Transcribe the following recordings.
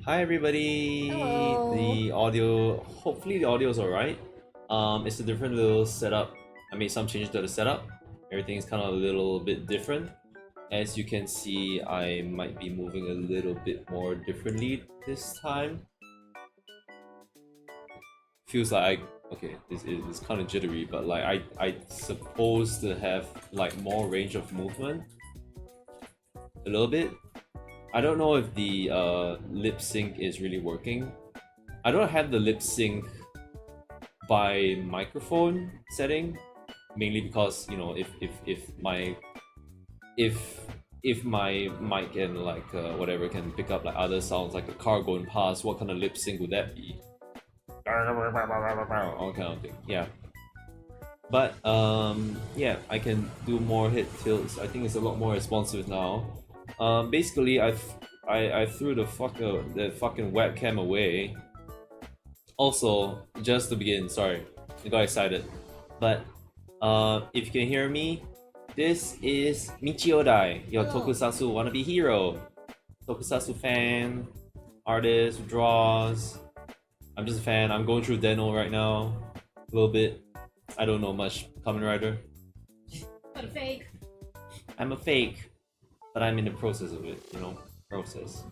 Hi everybody. Hello. Hopefully the audio is alright. It's a different little setup. I made some changes to the setup. Everything is kind of a little bit different. As you can see, I might be moving a little bit more differently this time. Feels like okay, it's kind of jittery, but like I supposed to have like more range of movement a little bit. I don't know if the lip sync is really working. I don't have the lip sync by microphone setting, mainly because if if my mic and like whatever can pick up like other sounds like a car going past, what kind of lip sync would that be? All kind of thing. Yeah. But yeah, I can do more hit tilts. I think it's a lot more responsive now. Basically, I threw the fucking webcam away. Also, just to begin, sorry, I got excited. But if you can hear me, this is Michio Dai, your Hello. tokusatsu wannabe hero. Tokusatsu fan, artist who draws. I'm just a fan. I'm going through Deno right now. A little bit. I don't know much. Kamen Rider. What a fake. I'm a fake, but I'm in the process of it, process.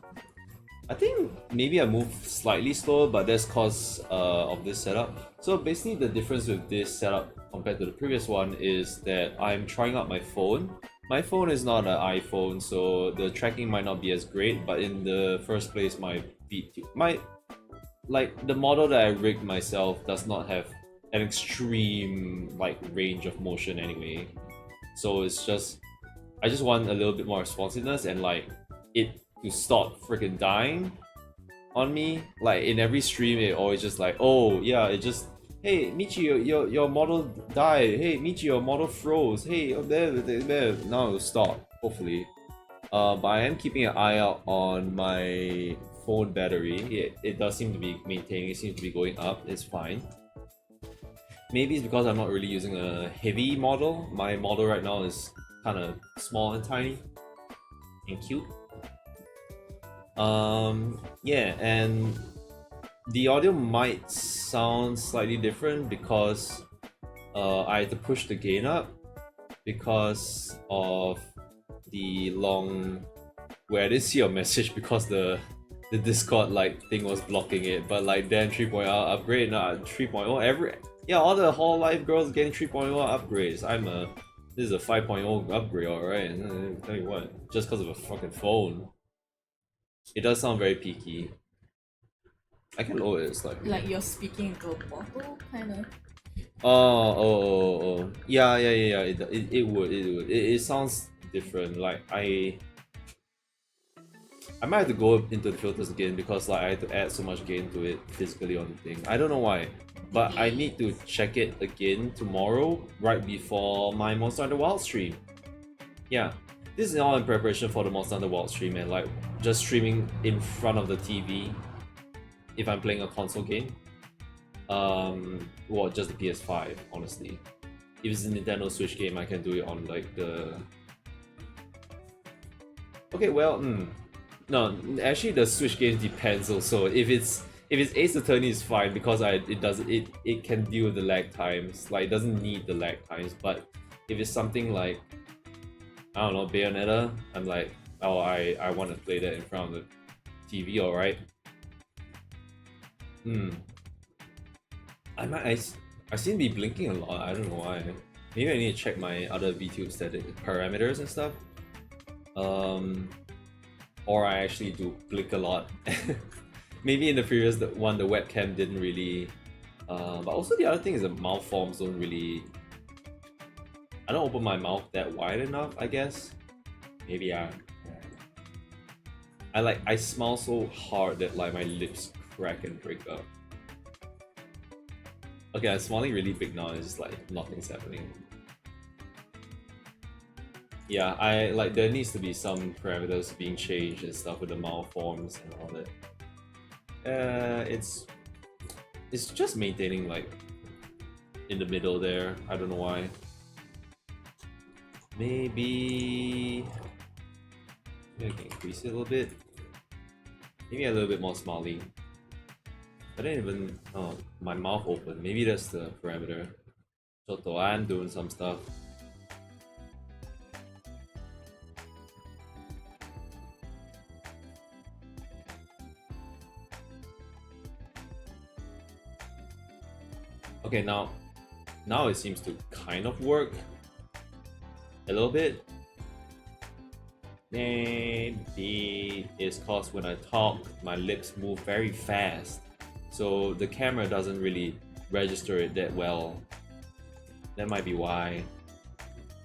I think maybe I move slightly slower, but that's cause of this setup. So basically the difference with this setup compared to the previous one is that I'm trying out my phone. My phone is not an iPhone, so the tracking might not be as great, but in the first place my like the model that I rigged myself does not have an extreme like range of motion anyway. So it's just I just want a little bit more responsiveness and like it to stop freaking dying on me. Like in every stream, it always just like, oh yeah, it just hey Michi, your model died. Hey Michi, your model froze. Hey, oh, there. Now it'll stop. Hopefully. But I am keeping an eye out on my phone battery. It does seem to be maintaining. It seems to be going up. It's fine. Maybe it's because I'm not really using a heavy model. My model right now is kind of small and tiny and cute. Yeah, and the audio might sound slightly different because I had to push the gain up because of the long. Where I didn't see your message because the Discord like thing was blocking it, but like then 3.0 upgrade, now 3.0 all the Hall Life girls getting 3.0 upgrades. This is a 5.0 upgrade, alright. Tell you what, just because of a fucking phone. It does sound very peaky. I can lower it slightly. Like you're speaking into a bottle, kind of. Oh. Yeah. It would. It sounds different. Like I might have to go into the filters again because like I had to add so much gain to it physically on the thing. I don't know why, but I need to check it again tomorrow, right before my Monster Hunter Wild stream. Yeah, this is all in preparation for the Monster Hunter Wild stream and like just streaming in front of the TV if I'm playing a console game. Well, just the PS5, honestly. If it's a Nintendo Switch game, I can do it on like the. Okay, well, no, actually the Switch games depends also. If it's Ace Attorney, is fine because it can deal with the lag times. Like it doesn't need the lag times. But if it's something like I don't know, Bayonetta, I'm like, oh, I want to play that in front of the TV, alright. I seem to be blinking a lot. I don't know why. Maybe I need to check my other VTube static parameters and stuff. Or I actually do blink a lot. Maybe in the previous one, the webcam didn't really. But also the other thing is the mouth forms don't really. I don't open my mouth that wide enough, I guess. Maybe I smile so hard that like my lips crack and break up. Okay, I'm smiling really big now. It's just like nothing's happening. Yeah, there needs to be some parameters being changed and stuff with the mouth forms and all that. It's just maintaining like in the middle there. I don't know why. Maybe I can increase it a little bit. Maybe a little bit more smiling. I didn't even my mouth open. Maybe that's the parameter. So I'm doing some stuff. Okay, now it seems to kind of work a little bit. Maybe it's cause when I talk, my lips move very fast, so the camera doesn't really register it that well. That might be why.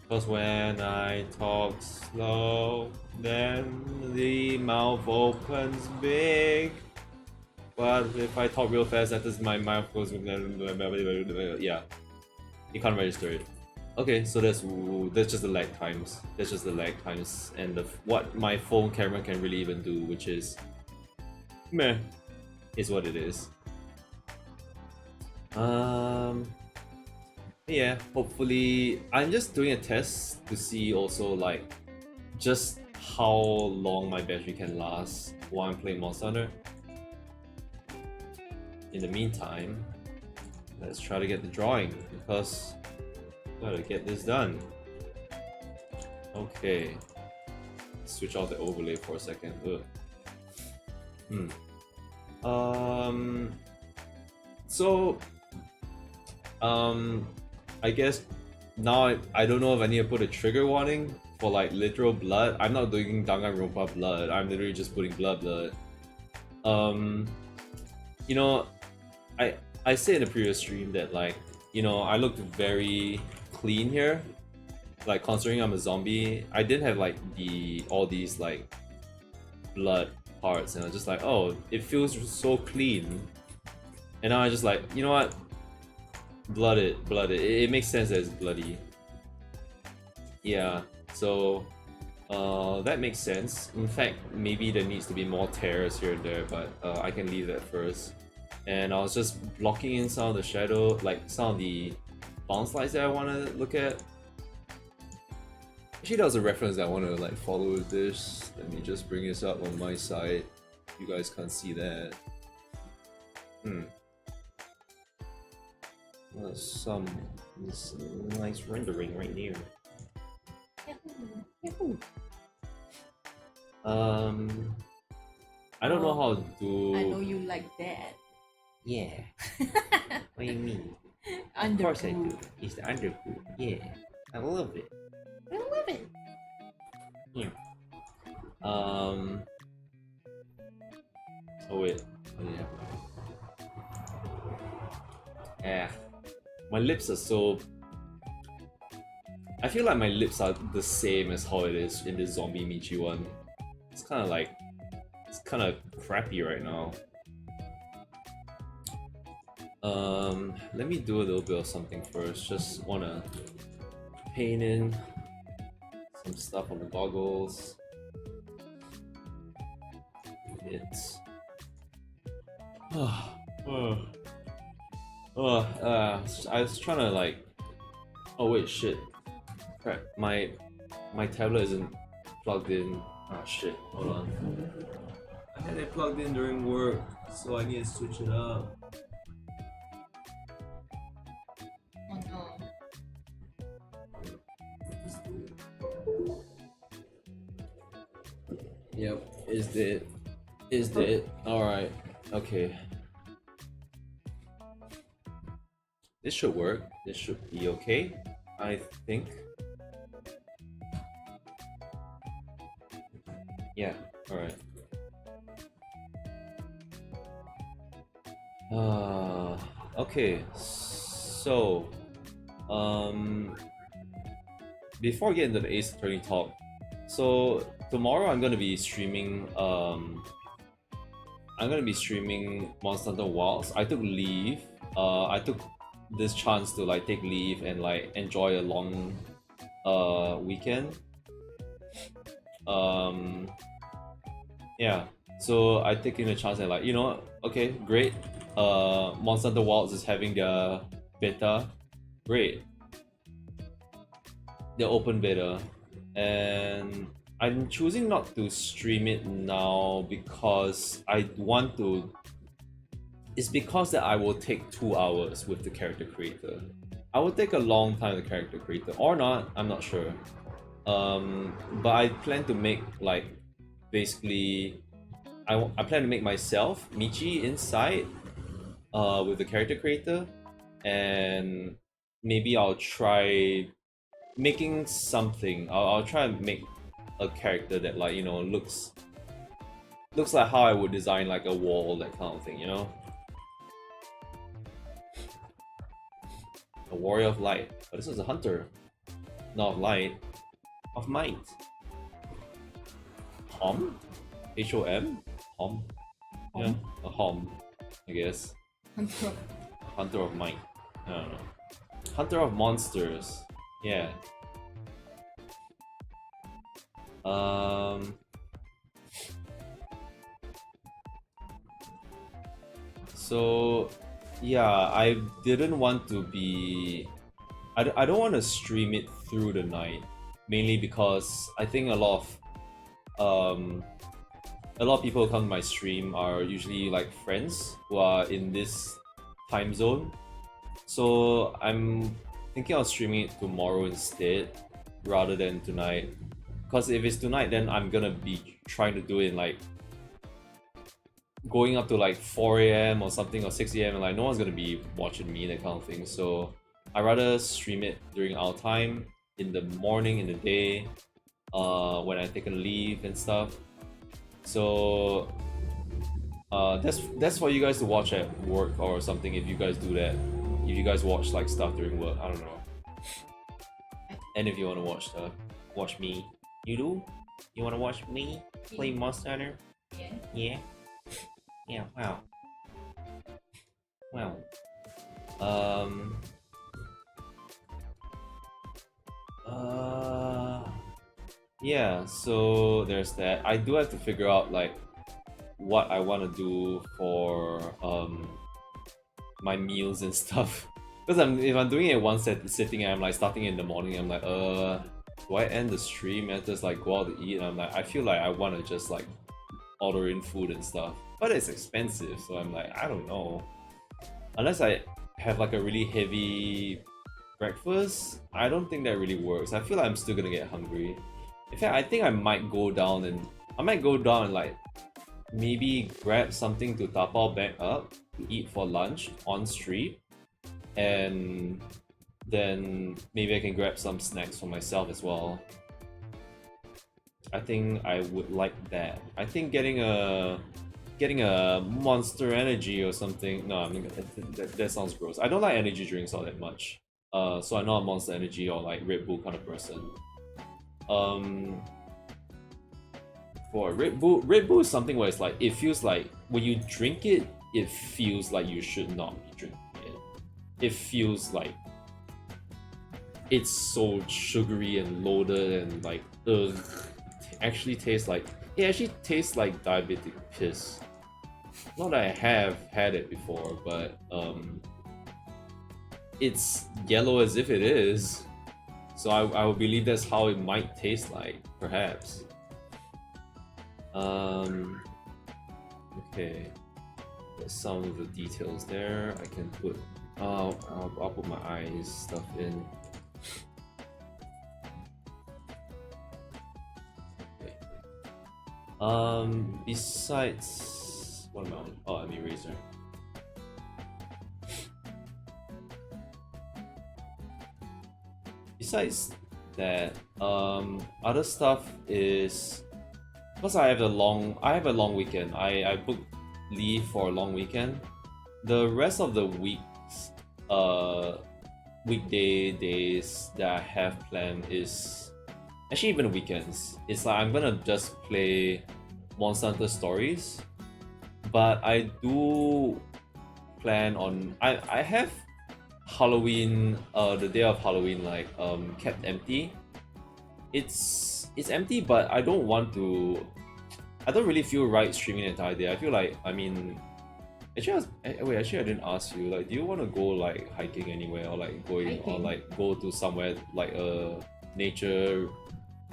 Cause when I talk slow, then the mouth opens big. But if I talk real fast, that is my mouth goes. Yeah, you can't register it. Okay, so that's just the lag times. That's just the lag times and what my phone camera can really even do, which is meh, is what it is. Yeah, hopefully I'm just doing a test to see also like just how long my battery can last while I'm playing Monster Hunter. In the meantime, let's try to get the drawing because gotta get this done. Okay, switch off the overlay for a second. I guess now I don't know if I need to put a trigger warning for like literal blood. I'm not doing Danganronpa blood. I'm literally just putting blood. You know, I said in the previous stream that like, you know, I looked very clean here. Like considering I'm a zombie, I didn't have like all these like blood parts, and I was just like, oh, it feels so clean. And now I just like, you know what? Blood it. It makes sense that it's bloody. Yeah, so that makes sense. In fact, maybe there needs to be more tears here and there, but I can leave that first. And I was just blocking in some of the shadow, like some of the bounce lights that I want to look at. Actually, that was a reference that I want to like follow with this. Let me just bring this up on my side. You guys can't see that. Some nice rendering right here. Yahoo. I don't know how to do. I know you like that. Yeah. What do you mean? Underboob. Of course I do. It's the underboob. Yeah. I love it. I love it. Yeah. Oh wait. Oh yeah. Yeah. My lips are so. I feel like my lips are the same as how it is in the Zombichi one. It's kind of like. It's kind of crappy right now. Let me do a little bit of something first. Just wanna paint in some stuff on the goggles. It's I was trying to like. Oh wait, shit! Crap, my tablet isn't plugged in. Ah shit! Hold on. I had it plugged in during work, so I need to switch it up. Oh no. Yep, is dead. Is dead. Alright, okay. This should work. This should be okay, I think. Yeah, alright. Okay, so before I get into the Ace Attorney talk, so tomorrow I'm gonna be streaming Monster Hunter Wilds. I took leave. I took this chance to like take leave and like enjoy a long weekend. Yeah. So I taking a chance and like, you know, okay, great. Monster Hunter Wilds is having their beta. Great. The open beta. And I'm choosing not to stream it now because I want to. It's because that I will take 2 hours with the character creator. I will take a long time with the character creator, or not, I'm not sure. But I plan to make like basically I plan to make myself Michi inside with the character creator, and maybe I'll try making something. I'll try and make a character that like, you know, looks like how I would design like a wall, that kind of thing, you know. A warrior of light, but this is a hunter, not of light, of might. Hom? H-O-M? Hom? Yeah, a Hom, I guess. Hunter of might. I don't know. Hunter of monsters. Yeah. So yeah, I didn't want to be. I don't want to stream it through the night, mainly because I think a lot of people who come to my stream are usually like friends who are in this time zone. So I'm thinking of streaming it tomorrow instead, rather than tonight. Because if it's tonight, then I'm gonna be trying to do it in like going up to like 4 a.m. or something, or 6 a.m. and like no one's gonna be watching me, that kind of thing. So I rather stream it during our time, in the morning, in the day, when I take a leave and stuff. So that's for you guys to watch at work or something, if you guys do that. If you guys watch like stuff during work, I don't know. And if you want to watch stuff, watch me. You do? You want to watch me play Monster Hunter? Yeah. Yeah. Yeah. Wow. Wow. Yeah, so there's that. I do have to figure out like what I want to do for my meals and stuff. Because if I'm doing it one sitting and I'm like starting in the morning, I'm like, do I end the stream and just like go out to eat? And I'm like, I feel like I want to just like order in food and stuff. but it's expensive, so I'm like, I don't know. Unless I have like a really heavy breakfast, I don't think that really works. I feel like I'm still gonna get hungry. In fact, I think I might go down and like maybe grab something to tapao back up to eat for lunch on street, and then maybe I can grab some snacks for myself as well. I think I would like that. I think getting a Monster Energy or something. No, I mean that sounds gross. I don't like energy drinks all that much. So I'm not a Monster Energy or like Red Bull kind of person. For Red Bull is something where it's like it feels like when you drink it, it feels like you should not be drinking it. It feels like it's so sugary and loaded and like ugh. It actually tastes like diabetic piss. Not that I have had it before, but it's yellow as if it is. So I would believe that's how it might taste like, perhaps. Okay. There's some of the details there. I can put I'll put my eyes stuff in. Besides, what am I on? Oh, I'm eraser. Besides that, other stuff is because I have a long weekend. I booked leave for a long weekend. The rest of the weeks, weekday days that I have planned is actually even weekends. It's like I'm gonna just play Monster Hunter Stories, but I do plan on I have Halloween, the day of Halloween, like kept empty. It's empty, but I don't want to. I don't really feel right streaming the entire day. I feel like, I mean, actually, I didn't ask you. Like, do you want to go like hiking anywhere, or like or like go to somewhere like a nature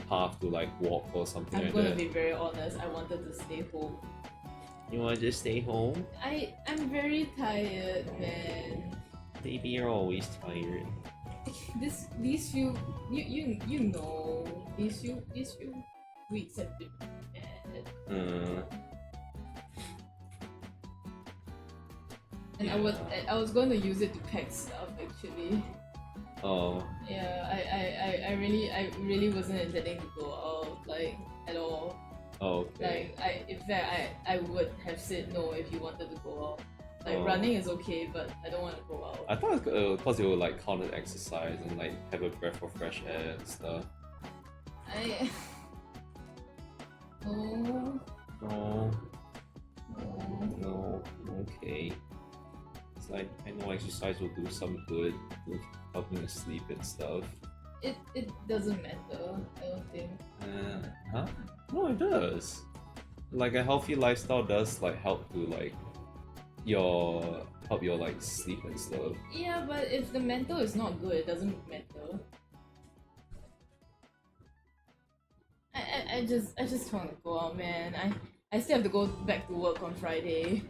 path to like walk or something I'm like gonna that? be very honest, I wanted to stay home. You want to just stay home? I'm very tired, man. Baby, you're always tired. These few you know these few weeks have been bad. And I was going to use it to pack stuff actually. Oh. Yeah, I really wasn't intending to go out like at all. Oh, okay. Like in fact I would have said no if you wanted to go out. Like Oh. running is okay, but I don't want to go out. I thought because it would like count as exercise and like have a breath of fresh air and stuff. No. No, No. no, okay. It's like I know exercise will do some good with helping you sleep and stuff. It doesn't matter, I don't think. Huh? No, it does. Like a healthy lifestyle does like help to like your like sleep and stuff. Yeah, but if the mental is not good, it doesn't matter. I just want to go out, man. I still have to go back to work on Friday.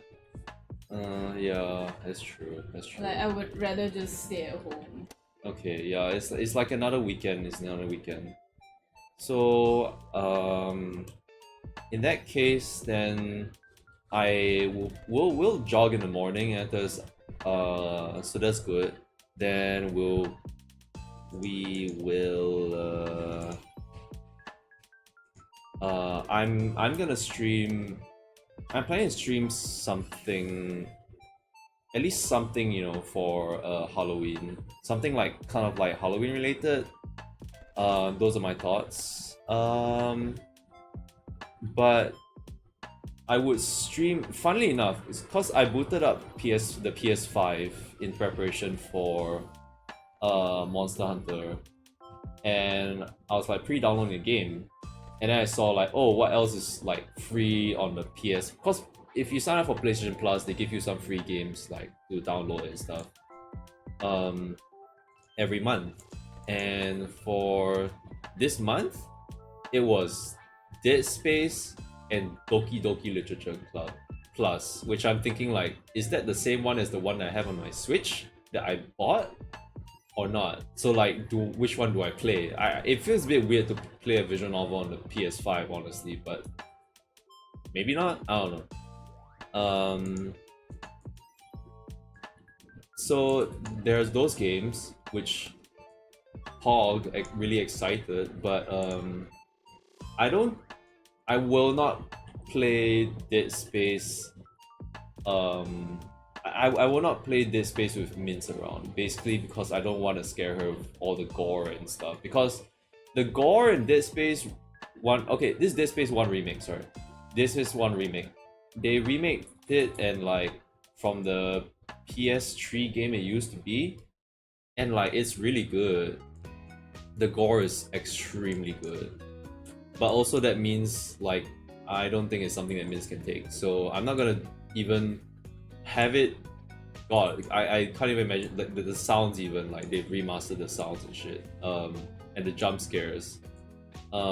Yeah, that's true. That's true. Like I would rather just stay at home. Okay, yeah, it's like another weekend. It's another weekend. So, in that case, then I will jog in the morning, and there's so that's good. Then we will I'm gonna stream. I'm planning to stream something, at least something, you know, for Halloween. Something like kind of like Halloween related. Those are my thoughts. But I would stream. Funnily enough, it's because I booted up the PS5 in preparation for Monster Hunter, and I was like pre-downloading the game, and then I saw like, oh, what else is like free on the PS? Because if you sign up for PlayStation Plus, they give you some free games like to download and stuff every month. And for this month, it was Dead Space and Doki Doki Literature Club. Plus, which I'm thinking like, is that the same one as the one that I have on my Switch that I bought? Or not? So like, which one do I play? It feels a bit weird to play a visual novel on the PS5, honestly, but maybe not. I don't know. So there's those games which Pog really excited, but I will not play Dead Space. I will not play Dead Space with Mince around, basically because I don't want to scare her with all the gore and stuff. Because the gore in Dead Space 1, okay, this Dead Space 1 remake, sorry. This is 1 remake. They remade it and like from the PS3 game it used to be, and like it's really good. The gore is extremely good. But also that means like I don't think it's something that Mince can take. So I'm not gonna even have it. God, I can't even imagine the sounds, even like they've remastered the sounds and shit. And the jump scares. I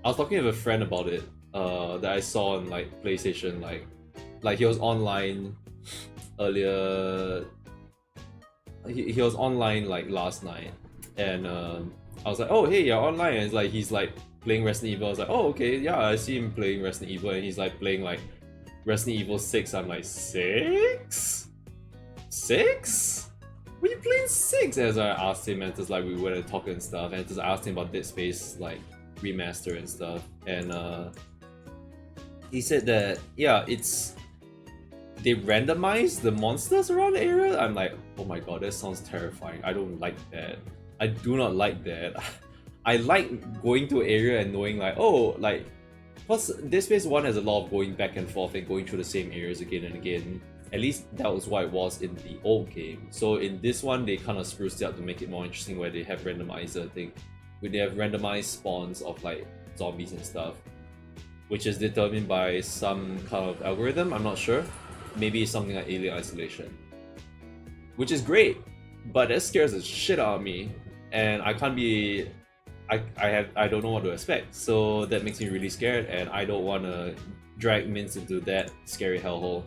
was talking with a friend about it. That I saw on like PlayStation, like he was online earlier. He was online like last night, and I was like, oh hey, you're online, and it's like he's like playing Resident Evil. I was like, oh okay, yeah, I see him playing Resident Evil, and he's like playing like Resident Evil 6. I'm like, 6? 6? Were you playing 6? As I asked him, and just like we went and talked and stuff, and just asked him about Dead Space like remaster and stuff, and he said that yeah, it's they randomize the monsters around the area. I'm like, oh my god, that sounds terrifying. I don't like that. I do not like that. I like going to an area and knowing like, oh, like, plus Dead Space 1 has a lot of going back and forth and going through the same areas again and again. At least that was what it was in the old game. So in this one, they kind of spruced it up to make it more interesting, where they have randomizer thing, where they have randomized spawns of like zombies and stuff, which is determined by some kind of algorithm. I'm not sure. Maybe it's something like Alien Isolation, which is great, but that scares the shit out of me, and I can't be. I don't know what to expect, so that makes me really scared, and I don't want to drag Mince into that scary hellhole.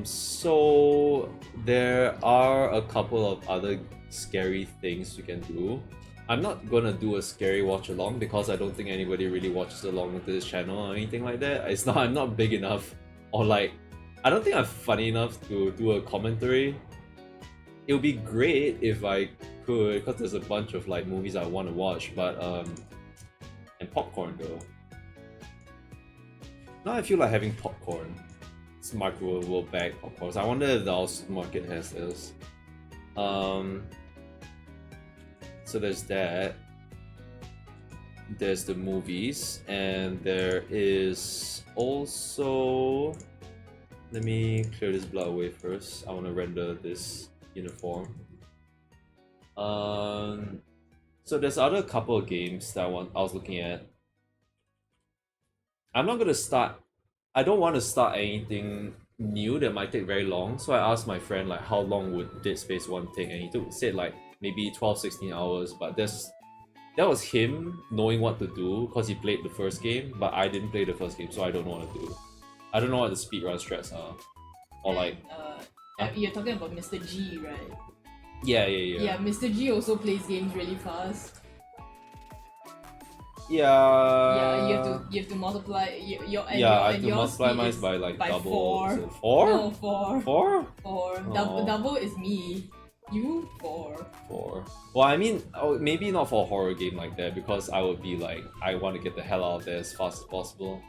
So there are a couple of other scary things you can do. I'm not gonna do a scary watch along because I don't think anybody really watches along with this channel or anything like that. It's not. I'm not big enough, or like, I don't think I'm funny enough to do a commentary. It would be great if I could, because there's a bunch of like movies I want to watch, but and popcorn though. Now I feel like having popcorn. It's microwavable bag popcorn. So I wonder if the supermarket has this. So there's that. There's the movies, and there is also. Let me clear this blood away first. I want to render this uniform. So there's other couple of games that I was looking at. I'm not gonna start. I don't want to start anything new that might take very long. So I asked my friend like, how long would Dead Space 1 take, and he said like maybe 12-16 hours. But that was him knowing what to do because he played the first game, but I didn't play the first game, so I don't know what to do. I don't know what the speedrun strats are, or like. You're talking about Mr. G, right? Yeah. Yeah, Mr. G also plays games really fast. Yeah. Yeah, you have to multiply I have to multiply mine by like by double. 4. Is it 4? No, 4. 4? 4. Oh. Double is me. You 4. 4. Well, I mean, maybe not for a horror game like that, because I would be like, I want to get the hell out of there as fast as possible.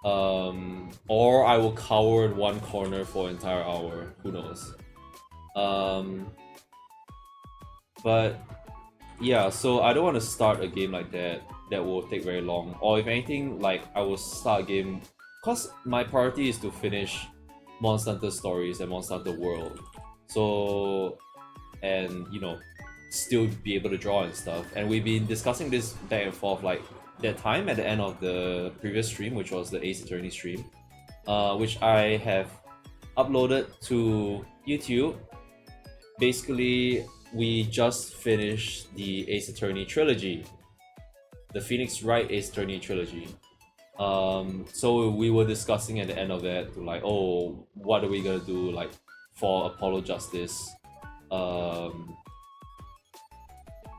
Or I will cower in one corner for an entire hour. Who knows? But yeah, so I don't want to start a game like that will take very long. Or if anything, like I will start a game, cause my priority is to finish Monster Hunter Stories and Monster Hunter World. So, and you know, still be able to draw and stuff. And we've been discussing this back and forth like that time at the end of the previous stream, which was the Ace Attorney stream, which I have uploaded to YouTube. Basically, we just finished the Ace Attorney trilogy, the Phoenix Wright Ace Attorney trilogy. So we were discussing at the end of that to like, oh, what are we gonna do like for Apollo Justice?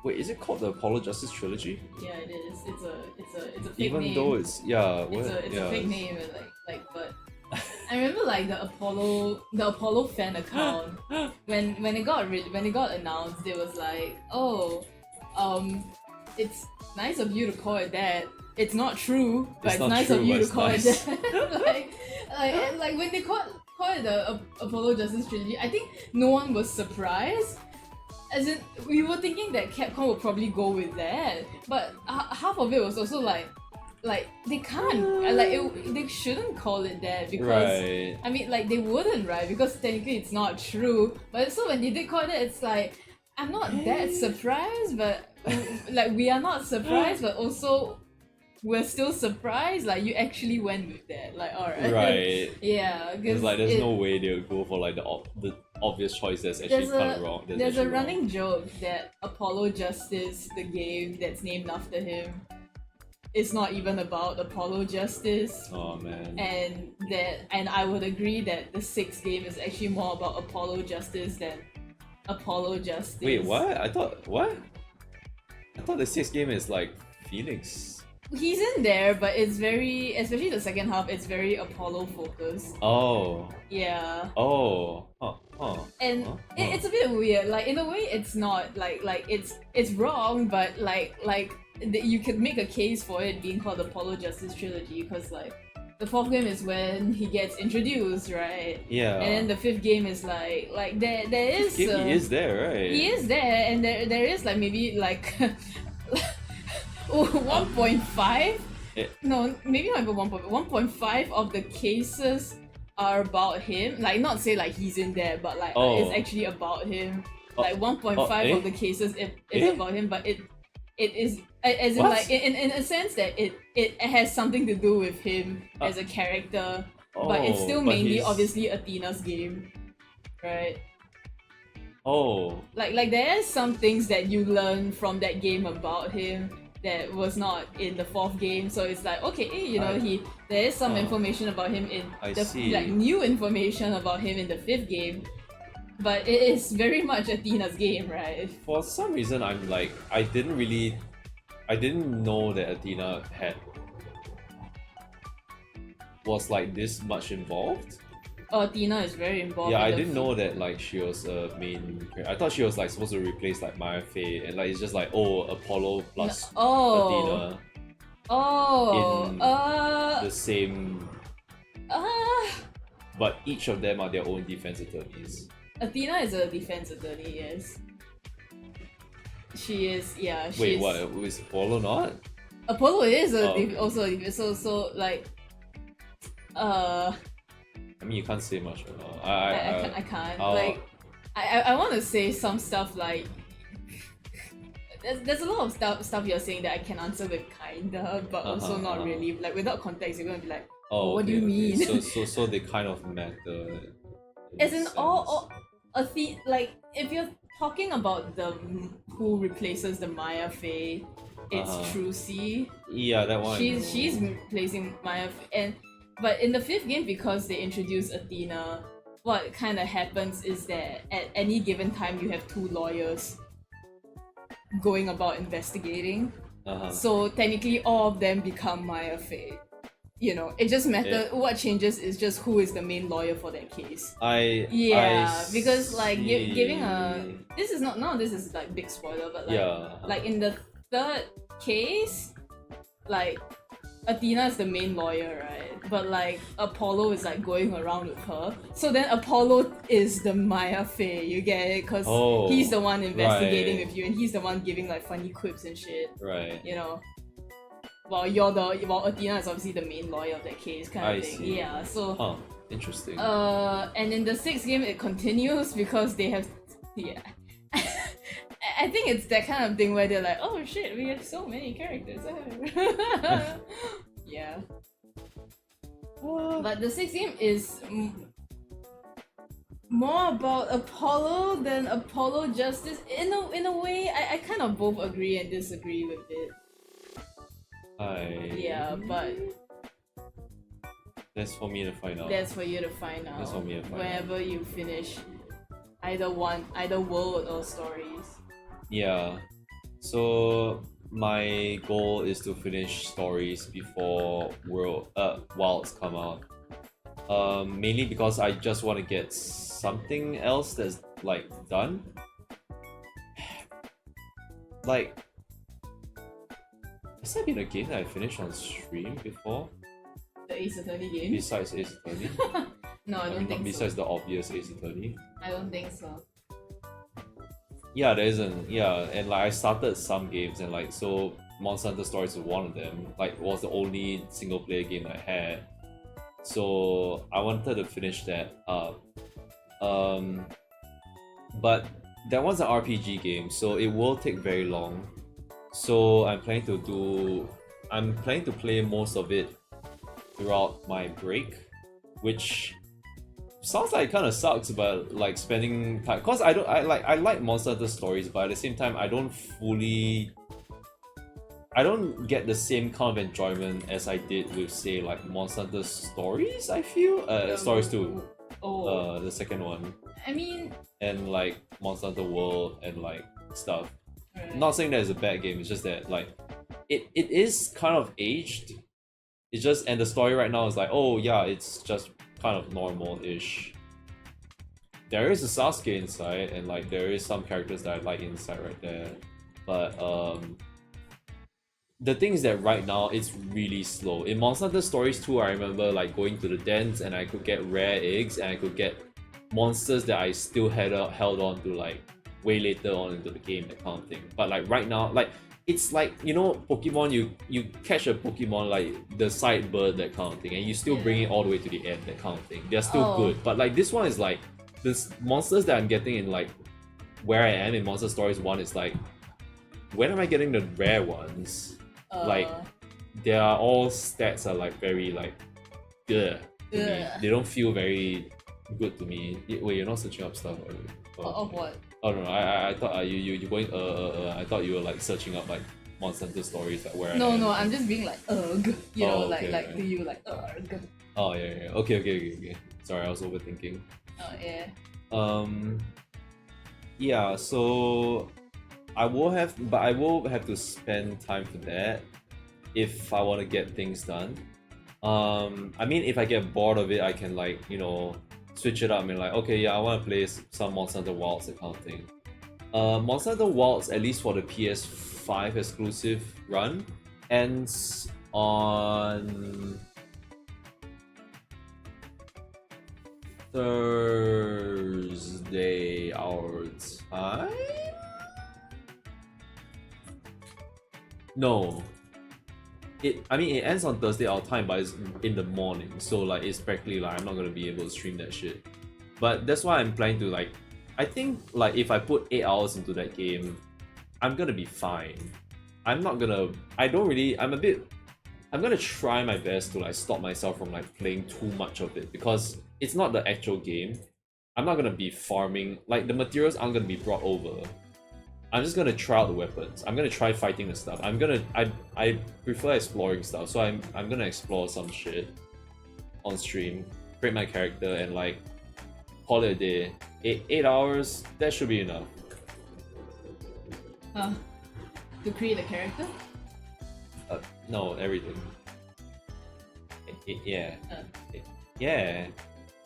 Wait, is it called the Apollo Justice trilogy? Yeah, it is. It's a fake Even name. though it's yeah, It's yeah, a fake name, and but I remember like the Apollo fan account when it got announced, it was like, oh, it's nice of you to call it that. It's not true, but it's not nice true, of you but to it's call nice. it that. like when they call it the Apollo Justice trilogy, I think no one was surprised. As in, we were thinking that Capcom would probably go with that, but half of it was also like they can't they shouldn't call it that because right. I mean like they wouldn't, right, because technically it's not true. But so when they did call it, it's like I'm not that surprised, but like we are not surprised, but also we're still surprised. Like you actually went with that, like alright, Right. yeah, It's because like there's no way they would go for like the obvious choice that's actually kind of wrong. That's there's a actually wrong. running joke that Apollo Justice, the game that's named after him, is not even about Apollo Justice. Oh man. And I would agree that the sixth game is actually more about Apollo Justice than Apollo Justice. Wait, what? I thought the sixth game is like Phoenix. He's in there, but it's very, especially the second half, it's very Apollo focused. Oh. Yeah. Oh. And it's a bit weird. Like in a way, it's not like it's wrong, but you could make a case for it being called the Apollo Justice trilogy because like the fourth game is when he gets introduced, right? Yeah. And then the fifth game is like there is he is there, right? he is there, and there is like maybe like 1.5. No, maybe not even 1.5 of the cases are about him. Like not say like he's in there, but like it's actually about him. Like 1.5 of the cases is about him, but it is as in What? like in a sense that it has something to do with him as a character, but it's still but mainly he's- obviously Athena's game, right? Oh. Like there are some things that you learn from that game about him that was not in the fourth game, so it's like okay, you know, there is some information about him in like new information about him in the fifth game, but it is very much Athena's game, right? For some reason, I'm like I didn't know that Athena was like this much involved. Oh, Athena is very involved. Yeah, in I the didn't know that like she was a main. I thought she was like supposed to replace like Maya Fey, and like it's just like Apollo plus Athena in the same. But each of them are their own defense attorneys. Athena is a defense attorney, yes. She is, yeah. Wait, what? Is Apollo not? Apollo is also a defense. So like, I mean, you can't say much right now. I can't. Like, I want to say some stuff like. There's a lot of stuff you're saying that I can answer with kinda, but also not really. Like without context, you're gonna be like, what do you mean? So they kind of matter. As in all like if you're talking about the who replaces the Maya Fey, it's Trucy. Yeah, that one. She's replacing Maya but in the fifth game, because they introduced Athena, what kind of happens is that at any given time you have two lawyers going about investigating. So technically all of them become Maya Fey. You know, it just matters. What changes is just who is the main lawyer for that case. Because like giving this is not this is like big spoiler, but like like in the third case, like Athena is the main lawyer, right? But like Apollo is like going around with her. So then Apollo is the Maya Fey, you get it? Because he's the one investigating with you, and he's the one giving like funny quips and shit. Right. You know. While Athena is obviously the main lawyer of that case, kind of thing. See. Yeah. So. Interesting. And in the sixth game it continues because they have I think it's that kind of thing where they're like, oh shit, we have so many characters. Yeah. But the sixth game is more about Apollo than Apollo Justice. In a way, I kind of both agree and disagree with it. Yeah, but That's for me to find out. That's for you to find out. That's for me to find out. Whenever you finish either world or stories. Yeah. So my goal is to finish stories before wilds come out. Mainly because I just want to get something else that's like done. Like, has there been a game that I finished on stream before? The Ace Attorney game? Besides Ace Attorney? No, I don't think Besides so. the obvious Ace Attorney? I don't think so. Yeah, there isn't. Yeah, and like I started some games and like so Monster Hunter Stories was one of them. Like was the only single player game I had. So I wanted to finish that up. But that one's an RPG game, so it will take very long. So I'm planning to play most of it throughout my break, which sounds like it kind of sucks, but like spending time, cause I like Monster Hunter Stories, but at the same time I don't get the same kind of enjoyment as I did with say like Monster Hunter Stories. I feel Stories 2, the second one, I mean, and like Monster Hunter World and like stuff. right. Not saying that it's a bad game, it's just that like it is kind of aged. It's just, and the story right now is like, oh yeah, it's just kind of normal-ish. There is a Sasuke inside, and like there is some characters that I like inside right there. But the thing is that right now it's really slow. In Monster Hunter Stories 2, I remember like going to the dens and I could get rare eggs and I could get monsters that I still had held on to like way later on into the game, that kind of thing. But like right now, like it's like, you know, Pokemon, you catch a Pokemon like the side bird, that kind of thing, and you still bring it all the way to the end, that kind of thing. They're still good. But like this one is like, this monsters that I'm getting in like where I am in Monster Stories 1 is like, when am I getting the rare ones? Like their all stats are like very like good to me. They don't feel very good to me. Wait, you're not searching up stuff, are you? Of what? Oh no, I thought you going I thought you were like searching up like Monster Hunter Stories, like where I am. No, I'm just being like you know, okay, like right. to you like ugh. Oh yeah. Okay. Sorry, I was overthinking. Oh yeah. Yeah, so I will have to spend time for that if I want to get things done. I mean, if I get bored of it, I can like, you know, switch it up and like, okay, yeah, I want to play some Monster Hunter Wilds, that kind of thing. Monster Hunter Wilds, at least for the PS5 exclusive run, ends on Thursday our time? No. It ends on Thursday our time, but it's in the morning, so like it's practically like I'm not gonna be able to stream that shit. But that's why I'm planning to like, I think like if I put 8 hours into that game, I'm gonna be fine. I'm gonna try my best to like stop myself from like playing too much of it, because it's not the actual game. I'm not gonna be farming, like the materials aren't gonna be brought over. I'm just gonna try out the weapons. I'm gonna try fighting the stuff. I prefer exploring stuff, so I'm gonna explore some shit on stream, create my character, and like call it a day. 8 hours, that should be enough. To create a character? No, everything. Yeah. Uh. Yeah.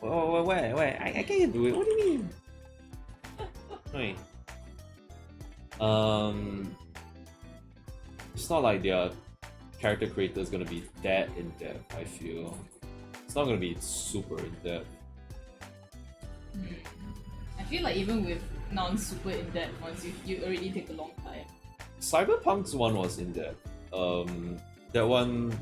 Wait, I can't do it. What do you mean? Wait. It's not like their character creator is gonna be that in depth. I feel it's not gonna be super in depth. I feel like even with non-super in depth ones, you already take a long time. Cyberpunk's one was in depth. That one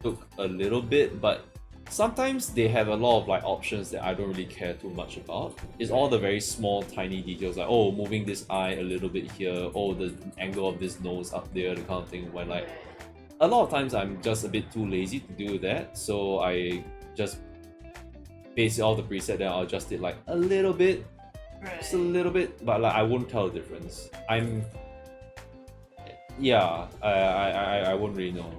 took a little bit, but sometimes they have a lot of like options that I don't really care too much about. It's all the very small, tiny details, like oh, moving this eye a little bit here, oh, the angle of this nose up there, the kind of thing. When like a lot of times I'm just a bit too lazy to do that, so I just base it off the preset, then I'll adjust it like a little bit, just a little bit, but like I won't tell the difference. I won't really know.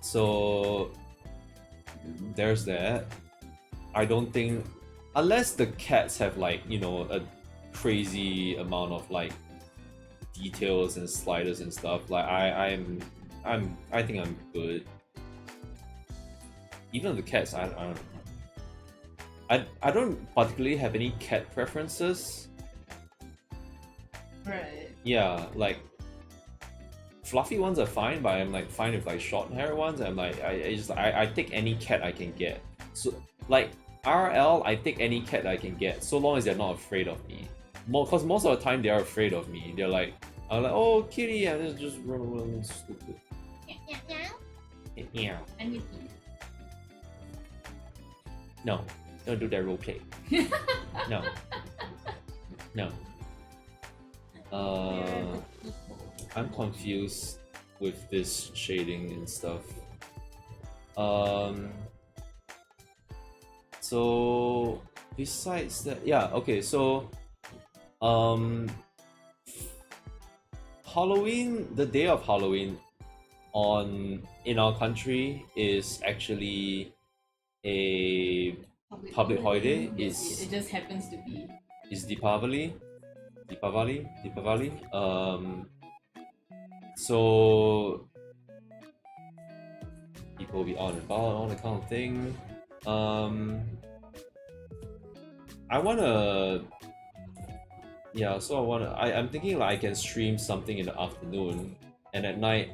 So there's that. I don't think, unless the cats have like, you know, a crazy amount of like details and sliders and stuff, like I think I'm good. Even the cats, I don't know. I don't particularly have any cat preferences. Right. Yeah, like fluffy ones are fine, but I'm like fine with like short hair ones. I'm like I take any cat I can get. So like RL, I take any cat I can get, so long as they're not afraid of me. Because most of the time they are afraid of me. They're like, I'm like, oh kitty, and it's just run stupid. Yeah. And you eat. No, don't do that role play. No. No. I'm confused with this shading and stuff. So besides that, yeah, okay, so Halloween, the day of Halloween in our country is actually a public holiday. Yes, it just happens to be. Is Deepavali. So people will be on and about, all that kind of thing. I wanna, yeah. So I'm thinking like I can stream something in the afternoon, and at night,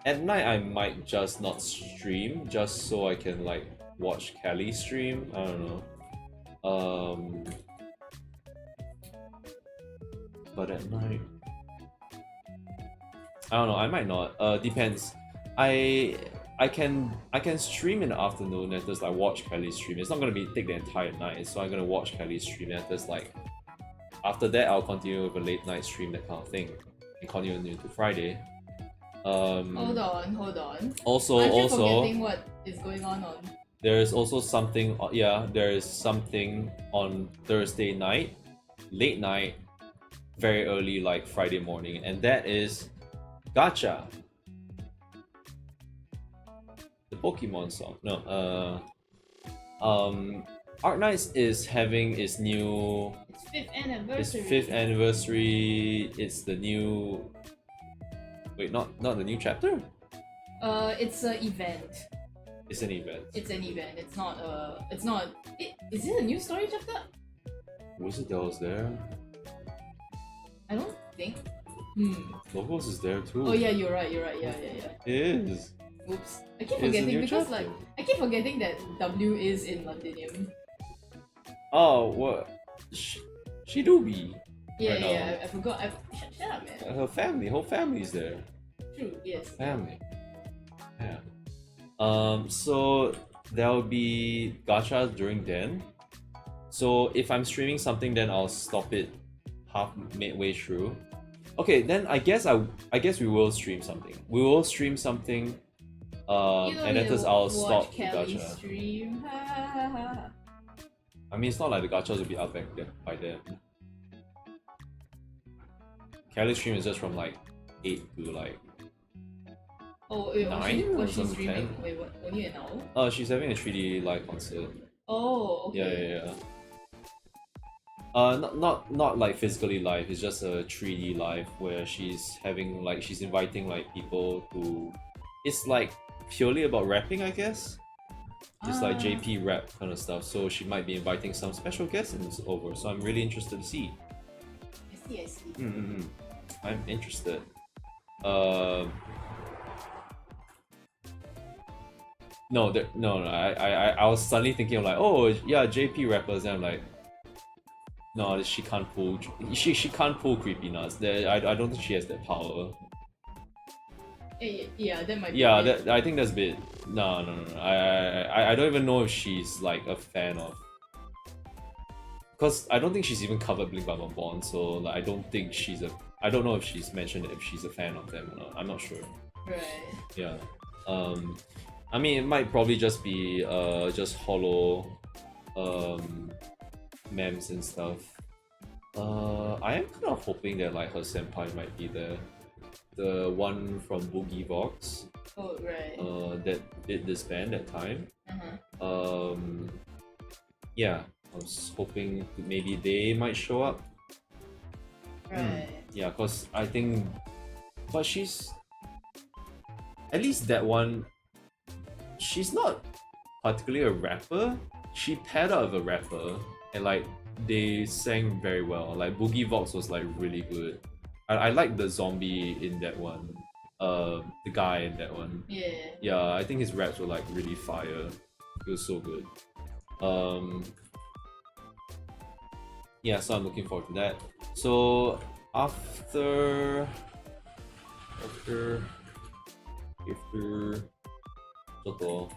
I might just not stream, just so I can like watch Kelly stream. I don't know. But at night, I don't know. I might not. Depends. I can stream in the afternoon and just like watch Kelly stream. It's not gonna take the entire night, so I'm gonna watch Kelly stream and just like after that I'll continue with a late night stream, that kind of thing, and continue into Friday. Hold on. Also, Aren't you forgetting what is going on? There is also something. Yeah, there is something on Thursday night, late night, very early, like Friday morning, and that is Gacha. The Pokemon song. No, Arc Knights is having its new. It's 5th anniversary. It's 5th anniversary. It's the new. Wait, not the new chapter. It's an event. It's an event. It's an event. It's not. It's not. Is it a new story chapter? Was it that was there? I don't think. Logos is there too. Oh yeah, you're right. Yeah. It is. Oops. I keep It's a forgetting new because chapter. like I keep forgetting that W is in Londinium. Oh, what? She do be. Yeah, Right yeah. I forgot. Shut up, man. Her family, whole family's there. True. Yes. Family. Yeah. So there'll be gachas during then. So if I'm streaming something, then I'll stop it midway through. Okay, then I guess we will stream something. We will stream something. You don't And then need to I'll watch stop the Kelly's gacha. stream. I mean, it's not like the gachas will be up back then by then. Kelly's stream is just from like 8 to like. Oh, wait, 9 was or she something, streaming? 10? Wait, what? Only an hour? She's having a 3D live concert. Oh, okay. Yeah. Not like physically live. It's just a 3D live where she's having like she's inviting like people to. It's like purely about rapping, I guess. It's like JP rap kind of stuff. So she might be inviting some special guests over. So I'm really interested to see. I see. I'm interested. No, I was suddenly thinking of like, oh yeah, JP rappers, and I'm like, no, she can't pull. She can't pull creepy nuts. I don't think she has that power. Yeah, that might be. Yeah, it. I think that's a bit. No. I don't even know if she's like a fan of. Because I don't think she's even covered Blink Bond, so like, I don't think she's a. I don't know if she's mentioned if she's a fan of them or not. I'm not sure. Right. Yeah. I mean, it might probably just be just hollow memes and stuff. I am kind of hoping that like her senpai might be there. The one from Boogie Box. Oh right. that did disband that time. Uh-huh. Yeah, I was hoping maybe they might show up. Right. Yeah, cause I think, but she's at least that one. She's not particularly a rapper. She paired up with a rapper, and like they sang very well. Like Boogie Vox was like really good. I like the zombie in that one. The guy in that one. Yeah. Yeah, I think his raps were like really fire. It was so good. Yeah, so I'm looking forward to that. So after Toto.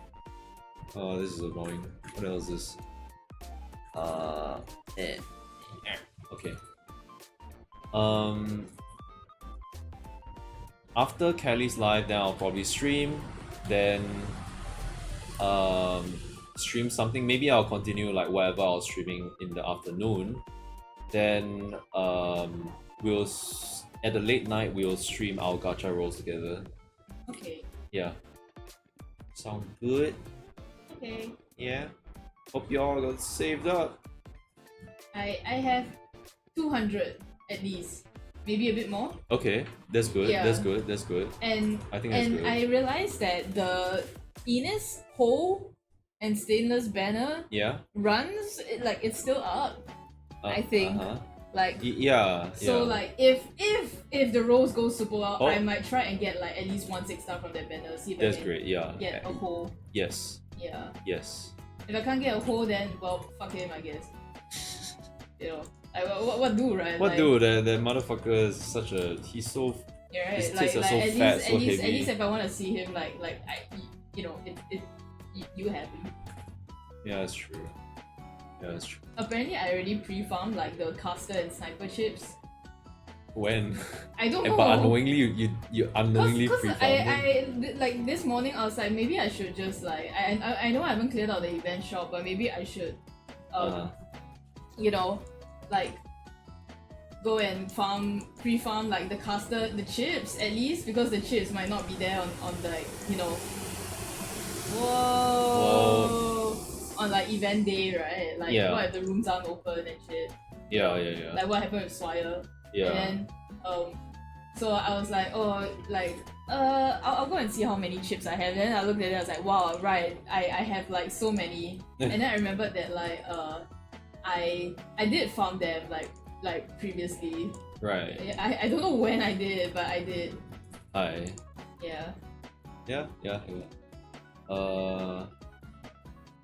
Oh, this is annoying. What else is okay. After Kelly's live, then I'll probably stream. Then stream something. Maybe I'll continue like whatever I was streaming in the afternoon. Then at the late night we'll stream our gacha rolls together. Okay. Yeah. Sound good? Okay. Yeah. Hope y'all got saved up. I have 200 at least. Maybe a bit more. Okay, that's good. Yeah. That's good. That's good. And I think that's good. I realized that the Enos whole and stainless banner Yeah. runs like it's still up. I think. Like Yeah. so yeah. like if the rolls go super well, Oh. I might try and get like at least 1 6-star from that banner. See if That's I can great. Yeah. get a whole. Yes. Yeah. Yes. If I can't get a whole, then well, fuck him, I guess. You know, what do, right? What like, dude? That motherfucker is such a. He's so. Yeah, right. His Like, tits are like so at fat, least, so at least, heavy. at least if I want to see him, like you know, you have him. Yeah, that's true. Yeah, that's true. Apparently, I already pre-farmed like the caster and sniper chips. When? I don't know. But unknowingly, you unknowingly Cause pre-farmed it. like this morning I was like maybe I should just like I know I haven't cleared out the event shop, but maybe I should you know, like go and pre-farm like the caster, the chips at least, because the chips might not be there on the like, you know, whoa, on like event day, right? Like Yeah. what if the rooms aren't open and shit? Yeah. Like what happened with Swire? Yeah. And then so I was like, oh, like I'll go and see how many chips I have. Then I looked at it, I was like, wow, right, I have like so many. And then I remembered that like I did farm them like previously. Right. I don't know when I did, but I did. Hi. Yeah. Yeah.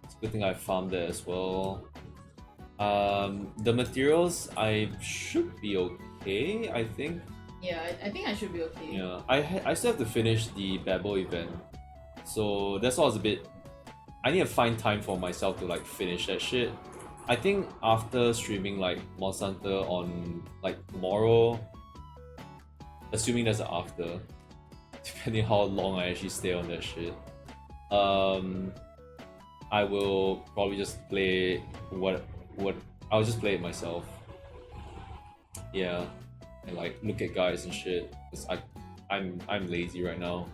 It's a good thing I farmed it as well. The materials I should be okay, I think. Yeah, I think I should be okay. Yeah, I still have to finish the Babel event, so that's why I was a bit. I need to find time for myself to like finish that shit. I think after streaming like Monster Hunter on like tomorrow, assuming there's an after, depending how long I actually stay on that shit, I will probably just play what I'll just play it myself. Yeah, and like look at guys and shit. Cause I'm lazy right now.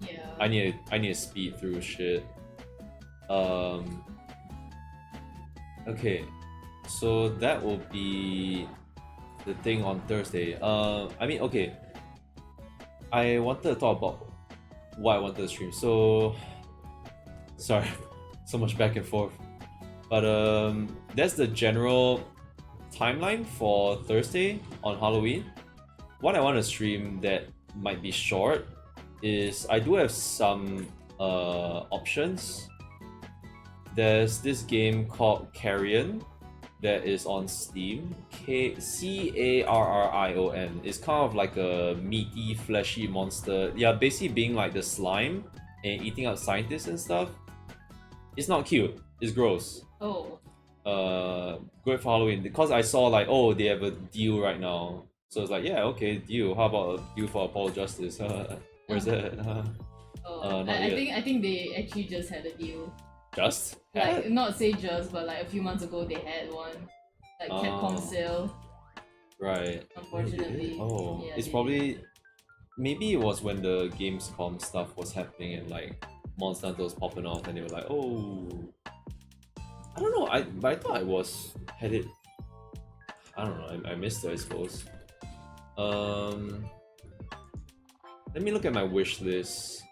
Yeah. I need to speed through shit. Okay, so that will be the thing on Thursday. I mean, okay. I wanted to talk about what I wanted to stream. So, sorry, so much back and forth. But that's the general timeline for Thursday on Halloween. What I want to stream that might be short is I do have some options. There's this game called Carrion that is on Steam. Carrion. It's kind of like a meaty, fleshy monster. Yeah, basically being like the slime and eating up scientists and stuff. It's not cute. It's gross. Oh. Great for Halloween because I saw like, oh, they have a deal right now. So it's like, yeah, okay, deal. How about a deal for Apollo Justice? Where's that? Not I yet. think they actually just had a deal. Just? Like not say just, but like a few months ago they had one. Like Capcom sale. Right. Unfortunately. Oh, Yeah, it's they probably maybe it was when the Gamescom stuff was happening and like Monster Hunter was popping off and they were like, oh, I don't know. But I thought I had it. I don't know. I missed it, I suppose. Let me look at my wish list.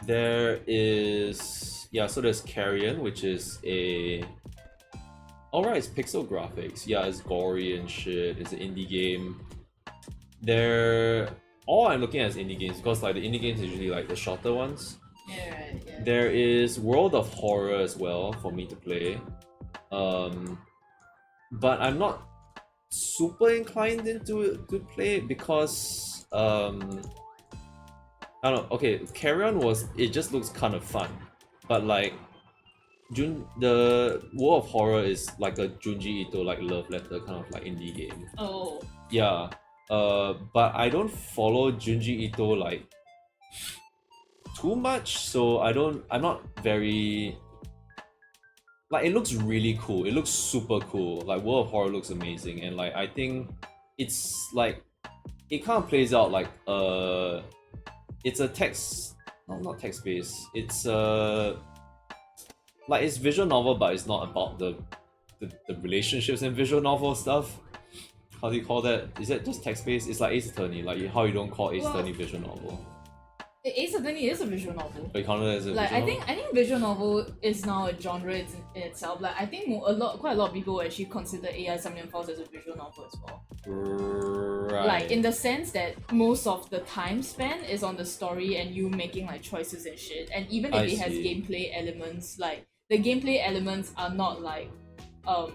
There is so there's Carrion, which is a alright, it's pixel graphics. Yeah, it's gory and shit. It's an indie game. All I'm looking at is indie games because like the indie games are usually like the shorter ones. Yeah, right. Yeah. There is World of Horror as well for me to play. But I'm not super inclined to play it because I don't know. Okay, Carrion it just looks kind of fun, but like the World of Horror is like a Junji Ito like love letter kind of like indie game. Oh. Yeah. But I don't follow Junji Ito like too much, so I'm not very like it looks really cool. It looks super cool. Like World of Horror looks amazing, and like I think it's like it kind of plays out like it's a text not text based. It's like it's visual novel, but it's not about the relationships and visual novel stuff. How do you call that? Is that just text based? It's like Ace Attorney, like how you don't call Ace Attorney visual novel. Ace Attorney is a visual novel. But you count it as a Like visual I think visual novel is now a genre in itself. Like I think quite a lot of people actually consider AI Somnium Files as a visual novel as well. Right. Like in the sense that most of the time span is on the story and you making like choices and shit. And even if it has gameplay elements, like the gameplay elements are not like are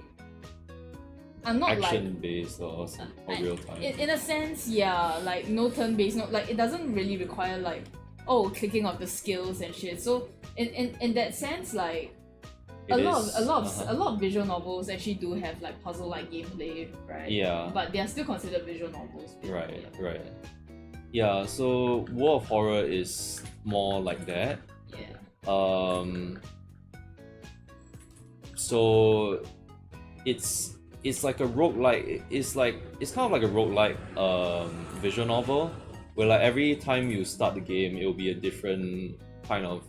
not action based or real time. In a sense, yeah, like no turn based, no, like it doesn't really require like clicking of the skills and shit. So in that sense, like a lot of visual novels actually do have like puzzle like gameplay, right? Yeah. But they are still considered visual novels. Right, right. Yeah, so World of Horror is more like that. Yeah. So it's like a roguelike. It's kind of like a roguelike visual novel where like every time you start the game it will be a different kind of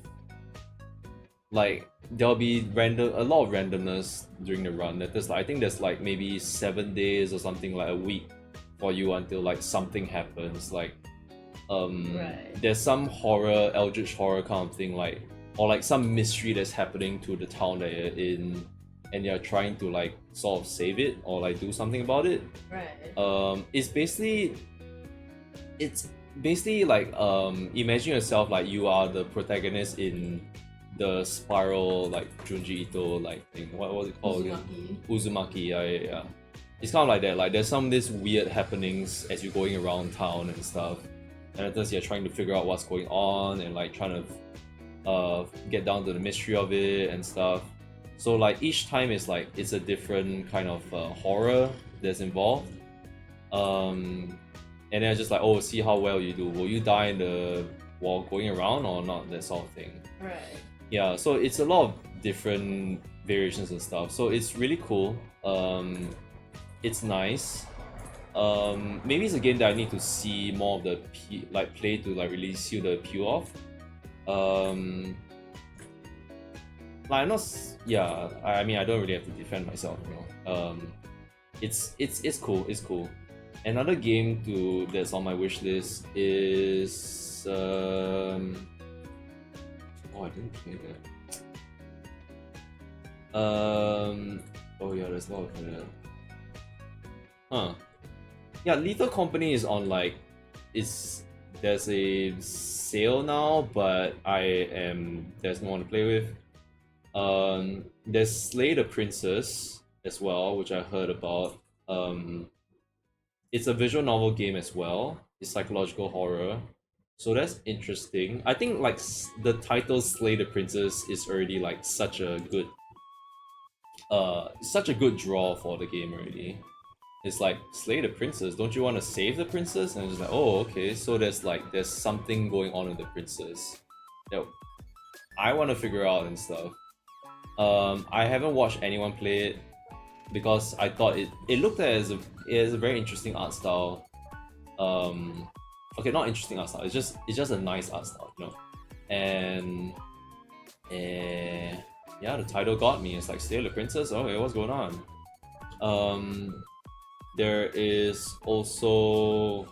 like there'll be a lot of randomness during the run. I think there's like maybe 7 days or something, like a week for you until like something happens. Like there's some horror, eldritch horror kind of thing, like or like some mystery that's happening to the town that you're in and you're trying to like sort of save it or like do something about it. Right. It's basically like imagine yourself like you are the protagonist in the spiral like Junji Ito like thing. What was it called? Uzumaki. Yeah. It's kind of like that. Like there's this weird happenings as you're going around town and stuff, and at first you're trying to figure out what's going on and like trying to get down to the mystery of it and stuff. So like each time it's a different kind of horror that's involved. And then it's just like, oh, see how well you do. Will you die while going around or not? That sort of thing. Right. Yeah, so it's a lot of different variations and stuff. So it's really cool. It's nice. Maybe it's a game that I need to see more of the play to like really see the appeal of. Like I'm not. Yeah, I mean I don't really have to defend myself, you know. It's cool. It's cool. Another game that's on my wish list is I didn't play that. Oh yeah, there's a lot of that. Huh. Yeah, Lethal Company is on like there's a sale now, but there's no one to play with. There's Slay the Princess as well, which I heard about. It's a visual novel game as well. It's psychological horror, so that's interesting. I think like the title Slay the Princess is already like such a good draw for the game already. It's like slay the princess. Don't you want to save the princess? And I'm just like, oh, okay. So there's something going on with the princess that I want to figure out and stuff. I haven't watched anyone play it because I thought it looked at it as a very interesting art style. okay, not interesting art style. It's just a nice art style, you know. And yeah, the title got me. It's like Stay the Princess. Okay, what's going on? There is also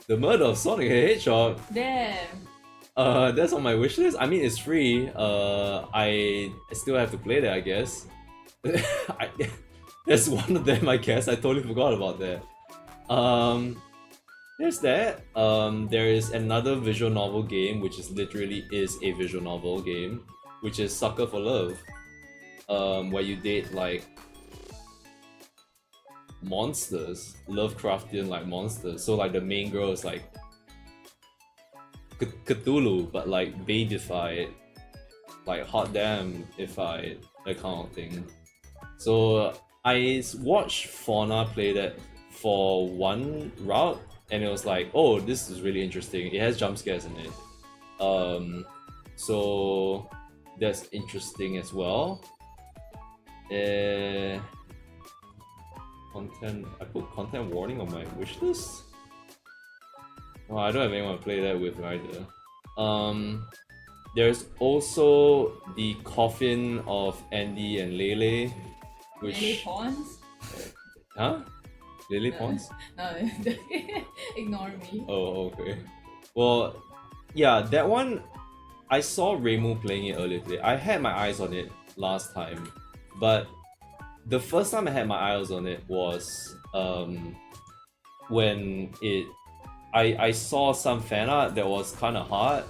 the murder of Sonic the Hedgehog. Damn. That's on my wish list. I mean, it's free. I still have to play that, I guess. That's one of them, I guess. I totally forgot about that. There's that. There is another visual novel game, which is literally is a visual novel game, which is Sucker for Love. Where you date like monsters, Lovecraftian like monsters. So like the main girl is like Cthulhu, but like babified, like hot damnified, that kind of thing. So I watched Fauna play that for one route, and it was like, oh, this is really interesting. It has jump scares in it. So that's interesting as well. Content. I put content warning on my wish list. Oh, I don't have anyone to play that with either. There's also the Coffin of Andy and Lele, which Lily Pawns? huh? Lily Pawns? No, ignore me. Oh, okay. Well, yeah, that one I saw Reimu playing it earlier today. I had my eyes on it last time, but the first time I had my eyes on it was when I saw some fan art that was kind of hard.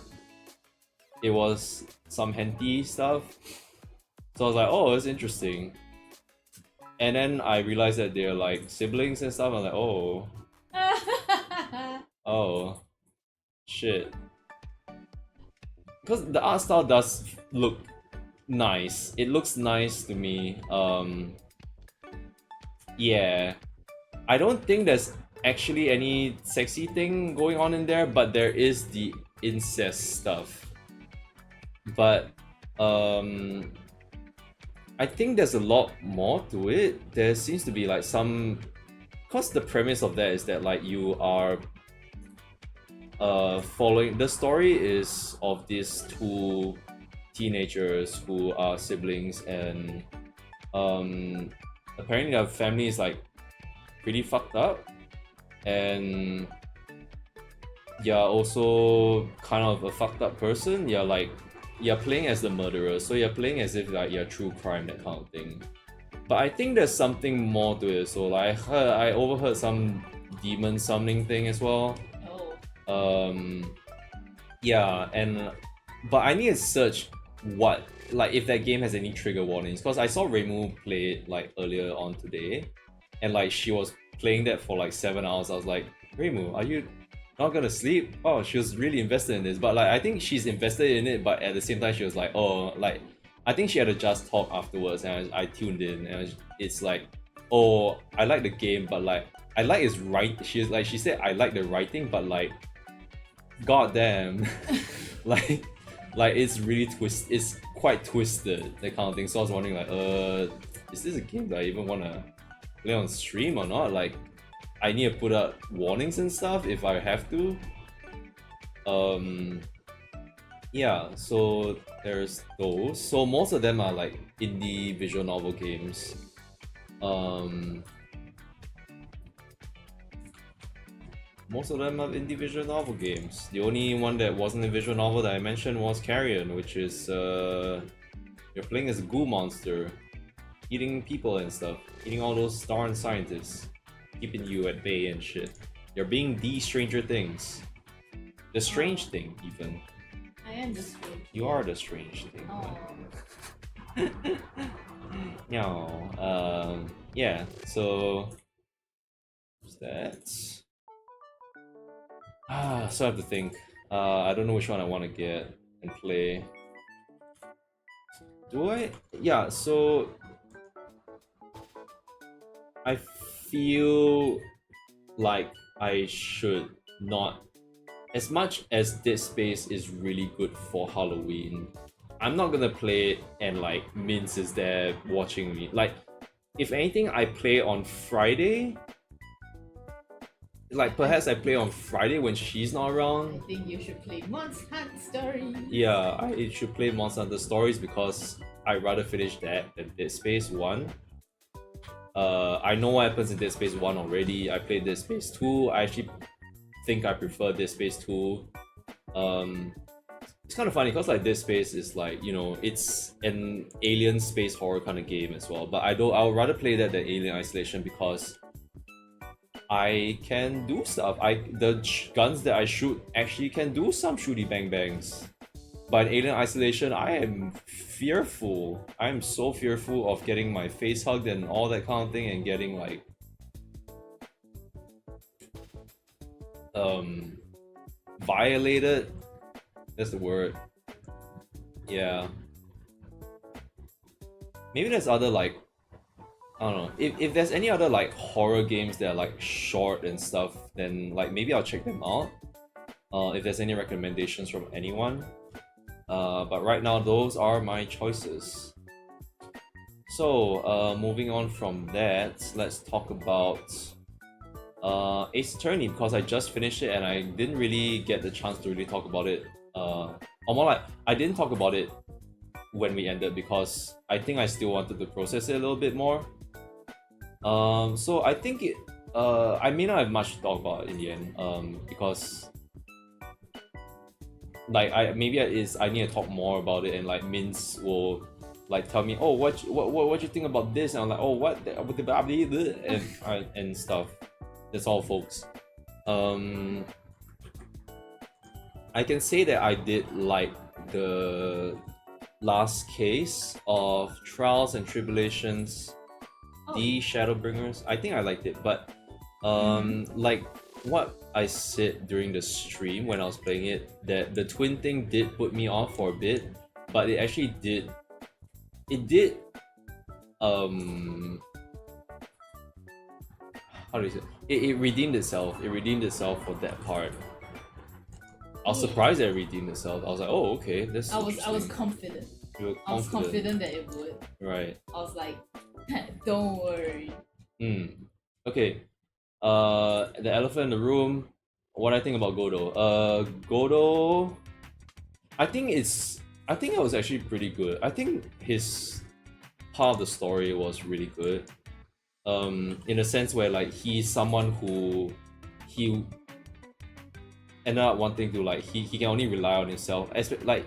It was some hentai stuff, so I was like, oh, it's interesting. And then I realized that they're like siblings and stuff. I'm like, oh, oh, shit. Because the art style does look nice. It looks nice to me. Yeah, I don't think there's actually any sexy thing going on in there, but there is the incest stuff. But I think there's a lot more to it. There seems to be like some, cause the premise of that is that like you are following, the story is of these two teenagers who are siblings, and apparently their family is like pretty fucked up, and you're also kind of a fucked up person. You're playing as the murderer, so you're playing as if like you're true crime, that kind of thing. But I think there's something more to it. So like I overheard some demon summoning thing as well. Oh. Yeah, but I need to search what, like, if that game has any trigger warnings, because I saw Reimu play it like earlier on today, and like she was playing that for like 7 hours. I was like, Reimu, are you not gonna sleep? Oh, she was really invested in this. But like I think she's invested in it, but at the same time she was like, oh, like I think she had a just talk afterwards, and I tuned in, and it's like, oh, I like the game, but like I like his right. She said I like the writing, but like, goddamn, like it's really it's quite twisted, that kind of thing. So I was wondering like, is this a game that I even wanna play on stream or not? Like, I need to put out warnings and stuff if I have to. Yeah, so there's those. So most of them are like indie visual novel games. Most of them are indie visual novel games. The only one that wasn't a visual novel that I mentioned was Carrion, which is you're playing as a goo monster, eating people and stuff, eating all those darn scientists, keeping you at bay and shit. You're being the Stranger Things. The strange thing, even. I am the strange. You are the strange thing. Oh. No. Yeah, so what's that? So I have to think. I don't know which one I want to get and play. Do I? Yeah, so I feel like I should not. As much as Dead Space is really good for Halloween, I'm not gonna play it and like Mince is there watching me. Like, if anything, I play on Friday like perhaps I play on Friday when she's not I around. think you should play Monster Hunt Story. Yeah, I should play Monster Hunter Stories because I'd rather finish that than Dead Space 1. I know what happens in Dead Space 1 already. I played Dead Space 2. I actually think I prefer Dead Space 2. It's kind of funny because like Dead Space is like, you know, it's an alien space horror kind of game as well. But I would rather play that than Alien Isolation because I can do stuff. The guns that I shoot actually can do some shooty bang bangs. But in Alien Isolation, I am fearful. I am so fearful of getting my face hugged and all that kind of thing, and getting like violated. That's the word. Yeah. Maybe there's other like, I don't know. If there's any other like horror games that are like short and stuff, then like maybe I'll check them out. If there's any recommendations from anyone. But right now those are my choices. So moving on from that, let's talk about Ace Attorney, because I just finished it and I didn't really get the chance to really talk about it. Or more like, I didn't talk about it when we ended because I think I still wanted to process it a little bit more. So I think I may not have much to talk about in the end, because like I need to talk more about it, and like Mince will like tell me, oh, what you think about this, and I'm like, oh, what and stuff. That's all, folks. I can say that I did like the last case of Trials and Tribulations, the Shadowbringers. I think I liked it, but like what I said during the stream when I was playing it, that the twin thing did put me off for a bit, but it actually did. It did. How do you say? It redeemed itself. It redeemed itself for that part. I was surprised that it redeemed itself. I was like, oh, okay, this. I was confident. You were confident. I was confident that it would. Right. I was like, don't worry. Okay. The elephant in the room. What I think about Godo? Godo. I think it was actually pretty good. I think his part of the story was really good. In a sense where like he's someone who he ended up wanting to like he can only rely on himself. Like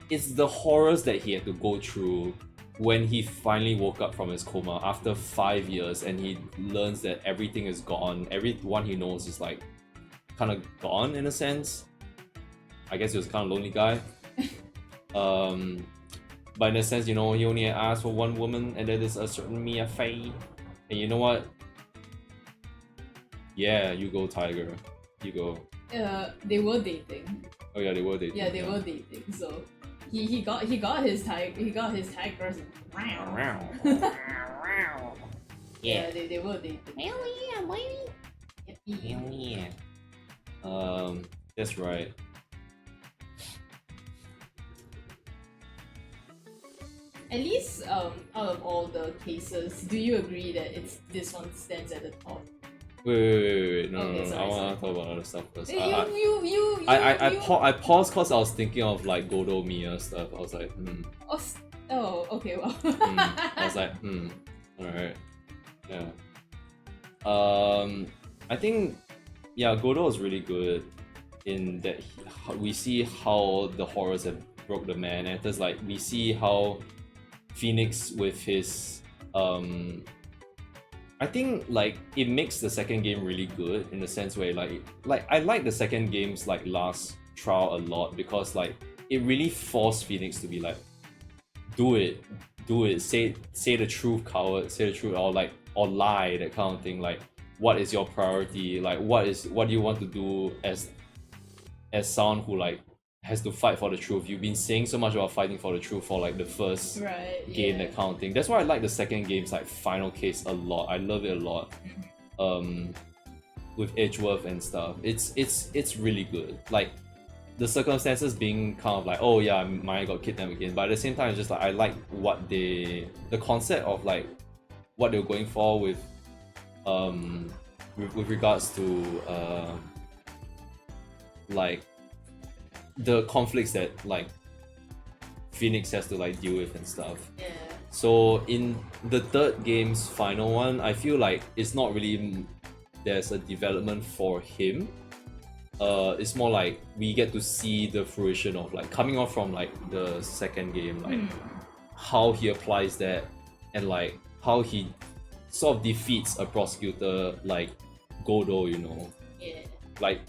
it's the horrors that he had to go through when he finally woke up from his coma after 5 years, and he learns that everything is gone. Everyone he knows is like kind of gone in a sense. I guess he was kind of lonely guy. But in a sense, you know, he only asked for one woman, and that is a certain Mia Fey. And you know what? Yeah, you go, Tiger. You go. They were dating. Oh yeah, they were dating. Yeah, they were dating. So he got his tigers. Yeah, they were dating. Hell yeah, baby. Hell yeah. That's right. At least, out of all the cases, do you agree that this one stands at the top? Wait. No, Okay, no. sorry, I want sorry. to talk about other stuff first. I I paused because I was thinking of like Godo Mia stuff. I was like, Oh, okay, well. I was like, alright. Yeah. I think, yeah, Godo is really good in that we see how the horrors have broke the man, and there's like we see how Phoenix with his I think like it makes the second game really good in the sense where like I like the second game's like last trial a lot, because like it really forced Phoenix to be like, do it, say the truth, coward, say the truth, or lie, that kind of thing. Like, what is your priority? Like, what do you want to do as someone who like has to fight for the truth? You've been saying so much about fighting for the truth for like the first game, that kind of thing. That's why I like the second game's like final case a lot. I love it a lot. With Edgeworth and stuff, it's really good. Like the circumstances being kind of like, oh yeah, Maya got kidnapped again, but at the same time, it's just like I like the concept of like what they were going for with with regards to like the conflicts that like Phoenix has to like deal with and stuff. Yeah. So in the third game's final one, I feel like it's not really there's a development for him. It's more like we get to see the fruition of like coming off from like the second game, like how he applies that and like how he sort of defeats a prosecutor like Godo, you know. Yeah. Like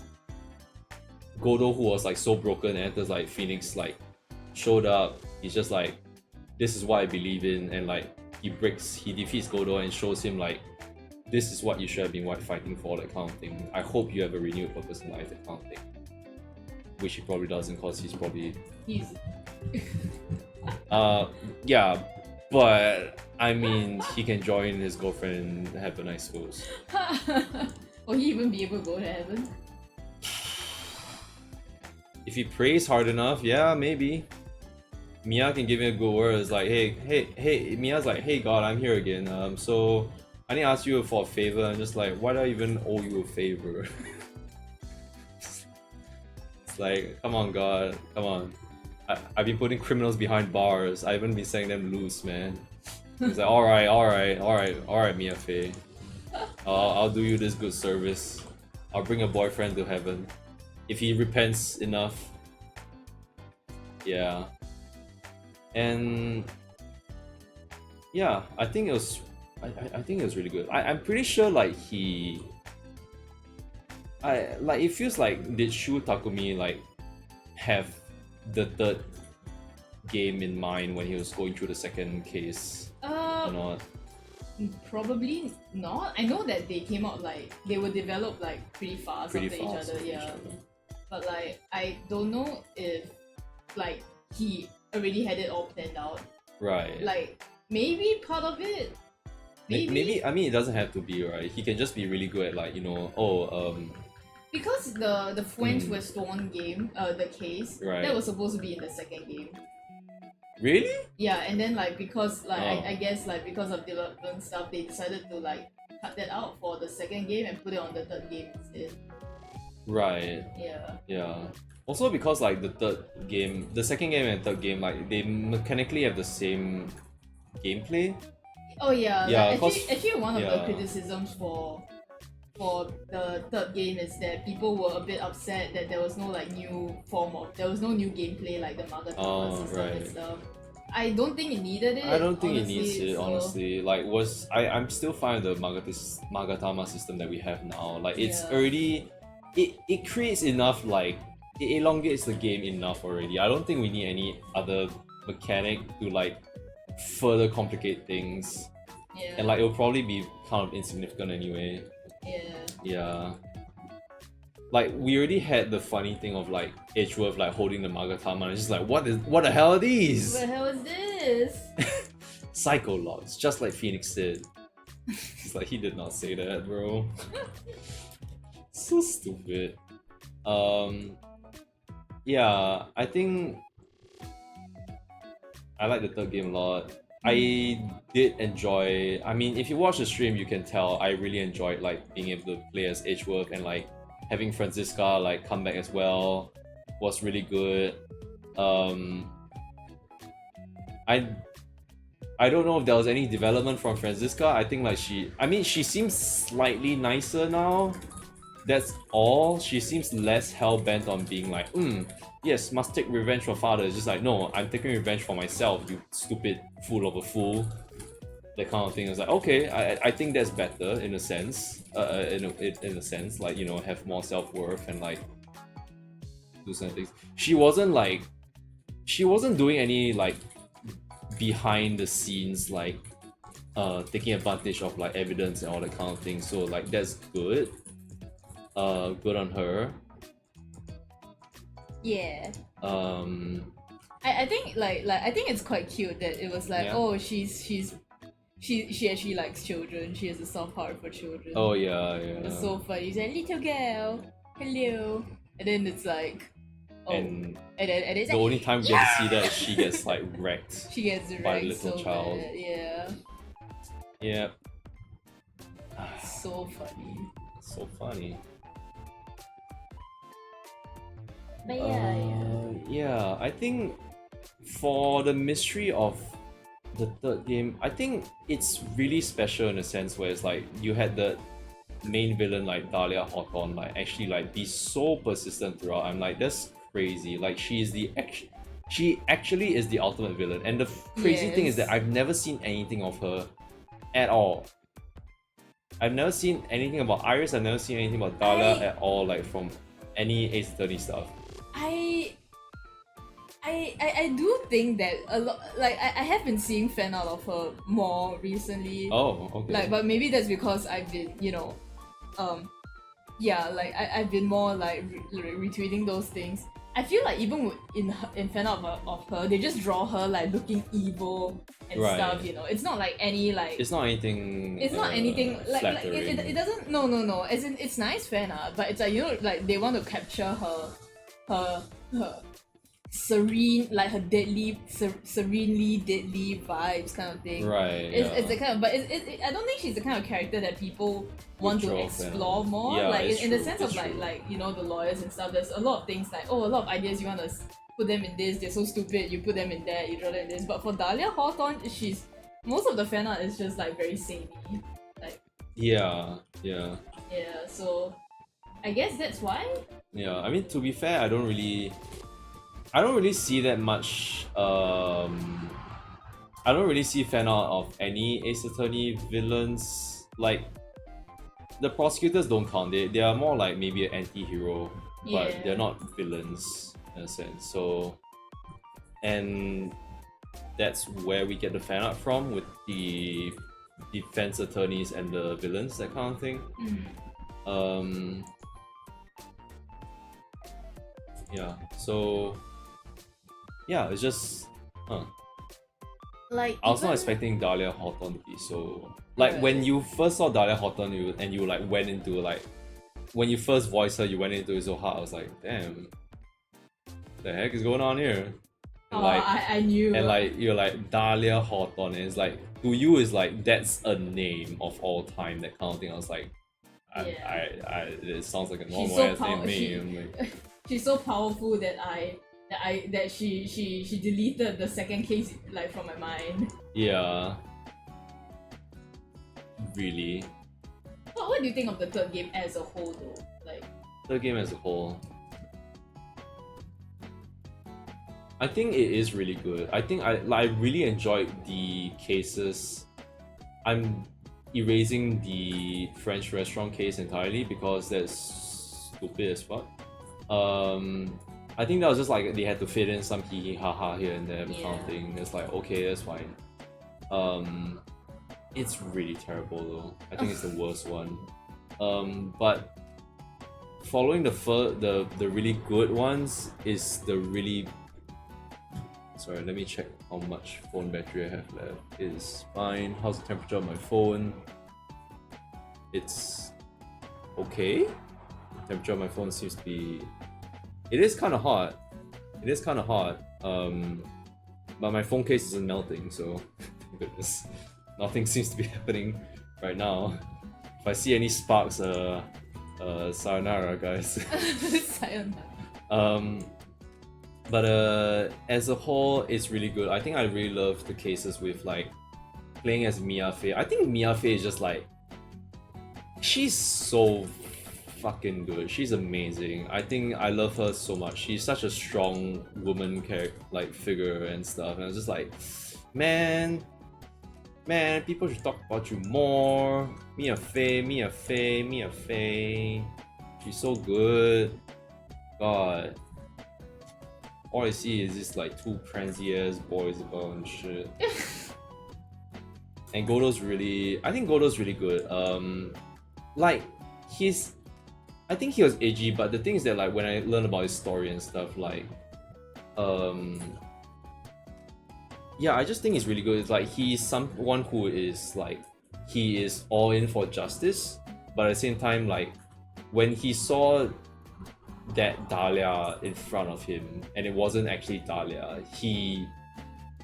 Godo, who was like so broken, and enters like Phoenix like showed up. He's just like, this is what I believe in, and like he defeats Godo and shows him like, this is what you should have been fighting for, that kind of thing. I hope you have a renewed purpose in life, that kind of thing. Which he probably doesn't, cause he's probably yeah, but I mean he can join his girlfriend in heaven, I suppose. Will he even be able to go to heaven? If he prays hard enough, yeah, maybe. Mia can give him a good word. It's like, hey, Mia's like, hey God, I'm here again. So I need to ask you for a favor. I'm just like, why do I even owe you a favor? It's like, come on, God, come on. I've been putting criminals behind bars. I haven't been setting them loose, man. He's like, all right, Mia Fey. I'll do you this good service. I'll bring a boyfriend to heaven. If he repents enough. Yeah. And yeah, I think it was I think it was really good. I'm pretty sure like it feels like did Shu Takumi like have the third game in mind when he was going through the second case or not? Probably not. I know that they came out like they were developed like pretty fast after each other, yeah. But like I don't know if like he already had it all planned out. Right. Like maybe part of it. Maybe I mean it doesn't have to be, right? He can just be really good at like, you know, because the French Western game, the case, that was supposed to be in the second game. Really? Yeah, and then like because like I guess like because of development stuff, they decided to like cut that out for the second game and put it on the third game instead. Right. Yeah. Yeah. Also because like the second game and third game, like they mechanically have the same gameplay. Oh yeah. Yeah. Like, actually one of the criticisms for the third game is that people were a bit upset that there was no like new gameplay like the Magatama system and stuff. I don't think it needed it. I don't think it needs it, honestly. Like I'm still fine with the Magatama system that we have now. Like it's already it creates enough, like it elongates the game enough already. I don't think we need any other mechanic to like further complicate things. Yeah. And like it'll probably be kind of insignificant anyway. Yeah. Yeah. Like we already had the funny thing of like Edgeworth like holding the Magatama and it's just like what the hell are these? What the hell is this? Psycho logs, just like Phoenix did. It's like he did not say that, bro. So stupid. Yeah, I think I like the third game a lot. I did enjoy, I mean, if you watch the stream, you can tell I really enjoyed like being able to play as Edgeworth, and like having Franziska like come back as well was really good. I don't know if there was any development from Franziska. I think like she seems slightly nicer now. That's all. She seems less hell-bent on being like, yes, must take revenge for father. It's just like, no, I'm taking revenge for myself, you stupid fool of a fool. That kind of thing. It's like, okay, I think that's better in a sense. In a sense, like, you know, have more self-worth and like do certain things. She wasn't doing any like behind the scenes like taking advantage of like evidence and all that kind of thing. So like that's good. Good on her. Yeah. I think I think it's quite cute that it was like, oh, she actually likes children. She has a soft heart for children. Oh yeah. It's so funny. She's like, little girl, hello, and then it's like, oh, and then it's the like, only time we get to see that she gets like wrecked. She gets by wrecked a little so child. bad. Yeah. Yeah. So funny. So funny. But yeah. Yeah, I think for the mystery of the third game, I think it's really special in a sense where it's like you had the main villain like Dahlia Hawthorne like actually like be so persistent throughout. I'm like, that's crazy. Like she actually is the ultimate villain. And the crazy thing is that Yes. I've never seen anything of her at all. I've never seen anything about Iris, I've never seen anything about Dahlia at all, like from any Ace Attorney stuff. I do think that a lot, like I have been seeing fan art of her more recently. Oh, okay. Like, but maybe that's because I've been, yeah, like I've been more like retweeting those things. I feel like even in fan art of her, they just draw her like looking evil and Right. stuff. It's not like any like. It's not anything. It's not anything like flattering. it doesn't no as in it's nice fan art, but it's like like they want to capture her serene, like her deadly serenely deadly vibes kind of thing. Right. It's the kind of, but I don't think she's the kind of character that people want to draw explore fan. more. Yeah, like it's in the true, sense it's of true. like the lawyers and stuff. There's a lot of things like a lot of ideas you want to put them in this. They're so stupid. You put them in that. You draw them in this. But for Dahlia Hawthorne, most of the fan art is just like very samey. Like Yeah. yeah, so I guess that's why. Yeah. I mean, to be fair, I don't really see that much. I don't really see fan art of any Ace Attorney villains. Like, the prosecutors don't count. They are more like maybe an anti-hero, but Yeah. they're not villains in a sense. So, and that's where we get the fan art from, with the defense attorneys and the villains, that kind of thing. Yeah. So, yeah, it's just, Like I was not even- expecting Dahlia Hawthorne to be so. Like, Right. when you first saw Dahlia Hawthorne, you like went into like, when you first voiced her, you went into it so hard. I was like, damn, the heck is going on here? And Oh, I knew. and like you're like Dahlia Hawthorne, and it's like, to you is like that's a name of all time, that kind of thing. I was like, it sounds like a She's normal so ass name to me. she- I'm like, she's so powerful that she deleted the second case like from my mind. yeah, really. What do you think of the third game as a whole though? Like The game as a whole, I think it is really good. I think I really enjoyed the cases. I'm erasing the French restaurant case entirely because that's stupid as fuck. I think that was just like they had to fit in some hee hee ha ha here and there, kind Yeah. of thing. It's like, okay, that's fine. It's really terrible though. I think it's the worst one. But following the really good ones is the really. Sorry, let me check how much phone battery I have left. It's fine. How's the temperature of my phone? It's okay. Temperature of my phone seems to be. It is kind of hot. It is kind of hot. But my phone case isn't melting, so thank goodness, nothing seems to be happening right now. If I see any sparks, sayonara, guys. sayonara. But as a whole, it's really good. I think I really love the cases with like playing as Mia Fey. I think Mia Fey is just like, she's so fucking good. She's amazing. I think I love her so much. She's such a strong woman like figure and stuff. And I was just like, man, people should talk about you more. Mia Fey. She's so good. God. All I see is just like two prancy ass boys about and shit. And I think Godo's really good. Like I think he was edgy, but the thing is that like when I learned about his story and stuff, like, yeah, I just think it's really good. It's like he's someone who is like, he is all in for justice, but at the same time, like when he saw that Dahlia in front of him and it wasn't actually Dahlia, he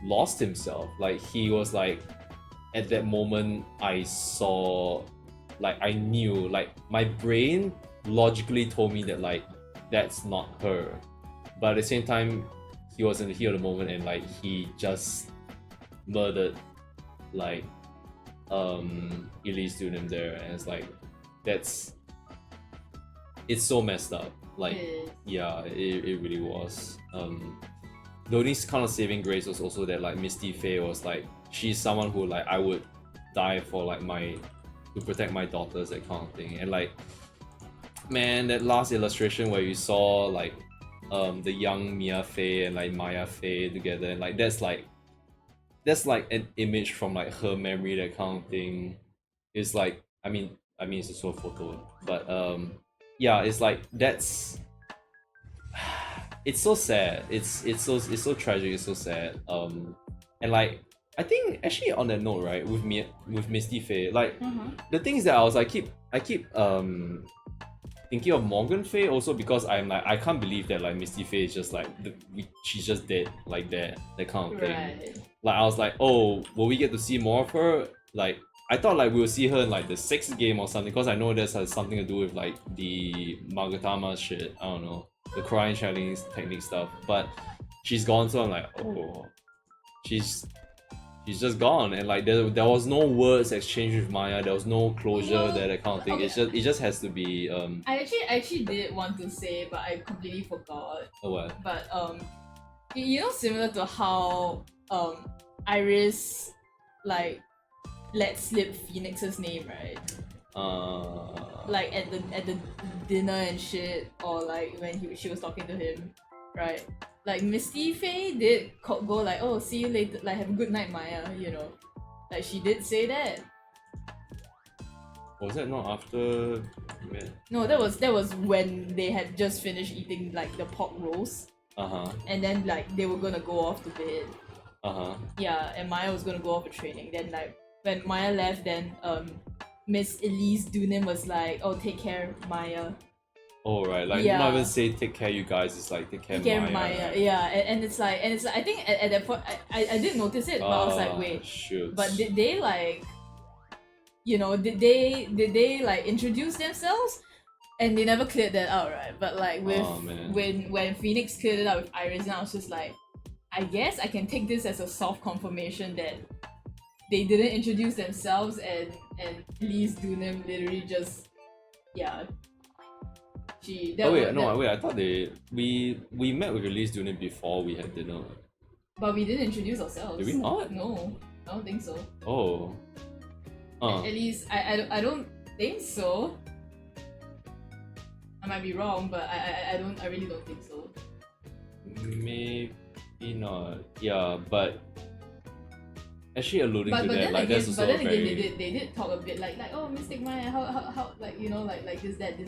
lost himself. Like he was like, at that moment I saw like I knew, like my brain logically told me that like that's not her, but at the same time he was in the heat of the moment and like he just murdered like Elise doing him there, and it's like it's so messed up. Like yeah, it really was. The only kind of saving grace was also that like Misty Faye was like, she's someone who like I would die for, like to protect my daughters, that kind of thing. And like, man, that last illustration where you saw like the young Mia Faye and like Maya Faye together, and like that's like an image from like her memory, that kind of thing. It's like I mean it's also a photo, but yeah, it's like that's it's so sad. It's so tragic. It's so sad. And like I think actually on that note, right, with Misty Faye, like the thing is that I keep thinking of Morgan Faye also, because I'm like I can't believe that like Misty Faye is just like she's just dead like that kind of thing. Right. Like I was like, oh, will we get to see more of her? Like I thought like we'll see her in like the 6th game or something, because I know this has something to do with like the Magatama shit. I don't know, the crying Chinese technique stuff. But she's gone, so I'm like, oh, she's just gone, and like there was no words exchanged with Maya. There was no closure there, that kind of thing. Okay. It just has to be. I actually did want to say, but I completely forgot. Oh what? But you know, similar to how Iris like let slip Phoenix's name, right? Like at the dinner and shit, or like when she was talking to him, right? Like Misty Faye did go like, oh, see you later, like have a good night, Maya, you know, like she did say that. Was that not after? No, that was when they had just finished eating like the pork rolls. And then like they were gonna go off to bed. Yeah, and Maya was gonna go off for training. Then like when Maya left, then Miss Elise Dunim was like, oh, take care, Maya. Oh right, like not even say take care you guys, it's like take care Maya. Yeah, and it's like I think at that point I didn't notice it, but I was like, wait, shoot. But did they like, you know, did they like introduce themselves? And they never cleared that out, right? But like with when Phoenix cleared it out with Iris, and I was just like, I guess I can take this as a soft confirmation that they didn't introduce themselves, and Elise Dunim literally just I thought we met with Elise Dunim before we had dinner. But we didn't introduce ourselves. Did we not? No, I don't think so. Oh. At least I don't think so. I might be wrong, but I really don't think so. Maybe not. Yeah, but actually alluding to that, like that's also but then very... again, they did talk a bit like oh, Mystic Maya, how like, you know, like this that.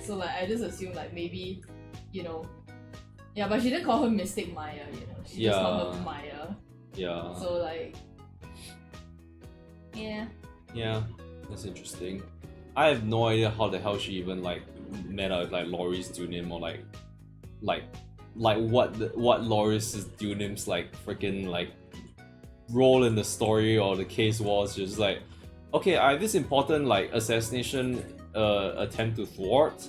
So like I just assume like maybe, you know, yeah, but she didn't call her Mystic Maya, you know, she just called her Maya. Yeah. So like, yeah. Yeah, that's interesting. I have no idea how the hell she even like met up with like Laurie's Dunim, or like what Laurie's Dunim's like freaking like role in the story or the case was. Just like, okay, I have this important like assassination attempt to thwart,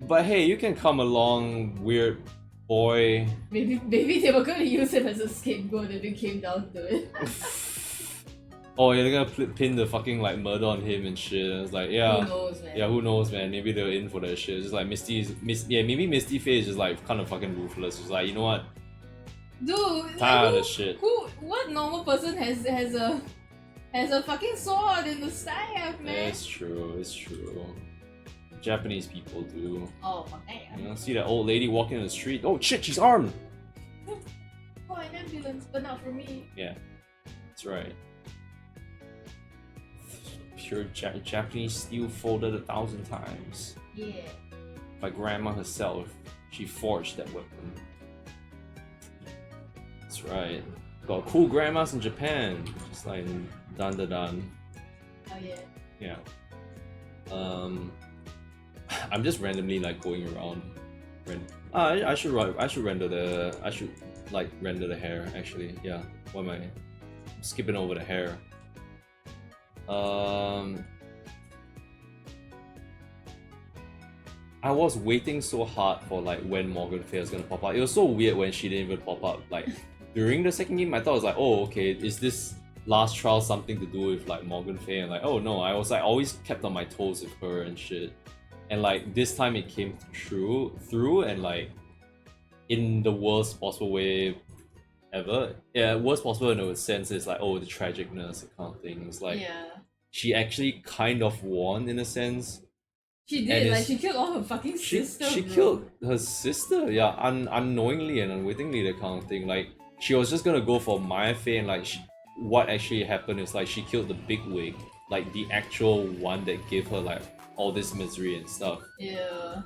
but hey, you can come along, weird boy. Maybe they were gonna use him as a scapegoat if it came down to it. Oh, yeah, they're gonna pin the fucking like murder on him and shit. It's like, yeah, who knows, man? Yeah, who knows, man? Maybe they're in for that shit. It's just like maybe Misty Faye is just like kind of fucking ruthless. It's like, you know what? Dude, tired of shit. What normal person has a fucking sword in the staff, man? It's true. Japanese people do. Oh my god. You know, see that old lady walking in the street? Oh shit, she's armed. Oh, an ambulance, but not for me. Yeah, that's right. Pure Japanese steel folded 1,000 times. Yeah. By grandma herself, she forged that weapon. That's right. Got cool grandmas in Japan, just like dun. Oh yeah. Yeah. I'm just randomly like going around. I should render the hair actually. Yeah. Why am I skipping over the hair? I was waiting so hard for like when Morgan Fair was gonna pop up. It was so weird when she didn't even pop up. Like during the second game, I thought it was like, oh okay, is this last trial something to do with like Morgan Fair? And like, oh no, I was like always kept on my toes with her and shit. And like this time it came through and like in the worst possible way ever. Yeah, worst possible in a sense is like, oh, the tragicness, that kind of thing. It's like she actually kind of won in a sense. She did, like she killed all her fucking sisters. She killed her sister, yeah, unknowingly and unwittingly, that kind of thing. Like she was just gonna go for Maya Fey, and like what actually happened is like she killed the big wig, like the actual one that gave her like all this misery and stuff. Yeah.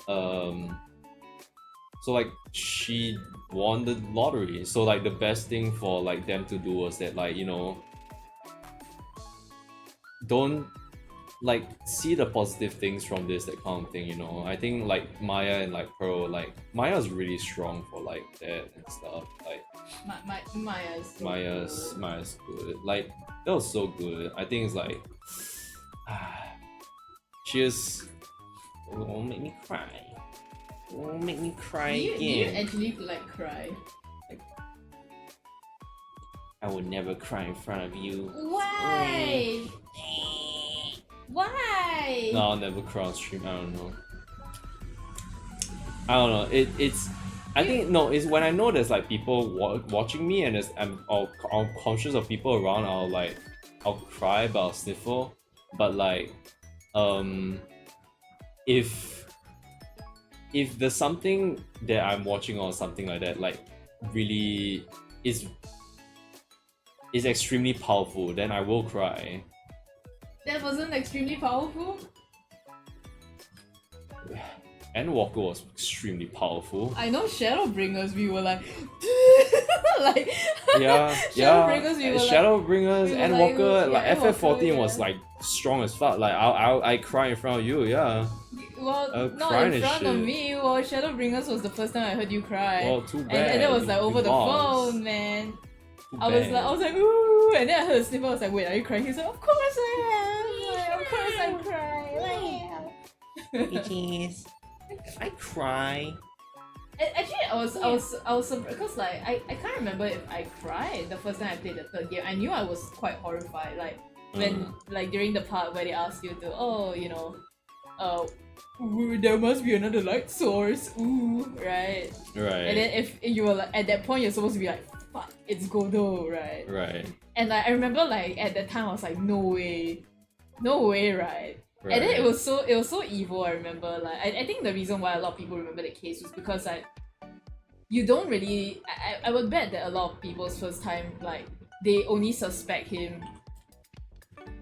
So like she won the lottery. So like the best thing for like them to do was that, like, you know, don't like see the positive things from this, that kind of thing, you know. I think like Maya and like Pearl, like Maya's really strong for like that and stuff. Like Maya's good. Like that was so good. I think it's like she is. It won't make me cry. It won't make me cry again. Do you actually like cry? Like, I would never cry in front of you. why? Why? No, I'll never cry on stream. I don't know. It's. I think no. It's when I know there's like people watching me and I'm conscious of people around. I'll cry, but I'll sniffle. But like, if there's something that I'm watching or something like that, like really is extremely powerful, then I will cry. That wasn't extremely powerful? Endwalker was extremely powerful. I know Shadowbringers, we were like... like... Shadowbringers, we were Shadowbringers, we were Endwalker, like FF14 was yeah. like strong as fuck. Like I cry in front of you, yeah. Well, not in front of me. Well, Shadowbringers was the first time I heard you cry. Well, too bad. And that was like over the phone, man. I was like, ooh, and then I heard a sniffle. I was like, wait, are you crying? He's like, of course I am. Like, of course I'm crying. Bitches. I cry. Actually, I was because like I can't remember if I cried the first time I played the third game. I knew I was quite horrified. Like when like during the part where they asked you to, you know, ooh, there must be another light source. Ooh, right. Right. And then if you were like at that point, you're supposed to be like, fuck, it's Godot, right? Right. And like I remember like at that time I was like, no way, right? And then it was so evil. I remember like I think the reason why a lot of people remember the case was because like you don't really I would bet that a lot of people's first time like they only suspect him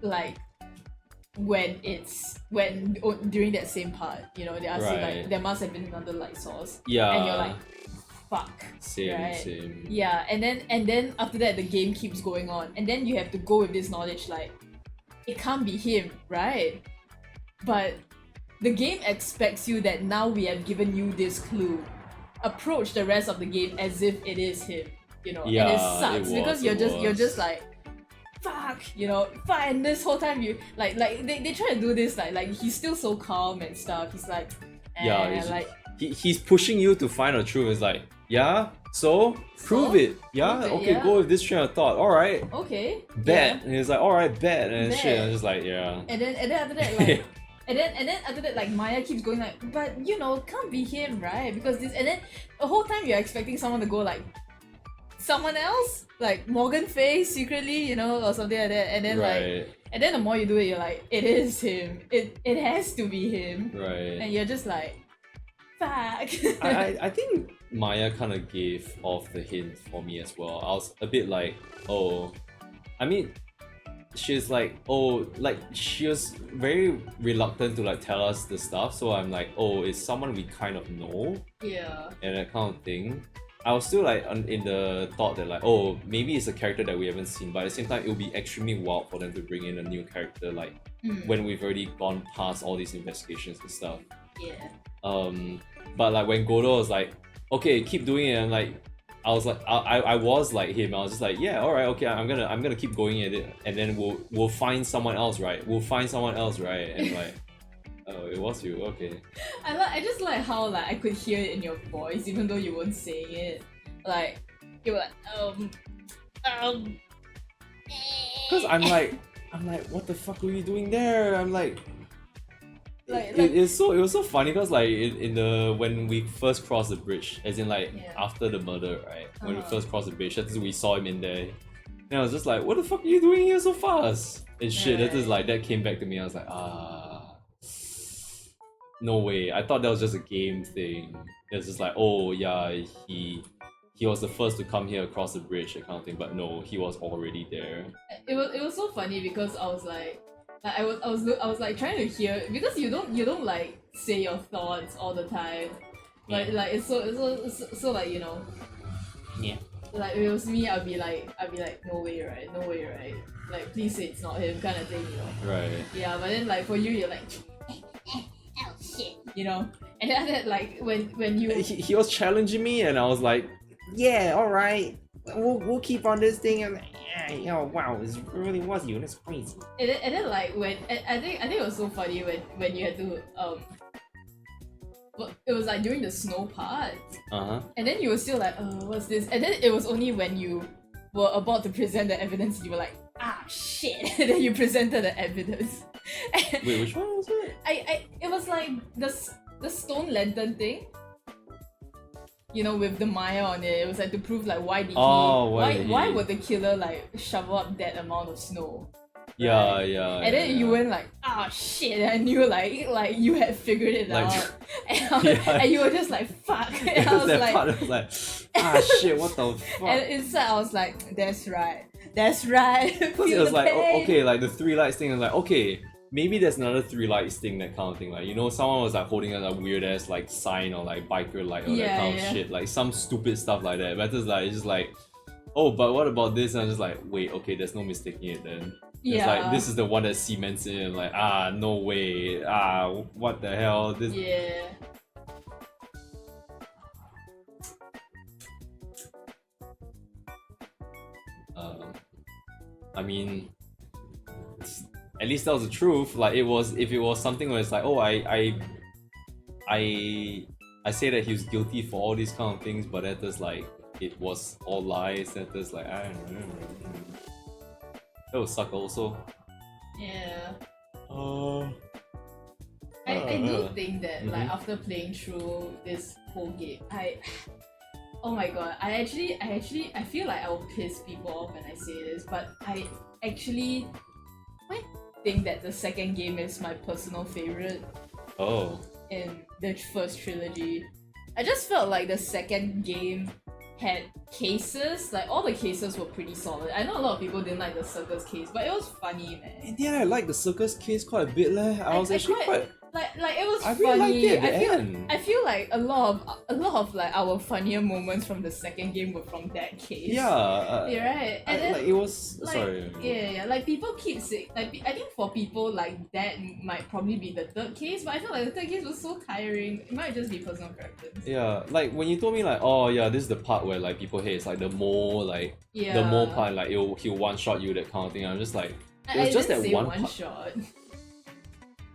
like when during that same part, you know, they ask you like there must have been another light source. Yeah. And you're like, fuck. Same. Yeah, and then after that the game keeps going on, and then you have to go with this knowledge like it can't be him, right? But the game expects you that now we have given you this clue. Approach the rest of the game as if it is him, you know. Yeah, and it sucks because you're just like, fuck, you know, and this whole time you like they try to do this like he's still so calm and stuff. He's like, he's pushing you to find the truth. It's like, yeah, so prove it. Yeah, okay, go with this train of thought. All right, okay, bet. Yeah. And he's like, all right, bet, and bet. shit. And just like, yeah. And then after that, like. And then after that, like Maya keeps going like, but you know, can't be him, right? Because this, and then the whole time you're expecting someone to go like, someone else, like Morgan Faye secretly, you know, or something like that. And then like, and then the more you do it, you're like, it is him. It has to be him. Right. And you're just like, fuck. I think Maya kind of gave off the hint for me as well. I was a bit like, oh, I mean. She's like, oh, like she was very reluctant to like tell us the stuff, so I'm like, oh, it's someone we kind of know, yeah, and that kind of thing. I was still like in the thought that like, oh, maybe it's a character that we haven't seen, but at the same time it would be extremely wild for them to bring in a new character like when we've already gone past all these investigations and stuff. Yeah. But like when Godot was like, okay, keep doing it, and like I was like, I was like him. I was just like, yeah, all right, okay, I'm gonna keep going at it, and then we'll find someone else, right? And like, Oh, it was you. Okay. I just like how like I could hear it in your voice even though you weren't saying it. Like you were like Because I'm like, what the fuck were you doing there? I'm like, Like- it was so funny because like in the when we first crossed the bridge, as in like Yeah. after the murder, right? When we Uh-huh. first crossed the bridge, that's we saw him in there. And I was just like, what the fuck are you doing here so fast? And shit, that is Right. like that came back to me. I was like, no way. I thought that was just a game thing. It's just like, oh yeah, he was the first to come here across the bridge, that kind of thing. But no, he was already there. it was so funny because I was like I was like trying to hear because you don't like say your thoughts all the time. Like it's so like, you know. Yeah. Like if it was me, I'd be like no way right, like please say it's not him kind of thing, you know. Right. Yeah, but then like for you, you're like oh shit, you know. And then after that, like when you He was challenging me, and I was like, yeah, all right, we'll keep on this thing. And yeah, oh wow, it really was you. That's crazy. and then like when I think it was so funny when you had to well, it was like during the snow part, and then you were still like, what's this? And then it was only when you were about to present the evidence, you were like, ah, shit. And then you presented the evidence. Wait, which one was it? It was like the stone lantern thing. You know, with the Maya on it. It was like to prove like why did why would the killer like shovel up that amount of snow? Yeah, right? yeah. And then you went like, ah, shit, and I knew like you had figured it Like- out, and you were just like, fuck. And I was that like, part, I was like, shit, what the fuck? and inside I was like, that's right. Because Because it was like, okay, like the three lights thing, I was like, okay, maybe there's another three lights thing, that kind of thing. Like, you know, someone was like holding a weird ass like sign or like biker light or that Yeah, kind of yeah. shit, like some stupid stuff like that. But it's just like, oh, but what about this? And I'm just like, wait, okay, there's no mistaking it then. It's Yeah. like, this is the one that cements it, and like, no way, what the hell? This. Yeah. I mean, at least that was the truth. Like it was, if it was something where it's like, oh, I say that he was guilty for all these kind of things, but that is like it was all lies. That is like I don't know. That would suck also. Yeah. Uh, I do think that like Mhm. after playing through this whole game, oh my god, I feel like I will piss people off when I say this, but I actually might think that the second game is my personal favorite oh. in the first trilogy. I just felt like the second game had cases, like all the cases were pretty solid. I know a lot of people didn't like the circus case, but it was funny, man. And yeah, I like the circus case quite a bit leh. I was actually quite. Like it was I funny. really liked it at the end. I feel like a lot of like our funnier moments from the second game were from that case. Yeah. Yeah, right. And then, like it was. like, Sorry. yeah. Like people keep saying, like I think for people like that might probably be the third case, but I feel like the third case was so tiring. It might just be personal preference. Yeah, like when you told me like, oh yeah, this is the part where like people hate, it's like the mole, like Yeah. the mole part, like he'll one shot you, that kind of thing. I'm just like, it was I just didn't that say one one part. shot.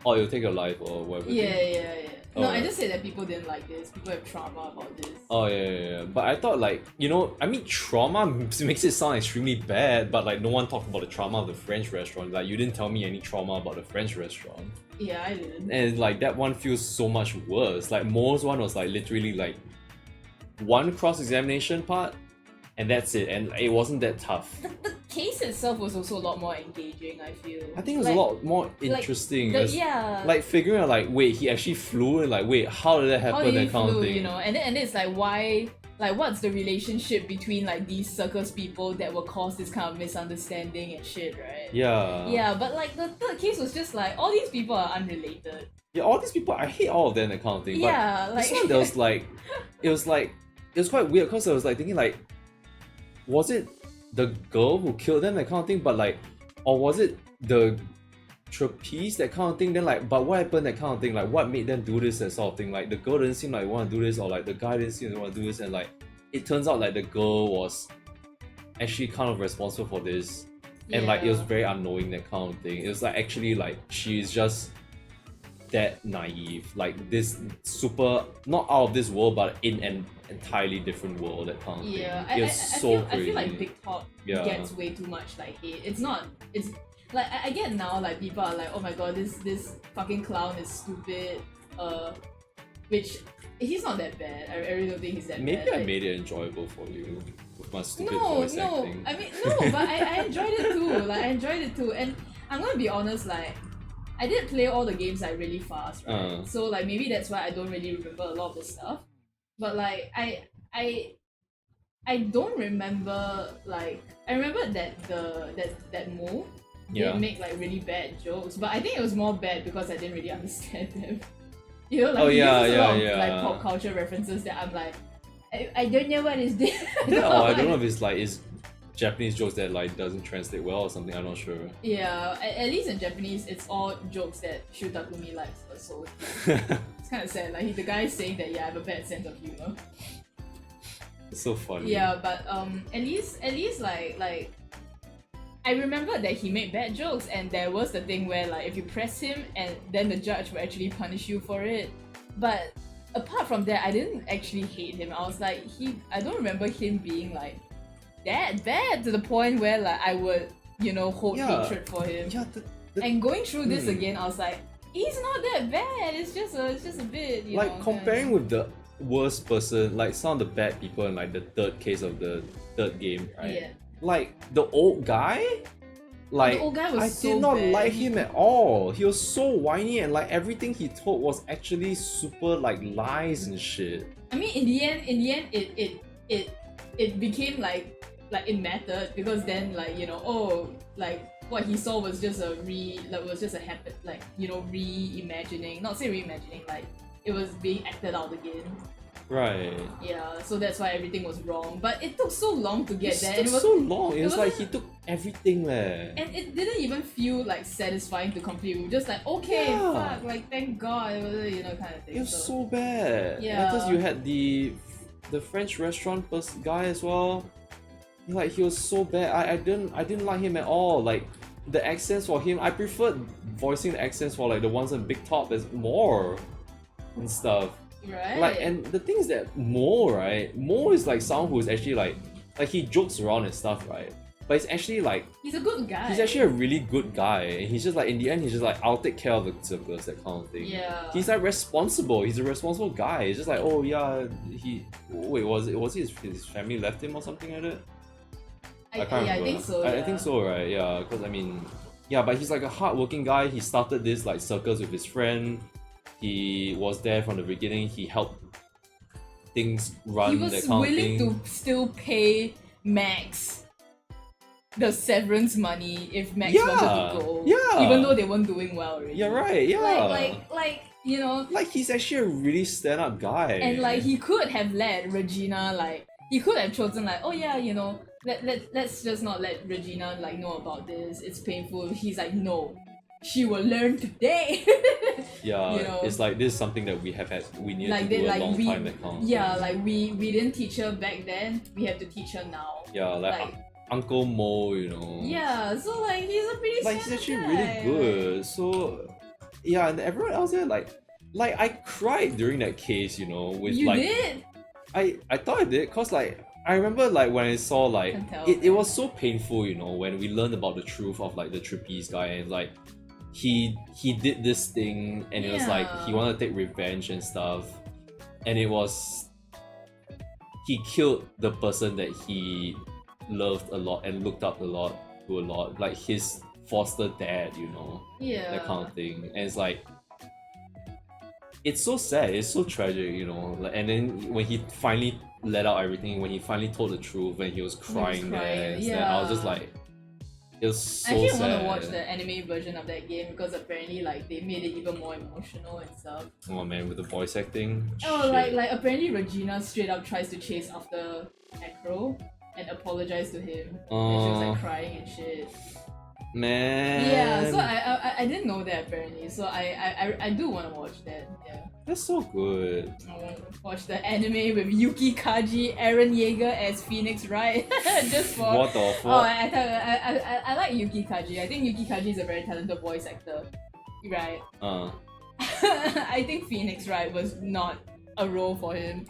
Oh, it'll take your life or whatever. Yeah. thing. No, Oh, I yeah. just said that people didn't like this. People have trauma about this. Oh yeah. But I thought like, you know, I mean, trauma makes it sound extremely bad, but like no one talked about the trauma of the French restaurant. Like you didn't tell me any trauma about the French restaurant, Yeah, I didn't. and like that one feels so much worse. Like Mo's one was like literally like one cross-examination part, and that's it, and it wasn't that tough. The case itself was also a lot more engaging, I feel. I think it was a lot more interesting. It's Yeah. like figuring out like, wait, he actually flew, and like, wait, how did that happen? how did he That kind flew, of thing. you know? And then it's like why, like what's the relationship between like these circus people that will cause this kind of misunderstanding and shit, right? Yeah. Yeah, but like the third case was just like all these people are unrelated. Yeah, all these people, I hate all of them, that kind of thing. Yeah, but like this one, there was like, it was quite weird because I was like thinking like, was it the girl who killed them, that kind of thing? But like, or was it the trapeze, that kind of thing? Then like, but what happened, that kind of thing? Like, what made them do this, that sort of thing? Like, the girl didn't seem like want to do this, or like the guy didn't seem to want to do this, and like, it turns out like the girl was actually kind of responsible for this, and like it was Yeah. very unknowing, that kind of thing. It was like actually like she's just that naive, like this super not out of this world, but in an entirely different world. That kind of thing. Yeah, It was so I crazy. feel like Big Top Yeah. gets way too much like hate. It's not. It's like I get now like people are like, oh my god, this fucking clown is stupid. Which he's not that bad. I really don't think he's that Maybe bad. I made it enjoyable for you with my stupid no, voice no. acting. I mean, no, but I enjoyed it too. Like I enjoyed it too, and I'm gonna be honest. Like I did play all the games like really fast, right? So like maybe that's why I don't really remember a lot of the stuff. But like I don't remember like I remember that that Mo Yeah. did make like really bad jokes, but I think it was more bad because I didn't really understand them. You know, like Oh, he yeah, uses a lot of yeah. like pop culture references that I'm like, I don't know what is this. Yeah, or I don't know if it's like it's Japanese jokes that like doesn't translate well or something. I'm not sure. Yeah, at least in Japanese, it's all jokes that Shutakumi likes. So it's kind of sad. Like the guy is saying that yeah, I have a bad sense of humor. It's so funny. Yeah, but at least like I remember that he made bad jokes, and there was the thing where like if you press him, and then the judge will actually punish you for it. But apart from that, I didn't actually hate him. I was like I don't remember him being like that bad to the point where like I would hold hatred for him. Yeah, And going through this again, I was like, he's not that bad. It's just a bit like comparing with the worst person, like some of the bad people in like the third case of the third game, right? Yeah. Like the old guy, like The old guy was I so did not bad. like him at all. He was so whiny and like everything he told was actually super like lies and shit. I mean, in the end, it became like it mattered because then like like what he saw was just reimagining. Not say reimagining, like it was being acted out again. Right. Yeah, so that's why everything was wrong. But it took so long to get It there. took And it was so long. It was like wasn't- he took everything there. And it didn't even feel like satisfying to complete. We were just like, okay, Yeah. fuck, like thank God, it was kind of thing. It was so bad. Yeah. And plus you had the French restaurant guy as well. Like he was so bad. I didn't like him at all. Like the accents for him, I preferred voicing the accents for like the ones on Big Top as more and stuff. right. Like, and the thing is that Mo is like someone who's actually like he jokes around and stuff, right? But it's actually like he's a good guy. he's actually a really good guy, and he's just like in the end he's just like I'll take care of the circus, that kind of thing. Yeah. He's like responsible. He's a responsible guy. He's just like, oh yeah, was his family left him or something like that? I can't remember. I think so. I think so, right? Yeah, because I mean, yeah, but he's like a hardworking guy. He started this like circus with his friend. He was there from the beginning. He helped things run. He that was kind willing of thing. to still pay Max the severance money if Max Yeah, wanted to go. yeah. Even though they weren't doing well already. Yeah, right. Yeah. Like Like he's actually a really stand-up guy. and like he could have let Regina he could have chosen like, oh yeah, let's just not let Regina like know about this. It's painful. He's like, no, she will learn today. Yeah, you know. it's like this is something that we needed Like to they do a like long we time. That kind of yeah thing. like we didn't teach her back then. We have to teach her now. Yeah, like Uncle Mo, Yeah, so like he's a pretty Like he's standard actually guy, really good. So yeah, and everyone else there like I cried during that case, with You like did? I thought I did cause like I remember like when I saw like Can tell. it was so painful, when we learned about the truth of like the trapeze guy and like he did this thing and it was like he Yeah. wanted to take revenge and stuff, and it was he killed the person that he loved a lot and looked up to a lot, like his foster dad, Yeah. that kind of thing. And it's like it's so sad, it's so tragic, like, and then when he finally let out everything, when he finally told the truth, when he was crying there crying, and stuff, I was just yeah. like it was so I actually sad. want to watch the anime version of that game because apparently like they made it even more emotional and stuff. Oh man, with the voice acting. Oh, shit. like apparently Regina straight up tries to chase after Acro and apologize to him, and she was like crying and shit. Man. Yeah, so I didn't know that apparently, so I do want to watch that. Yeah, That's so good. I want to watch the anime with Yuki Kaji, Aaron Yeager as Phoenix Wright, just for. What the fuck? Oh, I like Yuki Kaji. I think Yuki Kaji is a very talented voice actor. Right. I think Phoenix Wright was not a role for him.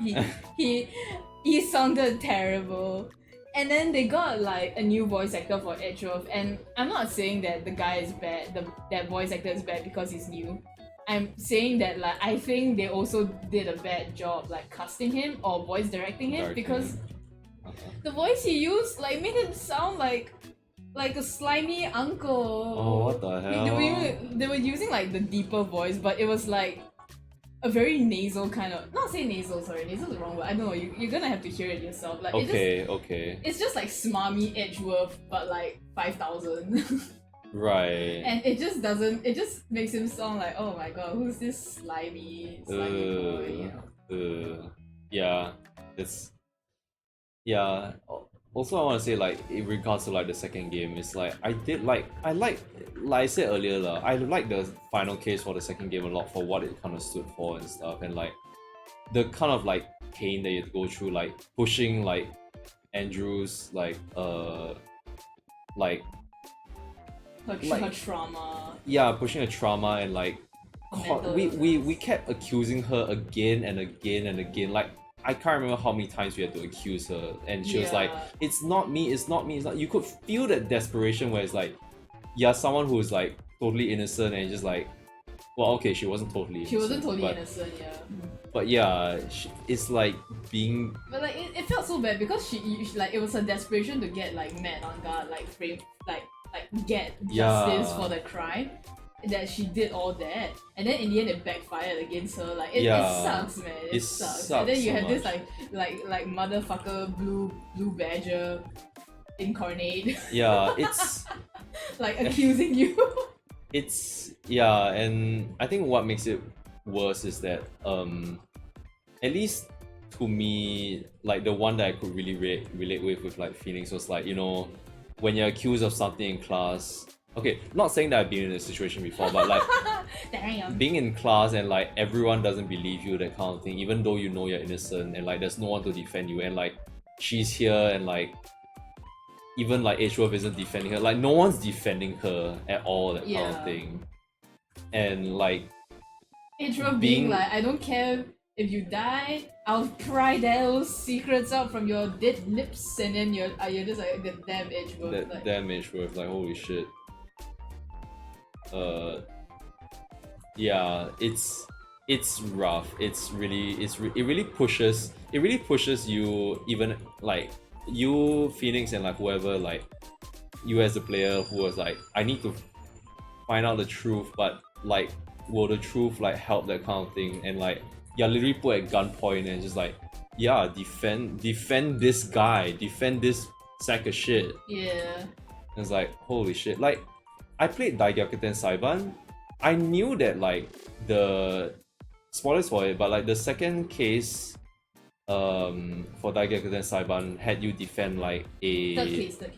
He sounded terrible. And then they got like a new voice actor for Edgeworth, and I'm not saying that the guy is bad, that voice actor is bad because he's new. I'm saying that like I think they also did a bad job like casting him or voice directing him because the voice he used like made him sound like a slimy uncle. Oh, what the hell? They were using like the deeper voice, but it was like a very nasal kind of, not say nasal, sorry, nasal is the wrong word. I don't know, you're gonna have to hear it yourself. Like okay. It's just like smarmy Edgeworth, but like 5,000. Right. And it just makes him sound like, oh my god, who's this slimy boy? Yeah, it's yeah. Also, I want to say like in regards to like the second game, it's like I said earlier, I like the final case for the second game a lot for what it kind of stood for and stuff, and like the kind of like pain that you have to go through, like pushing like Andrew's like her trauma. Yeah, pushing a trauma and like Mental we kept accusing her again and again and again. Like I can't remember how many times we had to accuse her, and she was like, "It's not me. It's not me. It's not." You could feel that desperation where it's like, yeah, someone who's like totally innocent and just like, well, okay, she wasn't totally innocent. She wasn't totally innocent, yeah. But yeah, it's like being. But like it felt so bad because she like it was her desperation to get like mad on guard, like frame, like get justice for the crime, that she did all that, and then in the end it backfired against her. Like it sucks, man. It sucks. And then you have this like motherfucker blue badger incarnate. Yeah, it's like accusing you. It's and I think what makes it worse is that at least to me, like the one that I could really relate with like Phoenix was like, you know, when you're accused of something in class. Okay, not saying that I've been in a situation before, but like being in class and like everyone doesn't believe you, that kind of thing, even though you know you're innocent and like there's no one to defend you, and like she's here and like even like Edgeworth isn't defending her, like no one's defending her at all, that kind of thing. And like Edgeworth being like, I don't care if you die, I'll pry those secrets out from your dead lips, and then you're just like the damn Edgeworth. That like, damn Edgeworth, like holy shit. Yeah, it's rough. It really pushes you, even like you, Phoenix, and like whoever, like you as a player who was like, I need to find out the truth, but like will the truth like help, that kind of thing, and like you're literally put at gunpoint and just like, yeah, defend this guy, defend this sack of shit. Yeah. And it's like, holy shit. Like I played Daigakuten Saiban. I knew that like the spoilers for it, but like the second case for Daigakuten Saiban had you defend like a Third case. Third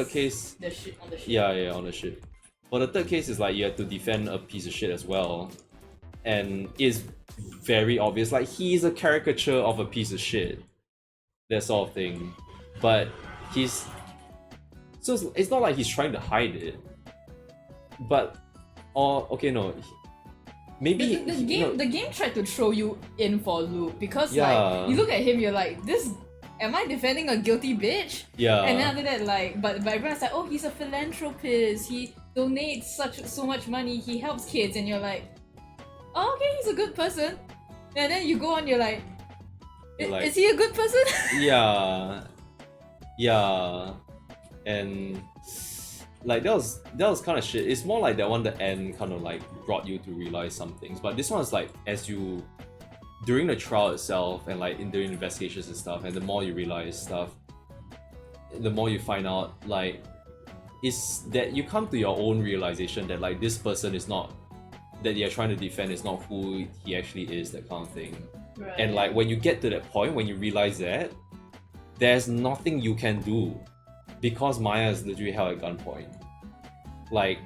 case. The shit on the ship. Yeah, on the ship. For the third case is like you have to defend a piece of shit as well. And it's very obvious, like he's a caricature of a piece of shit. That sort of thing. But so it's not like he's trying to hide it. But maybe the game tried to throw you in for a loop because like you look at him, you're like, this, am I defending a guilty bitch? Yeah. And then after that, like, but everyone's like, oh, he's a philanthropist, he donates so much money, he helps kids, and you're like, oh, okay, he's a good person. And then you go on, you're like, is he a good person? Yeah. And like that was kind of shit. It's more like that one, the end kind of like brought you to realize some things. But this one is like, as you during the trial itself and like during investigations and stuff, and the more you realize stuff, the more you find out, like, is that you come to your own realization that like this person is not, that you're trying to defend is not who he actually is, that kind of thing. Right. And like when you get to that point, when you realize that, there's nothing you can do because Maya is literally held at gunpoint. Like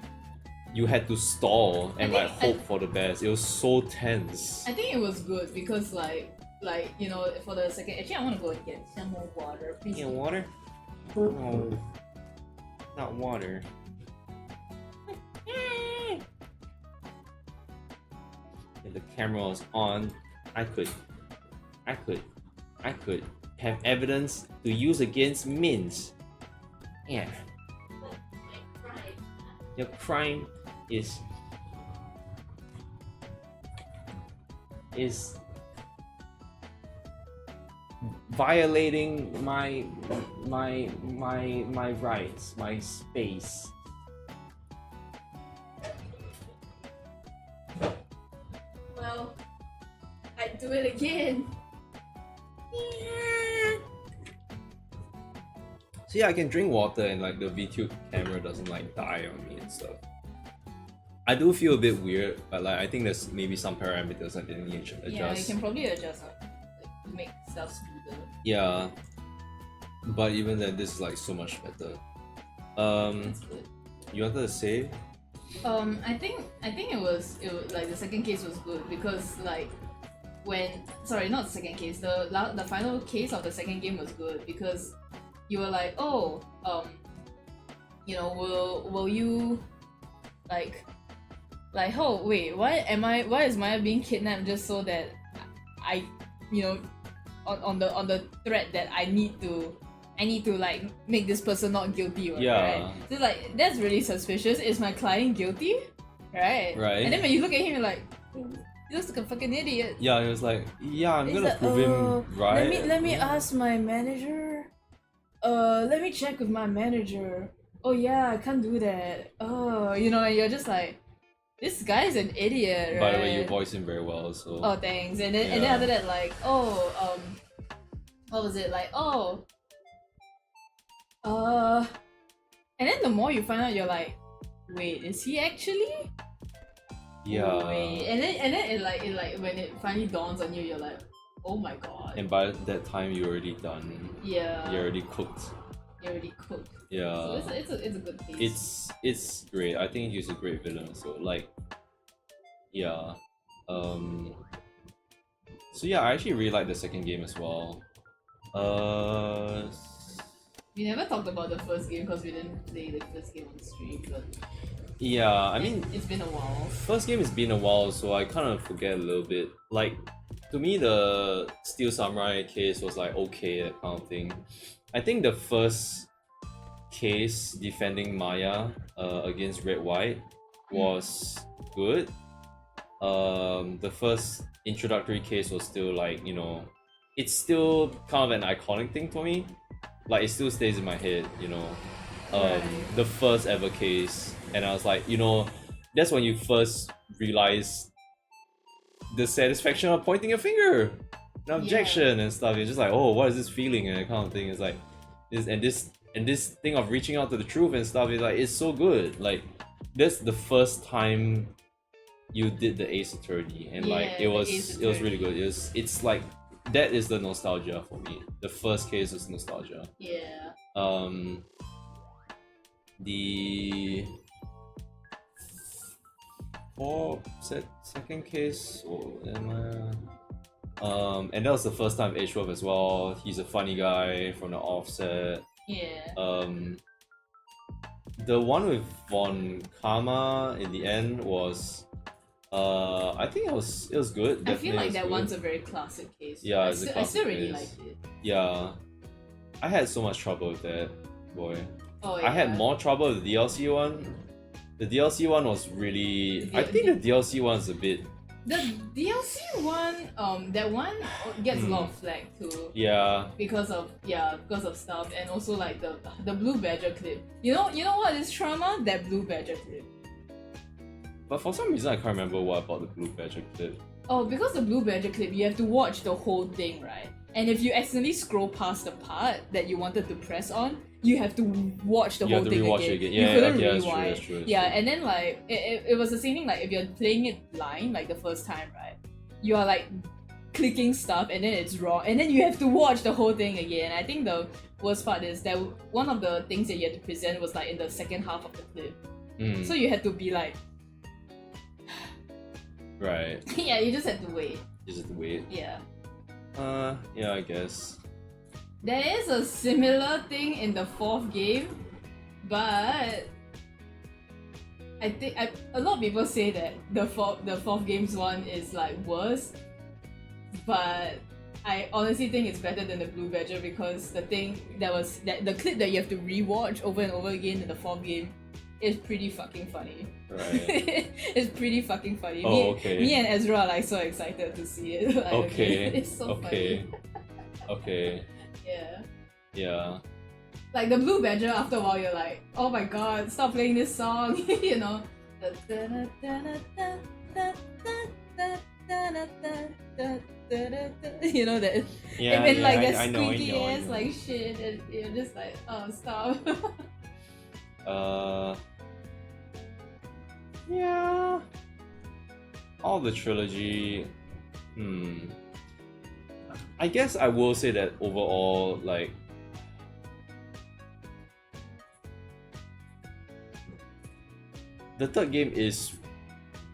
you had to stall and like hope for the best. It was so tense. I think it was good because like you know, for the second, actually I want to go and get some more water. Please. Yeah, water? No, not water. if the camera was on, I could have evidence to use against Mint. Yeah. Your crime is violating my rights, my space. Well, I'd do it again. So yeah, I can drink water and like the VTube camera doesn't like die on me and stuff. I do feel a bit weird, but like I think there's maybe some parameters I didn't need to adjust. Yeah, you can probably adjust to make stuff smoother. Yeah, but even then, this is like so much better. That's good. You wanted to say? I think it was like the second case was good because like not the second case, the final case of the second game was good because you were like, oh, will you like oh wait, why is Maya being kidnapped just so that I on the threat that I need to like make this person not guilty, right? Yeah. Right? So like that's really suspicious. Is my client guilty? Right? Right. And then when you look at him, you're like, he looks like a fucking idiot. Yeah, he was like, yeah, I'm He's gonna like, prove him right. Let me ask my manager. Let me check with my manager. Oh yeah, I can't do that. Oh, and you're just like, this guy's an idiot, right? By the way, you voice him very well, so. Oh, thanks. And then after that, like, what was it like? And then the more you find out, you're like, wait, is he actually? Yeah. Wait. And then it like when it finally dawns on you, you're like, oh my god. And by that time, you're already done. Yeah. You're already cooked. You're already cooked. Yeah. So it's a good piece. It's great. I think he's a great villain. So like, yeah. So yeah, I actually really like the second game as well. We never talked about the first game because we didn't play the first game on stream, but yeah, I mean, it's been a while. first game has been a while, so I kind of forget a little bit. Like, to me, the Steel Samurai case was like okay, that kind of thing. I think the first case defending Maya against Red White was good. The first introductory case was still like, it's still kind of an iconic thing for me. Like, it still stays in my head, Right. the first ever case, and I was like, that's when you first realize the satisfaction of pointing a finger, an objection and stuff. You're just like, oh, what is this feeling and that kind of thing. It's like this thing of reaching out to the truth and stuff. It's like, it's so good. Like, that's the first time you did the Ace Attorney, and like it was really good. It's like, that is the nostalgia for me. The first case is nostalgia. Yeah. The second case, and that was the first time Ashworth as well. He's a funny guy from the offset. Yeah. The one with Von Karma in the end was, I think it was good. I feel like Definitely that good. one's a very classic case. Yeah, I it's a still classic really case. liked it. Yeah, I had so much trouble with that, boy. Oh yeah. I had more trouble with the DLC one. The DLC one was really. I think the DLC one's a bit. The DLC one, that one gets a lot of flack too. Yeah. Because of stuff, and also like the Blue Badger clip. You know what is trauma? That Blue Badger clip. But for some reason, I can't remember what about the Blue Badger clip. Oh, because the Blue Badger clip, you have to watch the whole thing, right? And if you accidentally scroll past the part that you wanted to press on, you have to watch the whole thing again. It again. You Yeah, couldn't okay, rewind. that's true. Yeah, and then like it was the same thing. Like if you're playing it blind, like the first time, right? You are like clicking stuff, and then it's wrong, and then you have to watch the whole thing again. I think the worst part is that one of the things that you had to present was like in the second half of the clip. So you had to be like. Right. Yeah, you just had to wait. You just have to wait. Yeah. Yeah, I guess. There is a similar thing in the fourth game, but I think a lot of people say that the fourth games one is like worse, but I honestly think it's better than the Blue Badger because the clip that you have to rewatch over and over again in the fourth game is pretty fucking funny. Right. It's pretty fucking funny. Oh, okay. Me and Ezra are like so excited to see it. Like, Okay. it's so Okay. funny. Okay. Yeah. Yeah. Like the Blue Badger, after a while, you're like, oh my god, stop playing this song, you know. You know that. Yeah. And then like I that know, squeaky I ass know. like shit, and you're just like, oh stop. Yeah. All the trilogy. I guess I will say that overall, like, the third game is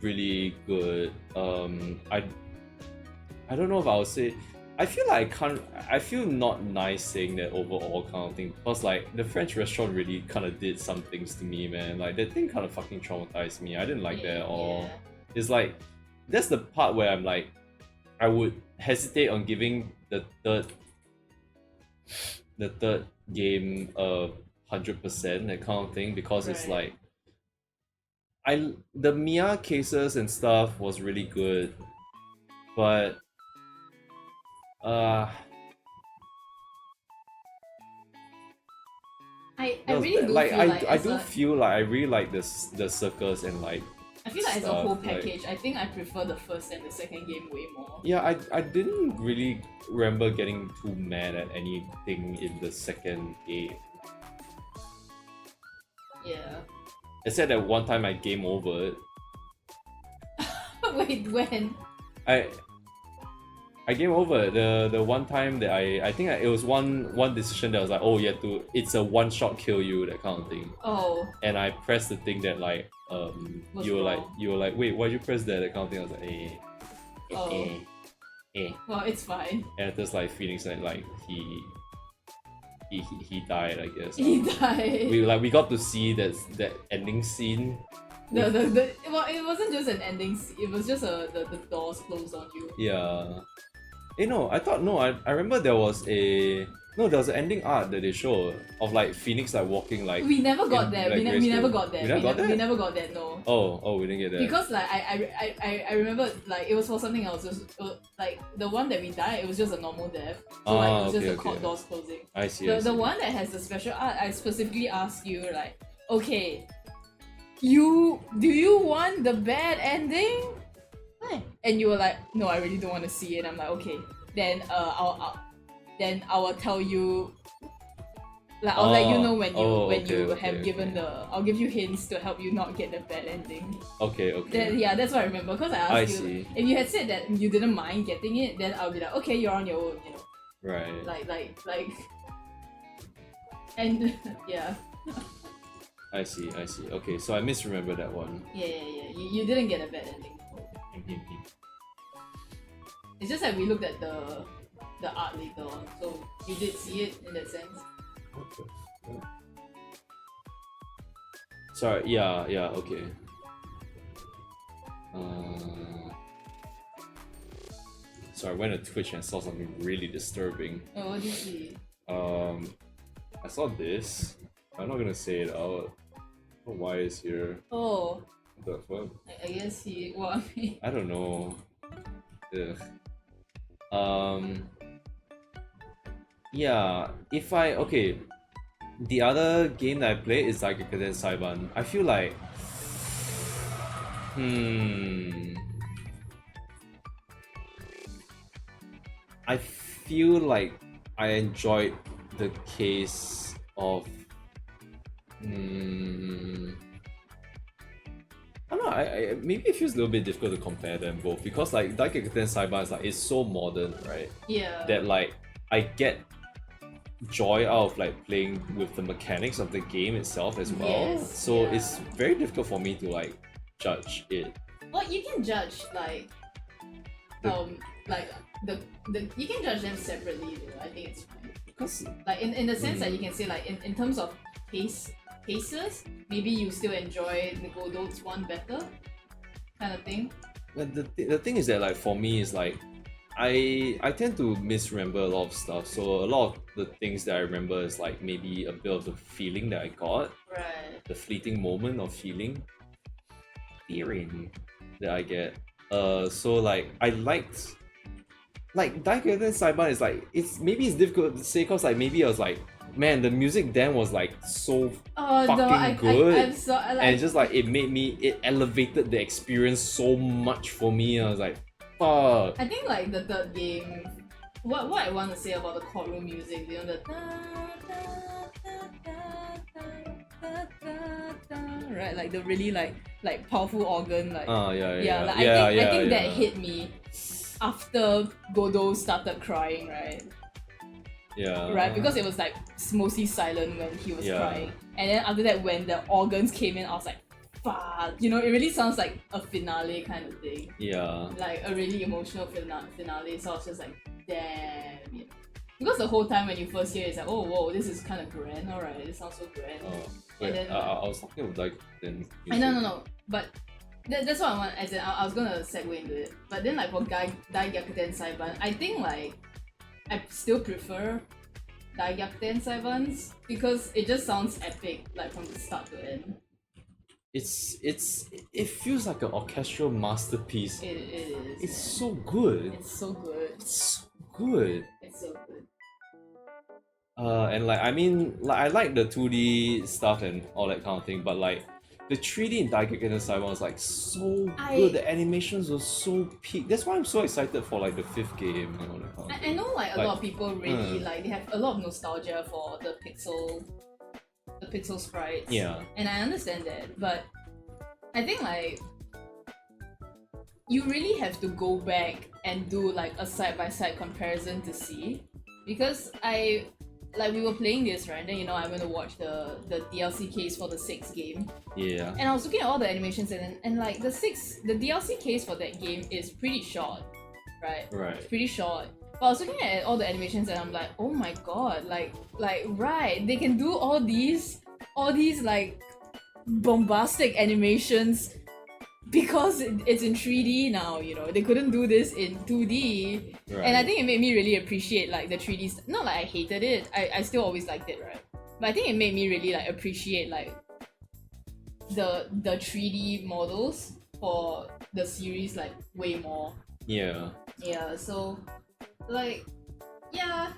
really good. I don't know if I would say. I feel like I feel not nice saying that overall kind of thing because like the French restaurant really kind of did some things to me, man. Like that thing kind of fucking traumatized me. I didn't like that at all. Yeah. It's like that's the part where I'm like, I would hesitate on giving the third game 100% that kind of thing because it's Right. like the Mia cases and stuff was really good, but I that was really bad. do Like feel like I as do a- feel like I really like the circus and like I feel like as a stuff, whole like- package, I think I prefer the first and the second game way more. yeah, I didn't really remember getting too mad at anything in the second game. Yeah. Except that one time I game over it. Wait, when? I game over the one time that I think it was one decision that was like, oh, it's a one shot kill you, that kind of thing. Oh. And I pressed the thing that like Was you were wrong. like wait, why'd you press that kind of thing. I was like Oh. Well, it's fine. and just like Phoenix and like he died, I guess. He died. We got to see that ending scene. Well, it wasn't just an ending. It was just the doors closed on you. Yeah. No, I remember there was an ending art that they showed of like Phoenix like walking like. We never got in, that. like, We never grayscale. got that. We never got that? We never got that. No. Oh, we didn't get that. Because like I remember like it was for something else. It was, like the one that we died, it was just a normal death. So like it was just the court doors closing. I see. The one that has the special art, I specifically asked you like, okay, do you want the bad ending? And you were like, no, I really don't want to see it. I'm like, okay, then I will tell you. Like I'll let you know when you have given the. I'll give you hints to help you not get the bad ending. Okay. Then, yeah, that's what I remember. Because I asked I you, see. if you had said that you didn't mind getting it, then I'll be like, okay, you're on your own, you know. Right. Like, and yeah. I see. Okay, so I misremember that one. Yeah. You didn't get a bad ending. It's just that we looked at the art later on, so you did see it in that sense. Sorry. Yeah. Okay. So I went to Twitch and saw something really disturbing. Oh, what did you see? I saw this. I'm not gonna say it out. Why is here? Oh, What the fuck? I guess he. Well, I mean, I don't know. Ugh. Yeah. The other game that I played is like Gakuten Saiban. I feel like. I feel like I enjoyed the case of. I don't know. I maybe it feels a little bit difficult to compare them both because like Daikakuten Saiban is like it's so modern, right? yeah. That like I get joy out of like playing with the mechanics of the game itself as well. Yes, So yeah. it's very difficult for me to like judge it. Well, you can judge like the you can judge them separately though. I think it's fine. Because Like in the sense that you can say like in terms of pace cases, maybe you still enjoy the Godot's one better, kind of thing. But the thing is that like for me is like I tend to misremember a lot of stuff. So a lot of the things that I remember is like maybe a bit of the feeling that I got, Right. the fleeting moment of feeling that I get. So like I liked like Daikyoten Saiban is like it's difficult to say because like maybe I was like, man, the music then was like so Oh fucking no, good. I'm so like, and just like it elevated the experience so much for me. I was like, fuck. I think like the third game, what I want to say about the courtroom music, you know, the right, like the really like powerful organ, like like, I think that hit me after Godot started crying, right? Yeah. Right, because it was like mostly silent when he was Yeah. crying, and then after that when the organs came in, I was like, fuck, you know, it really sounds like a finale kind of thing. Yeah. Like a really emotional finale, so I was just like, damn, you know. Because the whole time when you first hear it, it's like, oh, whoa, this is kind of grand, alright, it sounds so grand. Oh, wait, then, I was talking about like then. No, but that's what I want, as in, I was gonna segue into it. But then like for Daigakuten Saiban, I think like, I still prefer Daigakuten Saibans because it just sounds epic, like from the start to end. It feels like an orchestral masterpiece. It is. It's so good. It's so good. It's so good. It's so good. And like I mean, like I like the 2D stuff and all that kind of thing, but like the 3D in Daikyoten Saiban was like so good. The animations were so peak. That's why I'm so excited for like the 5th game and all that kind of I thing. know like a Like, lot of people really like they have a lot of nostalgia for the pixel sprites. Yeah. And I understand that, but I think like you really have to go back and do like a side-by-side comparison to see, because we were playing this, right? And then, you know, I went to watch the DLC case for the 6th game. Yeah. And I was looking at all the animations and like the DLC case for that game is pretty short, right? Right. It's pretty short. But I was looking at all the animations and I'm like, oh my god, like right, they can do all these like bombastic animations because it's in 3D now, you know. They couldn't do this in 2D. Right. And I think it made me really appreciate like the 3D not like I hated it. I still always liked it, right? But I think it made me really like appreciate like the 3D models for the series like way more. Yeah. Yeah, so like yeah.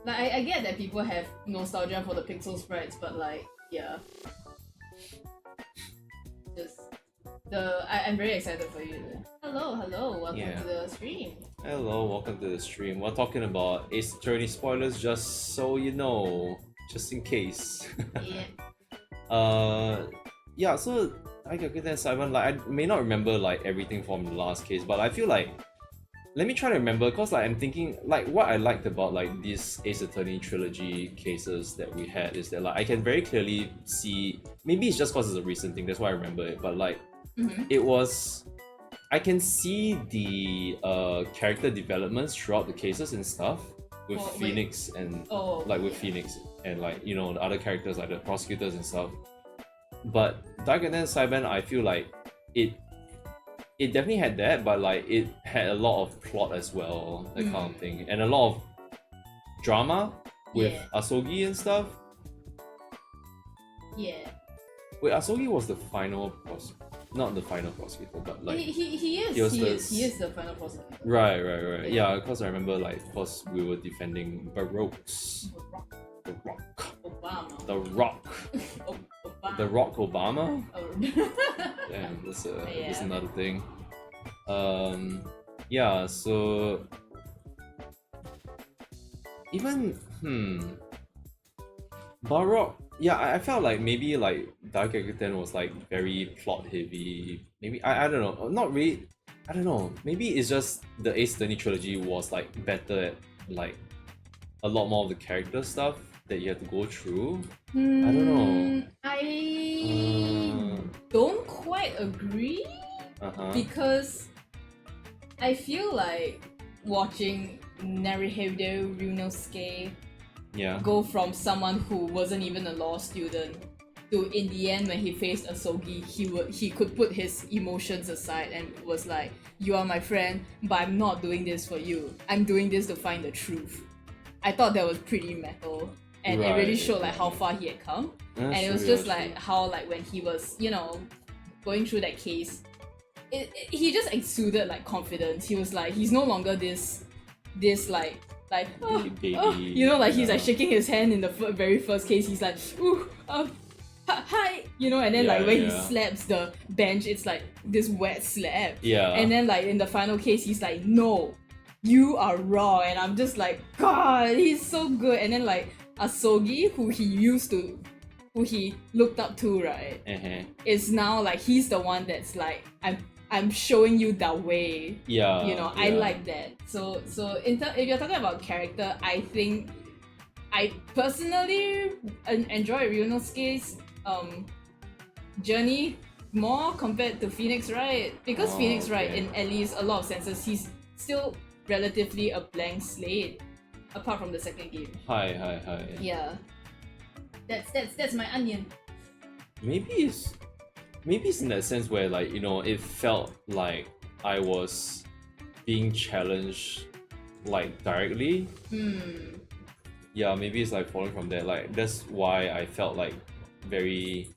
Like I get that people have nostalgia for the pixel sprites, but like yeah. Just I'm very excited for you. Hello, welcome Yeah. to the stream. Hello, welcome to the stream. We're talking about Ace Attorney spoilers, just so you know, just in case. Yeah. Yeah. So Daikyoten Saiban, like I may not remember like everything from the last case, but I feel like let me try to remember, cause like I'm thinking like what I liked about like these Ace Attorney trilogy cases that we had is that like I can very clearly see, maybe it's just cause it's a recent thing, that's why I remember it, but like it was, I can see the character developments throughout the cases and stuff with Phoenix and Phoenix and like, you know, the other characters like the prosecutors and stuff. But Daikyoten Saiban, I feel like it definitely had that, but like it had a lot of plot as well, that kind of thing, and a lot of drama with Asogi and stuff. Yeah. Wait, Asogi was the final not the final prosecutor, but like he is the final prosecutor. Right. Yeah, because I remember like, cause we were defending Baroque's The Rock. The Rock. The Rock Obama? Damn, that's another thing. Yeah, so even Baroque, yeah, I felt like maybe like Daikyoten was like very plot heavy. Maybe I don't know. Not really, I don't know. Maybe it's just the Ace Attorney trilogy was like better at like a lot more of the character stuff that you have to go through. I don't know. I don't quite agree because I feel like watching Naruhodo Ryunosuke go from someone who wasn't even a law student to in the end when he faced Asogi, he could put his emotions aside and was like, "You are my friend, but I'm not doing this for you. I'm doing this to find the truth." I thought that was pretty metal, and it really Right, showed like how far he had come. That's And it was true, just that's like true. how like when he was going through that case, he just exuded like confidence. He was like he's no longer this Baby, like he's like yeah. shaking his hand in the very first case. He's like ooh hi, and then Yeah, like when he yeah. slaps the bench, it's like this wet slap. Yeah. And then like in the final case, he's like, no, you are wrong. And I'm just like, God, he's so good. And then like Asogi, who he looked up to, right, Uh-huh. is now like he's the one that's like, I'm showing you the way. Yeah. I yeah. like that. So if you're talking about character, I think I personally enjoy Ryunosuke's journey more compared to Phoenix Wright, because Oh, Phoenix Wright, okay. in at least a lot of senses, he's still relatively a blank slate, apart from the second game. Hi. Yeah, that's my onion. Maybe it's in that sense where like it felt like I was being challenged like directly. Yeah, maybe it's like falling from there. Like that's why I felt like very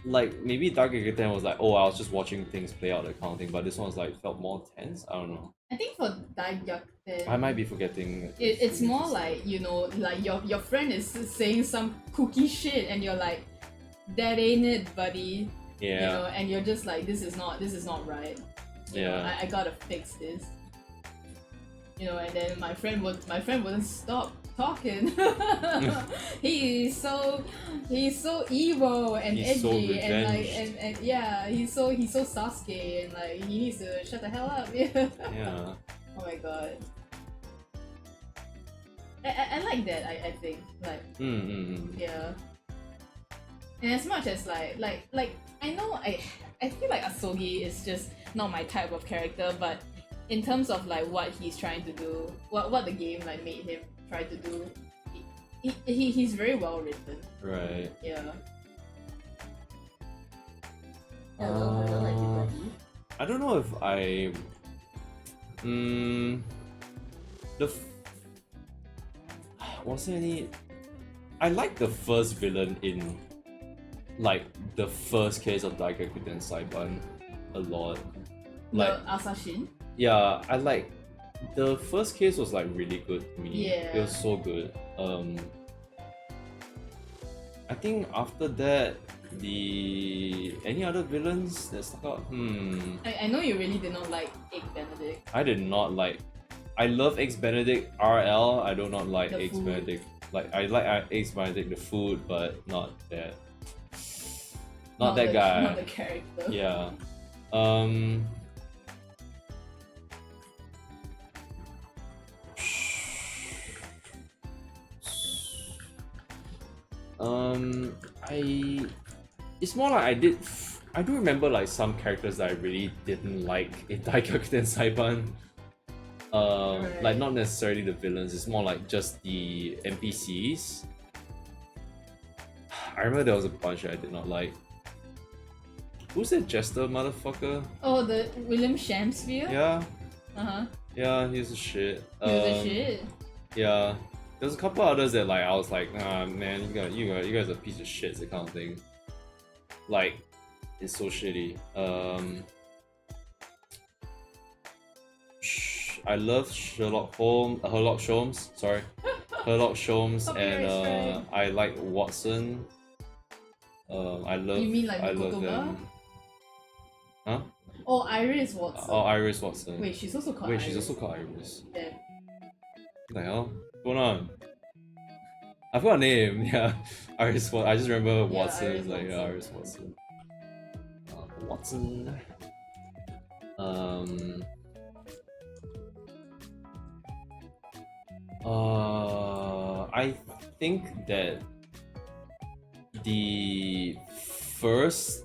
like maybe Dark Ten was like, oh, I was just watching things play out, that kind of thing. But this one's like felt more tense. I don't know. I think for Daegyakuten, I might be forgetting. it's more like like your friend is saying some cookie shit, and you're like, that ain't it, buddy. Yeah. And you're just like, this is not right. I gotta fix this. And then my friend wouldn't stop talking. he's so evil and He's so edgy and like revenged. and yeah, he's so Sasuke, and like he needs to shut the hell up. Yeah. Yeah. Oh my god. I like that. I think like yeah. And as much as like I know I feel like Asogi is just not my type of character, but in terms of like what he's trying to do, what the game like made him try to do, he's very well written. Right. Yeah. Hello, everybody. I don't know if I. Was there any? I like the first villain in, like, the first case of Daigakuten Saiban a lot. Like, The Asashin. yeah, I like. The first case was like really good to me. Yeah. It was so good. I think after that, any other villains that stuck out? I know you really did not like Egg Benedict. I did not like. I love Eggs Benedict RL. I do not like The Eggs food. Benedict. Like I like Eggs Benedict the food, but not that. Not that guy. Not the character. Yeah. I. It's more like I do remember like some characters that I really didn't like in Daigakuten Saiban. Right. Like not necessarily the villains. It's more like just the NPCs. I remember there was a bunch that I did not like. Who's that jester motherfucker? Oh, the William Shamspeare? Yeah, Uh-huh. yeah, he's a shit. He was a shit. Yeah, there's a couple others that like I was like, ah man, you guys are a piece of shit, that kind of thing. Like, it's so shitty. I love Sherlock Holmes. Sorry, Sherlock Holmes, and Copyright strike. I like Watson. I love. You mean like I love Mokotoba? them. Huh? Oh, Iris Watson. Oh, Iris Watson. Wait, she's also called Wait, Iris. she's also called Iris. Damn. What the hell? What's going on? I forgot her name. Yeah, Iris. I just remember Watson. Iris It's like yeah, Watson. Iris Watson. Watson. I think that the first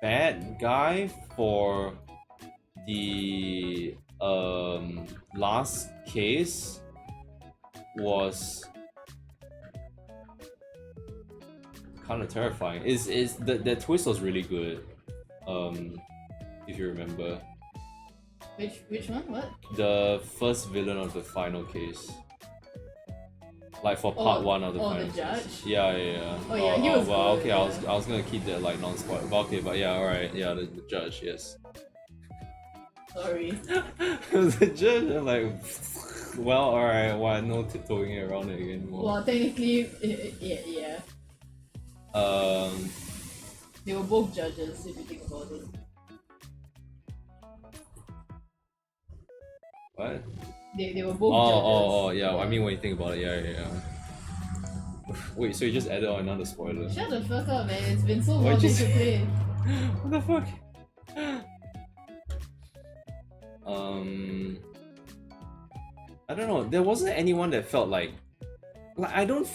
bad guy for the last case was kind of terrifying. Is the twist was really good. If you remember. Which one? What? The first villain of the final case. Like for part one of the final the case. judge? Yeah. Oh, yeah, he was well, good, okay, yeah. I was gonna keep that like non-spoiler. But okay, but yeah, alright, yeah, the judge, yes. Sorry. The judge, I'm like, well, alright, why no tiptoeing around it anymore? Well, technically, yeah. They were both judges, if you think about it. What? They were both judges. Yeah. I mean, when you think about it, yeah. Wait, so you just added on another spoiler? Shut the fuck up, man. It's been so long Why'd you since you played. What the fuck? I don't know. There wasn't anyone that felt like I don't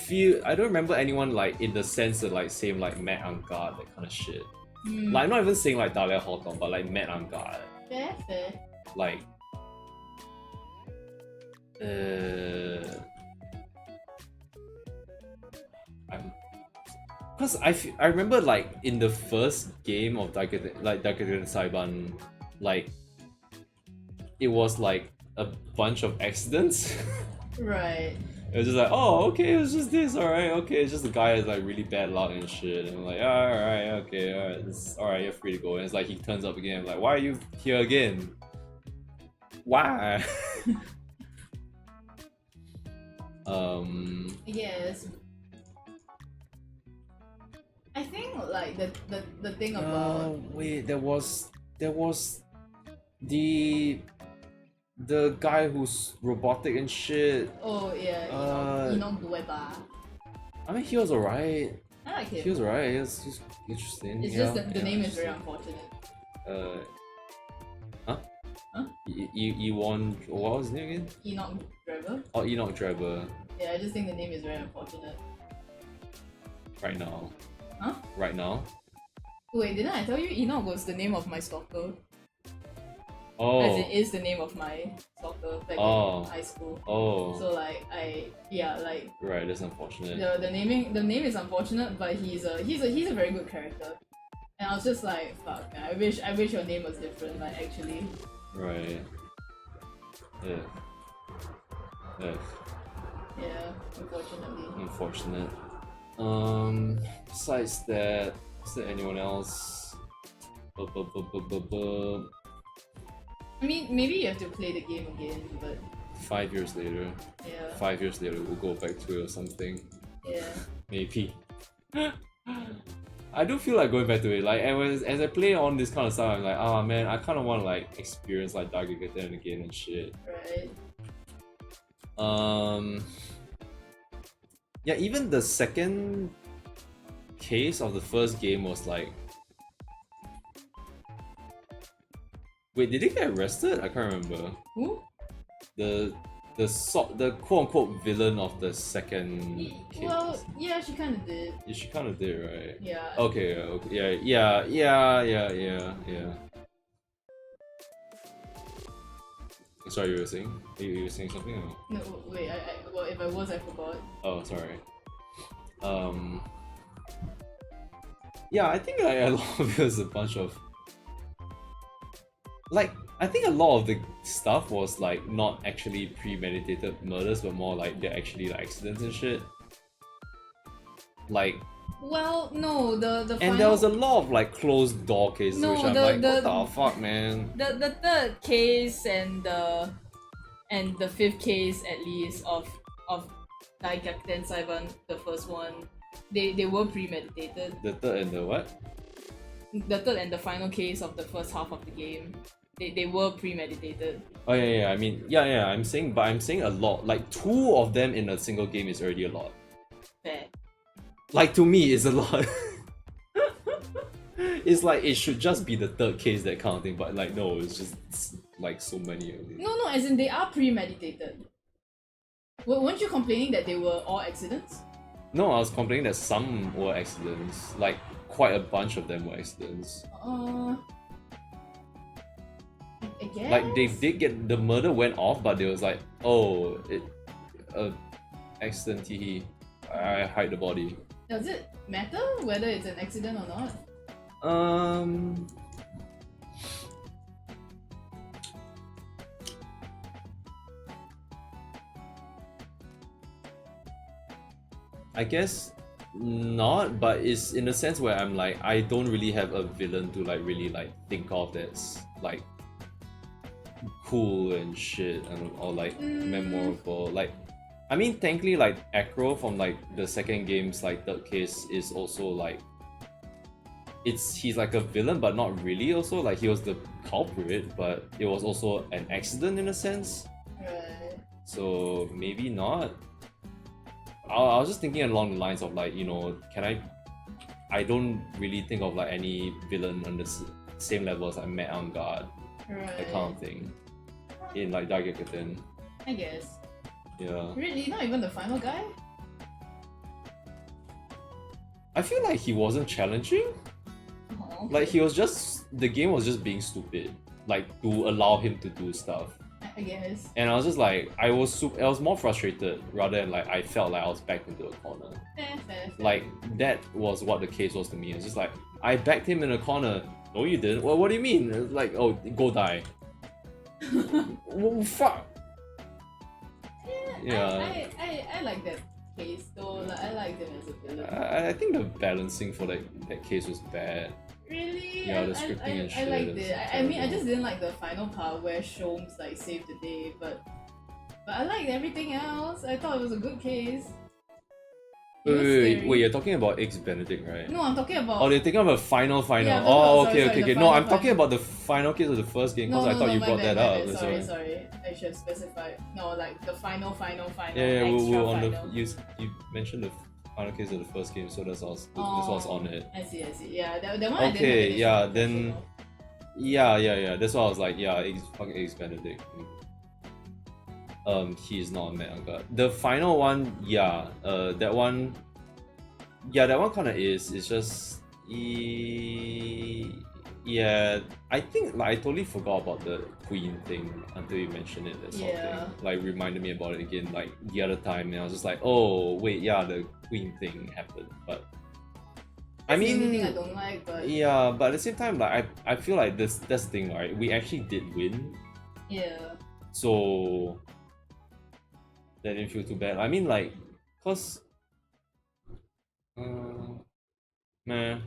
remember anyone like in the sense of like same like Matt on guard, that kind of shit. Like I'm not even saying like Dahlia Hawthorne, but like Matt on guard. Fair. Like because I remember like in the first game of Daikatan Saiban, like it was like a bunch of accidents. Right. It was just like, oh, okay, it was just this, alright, okay, it's just the guy has like really bad luck and shit, and I'm like, alright, okay, alright, you're free to go. And it's like he turns up again, I'm like, why are you here again? Why? Yes. I think like the thing about wait, there was the guy who's robotic and shit. oh yeah, Enoch Dueba. I mean, he was alright. I like him. He was alright. He's interesting. It's just that the name is very unfortunate. Huh? Huh? Ewon. What was his name again? Enoch Driver. Oh, Enoch Driver. Yeah, I just think the name is very unfortunate. Right now. Huh? Right now. Wait, didn't I tell you Enoch was the name of my stalker? Oh. As it is the name of my stalker back in high school. Oh. So like like Right, that's unfortunate. the name is unfortunate, but he's a very good character. And I was just like, fuck man, I wish your name was different, like actually. Right. Yeah. Yeah. Yeah, unfortunately. Unfortunate. Besides that, is there anyone else? I mean, maybe you have to play the game again, but 5 years later. yeah. 5 years later, we'll go back to it or something. Yeah. Maybe. I do feel like going back to it. Like as I play on this kind of stuff, I'm like, ah man, I kind of want to like experience like Daikatan again and shit. Right. Yeah, even the second case of the first game was like, wait, did they get arrested? I can't remember. Who? The quote unquote villain of the second case. Well, yeah, she kind of did. Yeah, she kind of did, right? Yeah. Okay, yeah. Sorry, you were saying? You were saying something? Or? No, wait. Well, if I was, I forgot. Oh, sorry. Yeah, I think like, a lot of it was a bunch of like. I think a lot of the stuff was like not actually premeditated murders, but more like they're actually like accidents and shit. Like. Well, no, the And there was a lot of like closed door cases, No, which I'm like, what the fuck, man? The third case and the fifth case at least of Daikatan Saiban, the first one, they were premeditated. The third and the what? The third and the final case of the first half of the game, they were premeditated. Oh yeah. I mean, yeah. I'm saying a lot. Like 2 of them in a single game is already a lot. Fair. Like to me, it's a lot. It's like it should just be the third case, that kind of thing. But like no, it's like so many of these. No, as in they are premeditated. Weren't you complaining that they were all accidents? No, I was complaining that some were accidents. Like quite a bunch of them were accidents. I guess. Like they did get the murder went off, but they was like, oh, accident. I hide the body. Does it matter whether it's an accident or not? I guess not, but it's in a sense where I'm like, I don't really have a villain to like really like think of that's like cool and shit and or like memorable. Like, I mean, thankfully, like Acro from like the second game's like third case is also like, he's like a villain, but not really. Also, like he was the culprit, but it was also an accident in a sense. Right. So maybe not. I was just thinking along the lines of like, you know, I don't really think of like any villain on the same level as like Mad on Guard, Right. that kind of thing, in like Dark Yakuten. I guess. Yeah. Really? Not even the final guy? I feel like he wasn't challenging. Oh, Like he was just, the game was just being stupid, like to allow him to do stuff. I guess. And I was just like, I was more frustrated rather than like I felt like I was backed into a corner. Fair. Like that was what the case was to me. It's just like I backed him in a corner. No, you didn't. Well, what do you mean? It's like, oh, go die. Well, fuck. Yeah. I like that case though. Like, I liked him as a villain. I think the balancing for that case was bad. Really? Yeah, the scripting and shit I liked is it. I mean, I terrible. just didn't like the final part where Sholmes like saved the day, but I liked everything else. I thought it was a good case. It was scary. Wait, you're talking about X Benedict, right? No, I'm talking about. Oh, they're thinking about final. Yeah, I'm talking Oh, about- okay, sorry, okay. the No, I'm final. talking about the final case of the first game because I thought you my brought bad, that my up. bad. That's Sorry. I should have specified. No, like the final. Yeah, extra on final. you mentioned the final case of the first game, so this was on it. I see. Yeah, that one. I didn't have Okay, an yeah, issue then with, so. yeah. That's why I was like, yeah, fucking X Benedict. He's not a Mad God. The final one, yeah, that one kind of is. It's just, yeah. I think like I totally forgot about the Queen thing until you mentioned it. That sort of Yeah. thing, like reminded me about it again, like the other time, and I was just like, oh wait, yeah, the Queen thing happened, but. I That's the only mean, thing I don't like, but yeah, but at the same time, like I feel like that's the thing, right? We actually did win, yeah. so that didn't feel too bad. I mean, like, cause, man,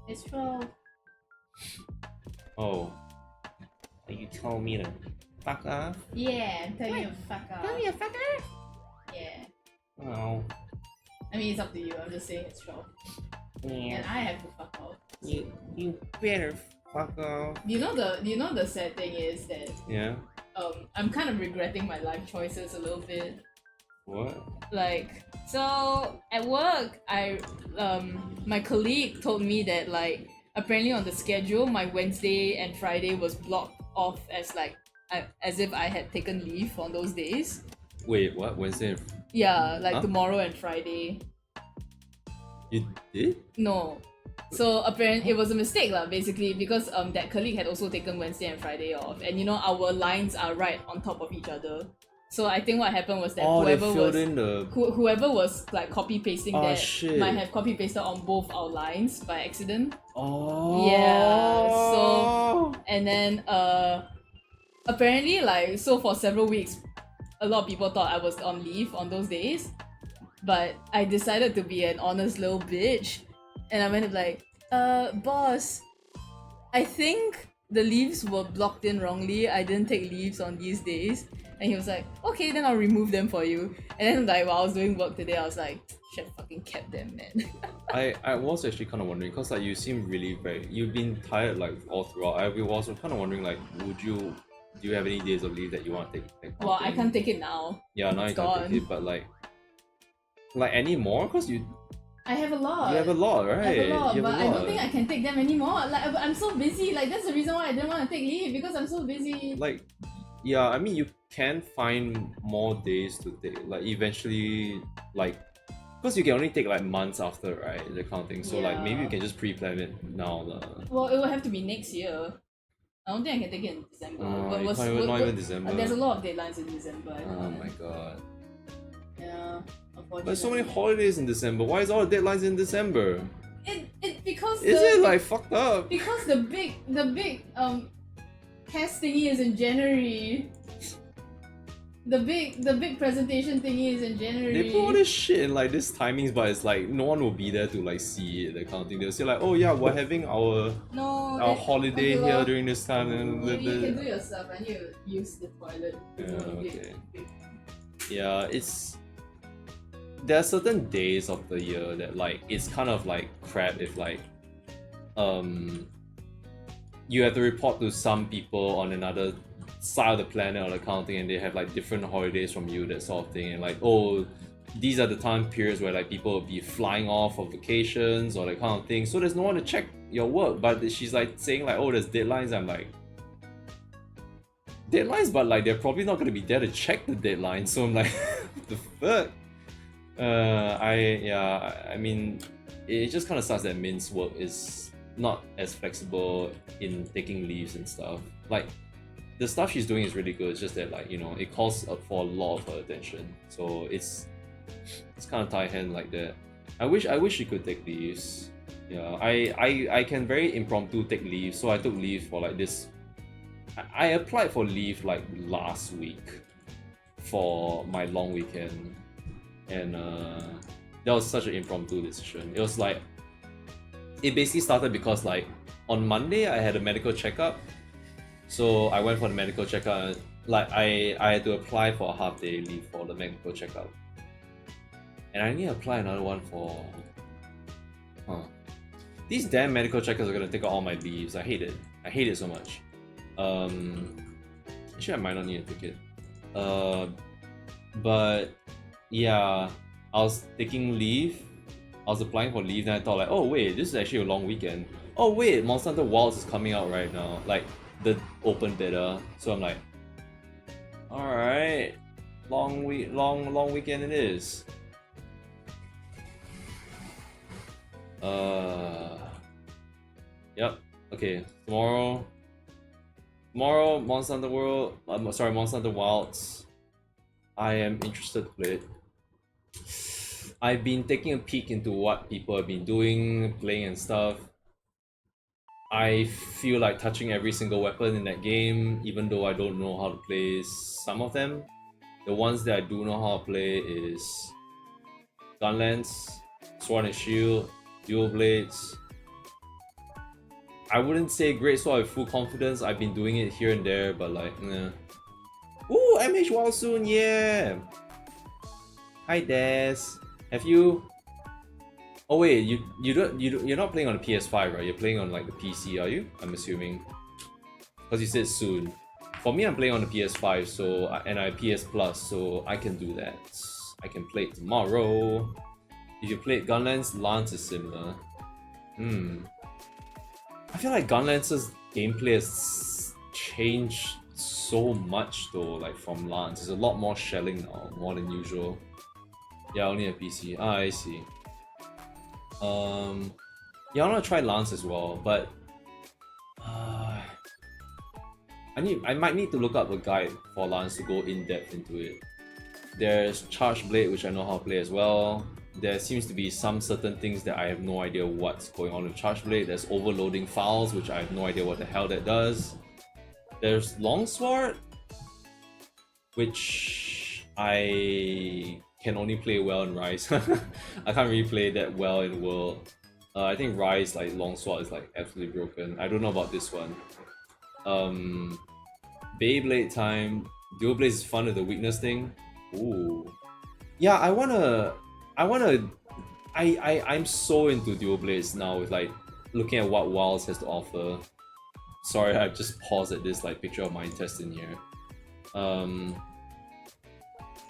It's 12. oh, you told me to fuck off. Yeah, I'm telling you to fuck off. to fuck off. Yeah. Oh, I mean, it's up to you. I'm just saying it's 12. yeah, And I have to fuck off. you better fuck off. You know the sad thing is that Yeah. I'm kind of regretting my life choices a little bit. What? Like, so at work, my colleague told me that like apparently on the schedule, my Wednesday and Friday was blocked off as like as if I had taken leave on those days. Wait, what? Wednesday? Yeah, like Huh? tomorrow and Friday. You did? No. So apparently it was a mistake lah, basically, because that colleague had also taken Wednesday and Friday off, and you know our lines are right on top of each other. So I think what happened was that Oh, they whoever filled was in the. whoever was like copy pasting Oh, that shit. might have copy pasted on both our lines by accident. Oh. Yeah, so- And then apparently like so for several weeks a lot of people thought I was on leave on those days. But I decided to be an honest little bitch. And I went like, boss, I think the leaves were blocked in wrongly. I didn't take leaves on these days. And he was like, okay, then I'll remove them for you. And then like while I was doing work today, I was like, should have fucking kept them, man. I was actually kind of wondering because like you seem really you've been tired like all throughout. I was kind of wondering like, do you have any days of leave that you want to take? Well, I can't take it now. Yeah, now It's you can't gone. take it, but like any more? Because you I have a lot. have a lot, I right? have a lot, You but have a I lot. don't think I can take them anymore. Like I'm so busy. Like that's the reason why I didn't want to take leave, because I'm so busy. Like, yeah, I mean you can find more days to take. Like eventually, like, because you can only take like months after, right? That kind of thing. So like maybe you Yeah. can just pre-plan it now, lah. Well, it will have to be next year. I don't think I can take it in December. Oh, you was- can't even, not was- even December. There's a lot of deadlines in December. I don't Oh know. my god. Yeah. There's so many holidays in December. Why is all the deadlines in December? Because Is it like fucked up? because the big test thingy is in January. The big presentation thingy is in January. They put all this shit in like this timings, but it's like no one will be there to like see it, that kind of thing. They'll say like, oh yeah, we're having our holiday okay, here well, during this time. And you can do it yourself. I need to use the toilet. Yeah, okay. Yeah, there are certain days of the year that like it's kind of like crap if like you have to report to some people on another side of the planet or that kind of thing, and they have like different holidays from you, that sort of thing, and like, oh, these are the time periods where like people will be flying off of vacations or that kind of thing, so there's no one to check your work. But she's like saying like, oh, there's deadlines. I'm like, deadlines, but like they're probably not going to be there to check the deadline, so I'm like what the fuck. I mean, it just kind of sucks that Min's work is not as flexible in taking leaves and stuff. Like, the stuff she's doing is really good. It's just that, like, you know, it calls up for a lot of her attention. So it's kind of tie hand like that. I wish she could take leaves. Yeah, I can very impromptu take leave. So I took leave for like this. I applied for leave like last week for my long weekend, and that was such an impromptu decision. It was like, it basically started because like on Monday I had a medical checkup. So I went for the medical checkup, and like I had to apply for a half day leave for the medical checkup. And I need to apply another one for... These damn medical checkups are gonna take out all my leaves. I hate it. I hate it so much. Actually I might not need a ticket. But yeah, I was taking leave. I was applying for leave, and I thought like, oh wait, this is actually a long weekend. Oh wait, Monster Hunter Wilds is coming out right now. Like, the open beta. So I'm like, alright, long weekend it is. Yep. Okay. Tomorrow, Monster Hunter Monster Hunter Wilds. I am interested to play it. I've been taking a peek into what people have been doing, playing and stuff. I feel like touching every single weapon in that game, even though I don't know how to play some of them. The ones that I do know how to play is Gunlance, Sword and Shield, Dual Blades. I wouldn't say Great Sword with full confidence. I've been doing it here and there, but like, nah. Ooh, MH Wild soon, yeah! Hi Des. Have you... Oh wait, you're not playing on the PS5, right? You're playing on like the PC, are you? I'm assuming. Because you said soon. For me, I'm playing on the PS5, so and I have PS Plus, so I can do that. I can play it tomorrow. If you played Gunlance, Lance is similar. I feel like Gunlance's gameplay has changed so much though, like from Lance. There's a lot more shelling now, more than usual. Yeah, only a PC. Ah, I see. Yeah, I want to try Lance as well, but I might need to look up a guide for Lance to go in depth into it. There's Charge Blade, which I know how to play as well. There seems to be some certain things that I have no idea what's going on with Charge Blade. There's overloading files, which I have no idea what the hell that does. There's Longsword, which I can only play well in Rise. I can't really play that well in World. I think Rise, like Longsword, is like absolutely broken. I don't know about this one. Beyblade time. Dual Blade is fun with the weakness thing. Ooh. Yeah, I'm so into Dual Blades now with like looking at what Wilds has to offer. Sorry, I just paused at this like picture of my intestine here.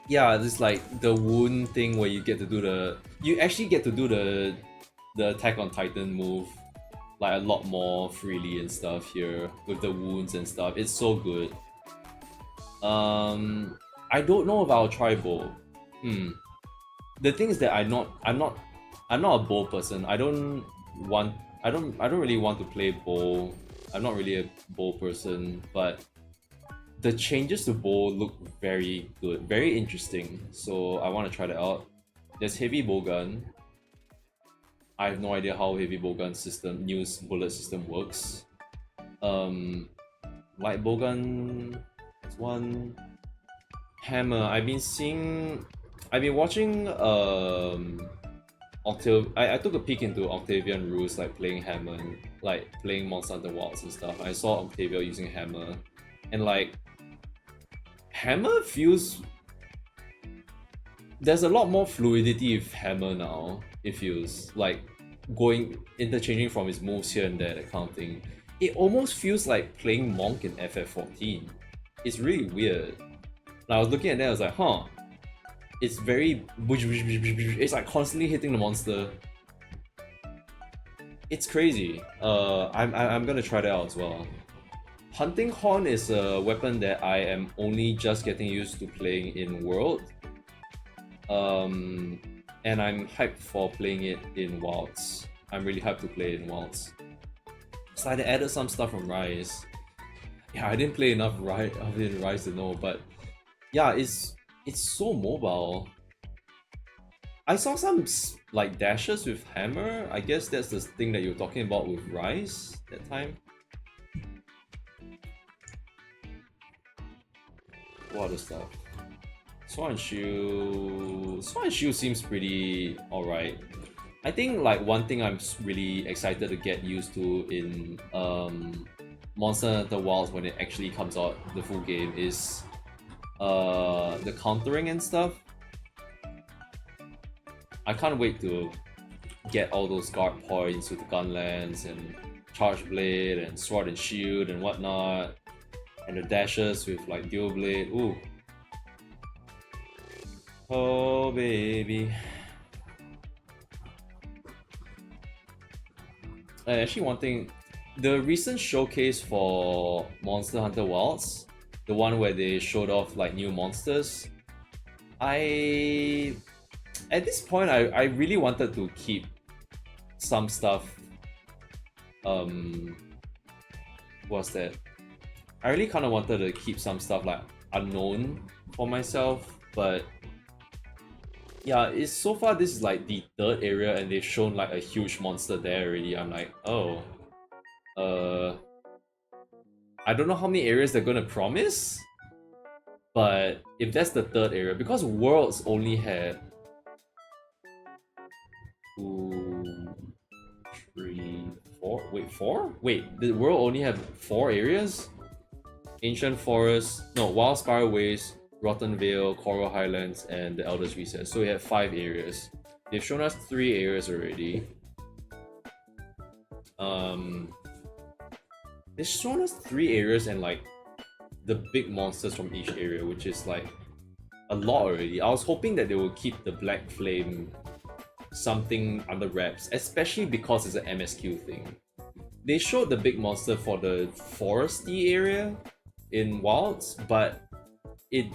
Yeah, this like the wound thing where you get to do you actually get to do the Attack on Titan move like a lot more freely and stuff here with the wounds and stuff. It's so good. I don't know if I'll try bow. The thing is that I'm not a bow person. I don't really want to play bow. I'm not really a bow person, but the changes to bow look very good, very interesting. So I want to try that out. there's heavy bowgun. I have no idea how heavy bowgun new bullet system works. Light bowgun, there's one. Hammer. I've been watching I took a peek into Octavian rules, like playing Hammer, like playing Monster Hunter Wilds and stuff. I saw Octavia using Hammer, and like Hammer feels there's a lot more fluidity with Hammer now. It feels like interchanging from his moves here and there, that kind of thing. It almost feels like playing Monk in FF14. It's really weird. I was looking at that, I was like, huh. It's very... It's like constantly hitting the monster. It's crazy. I'm gonna try that out as well. Hunting Horn is a weapon that I am only just getting used to playing in World. And I'm hyped for playing it in Wilds. I'm really hyped to play it in Wilds. It's like they added some stuff from Rise. Yeah, I didn't play enough of it in Rise to know, but yeah, it's so mobile. I saw some like dashes with Hammer. I guess that's the thing that you were talking about with Rise that time. What other stuff? Sword and Shield seems pretty alright. I think like one thing I'm really excited to get used to in Monster Hunter Wilds when it actually comes out, the full game, is the countering and stuff. I can't wait to get all those guard points with the Gunlance and Charge Blade and Sword and Shield and whatnot, and the dashes with like Dual Blade. Ooh. Oh baby. Actually, one thing, the recent showcase for Monster Hunter Wilds, the one where they showed off like new monsters, at this point I really wanted to keep some stuff. What's that? I really kind of wanted to keep some stuff like unknown for myself, but yeah, so far this is like the third area and they've shown like a huge monster there already. I'm like, oh, I don't know how many areas they're gonna promise, but if that's the third area, because Worlds only had 2, 3, 4. Wait, 4? Wait, the world only had 4 areas? Ancient Forest, no, Wild Spiral Waste, Rotten Vale, Coral Highlands, and the Elder's Recess. So we have 5 areas. They've shown us 3 areas already. They've shown us 3 areas and like the big monsters from each area, which is like a lot already. I was hoping that they will keep the Black Flame something under wraps, especially because it's an MSQ thing. They showed the big monster for the foresty area in Wilds, but they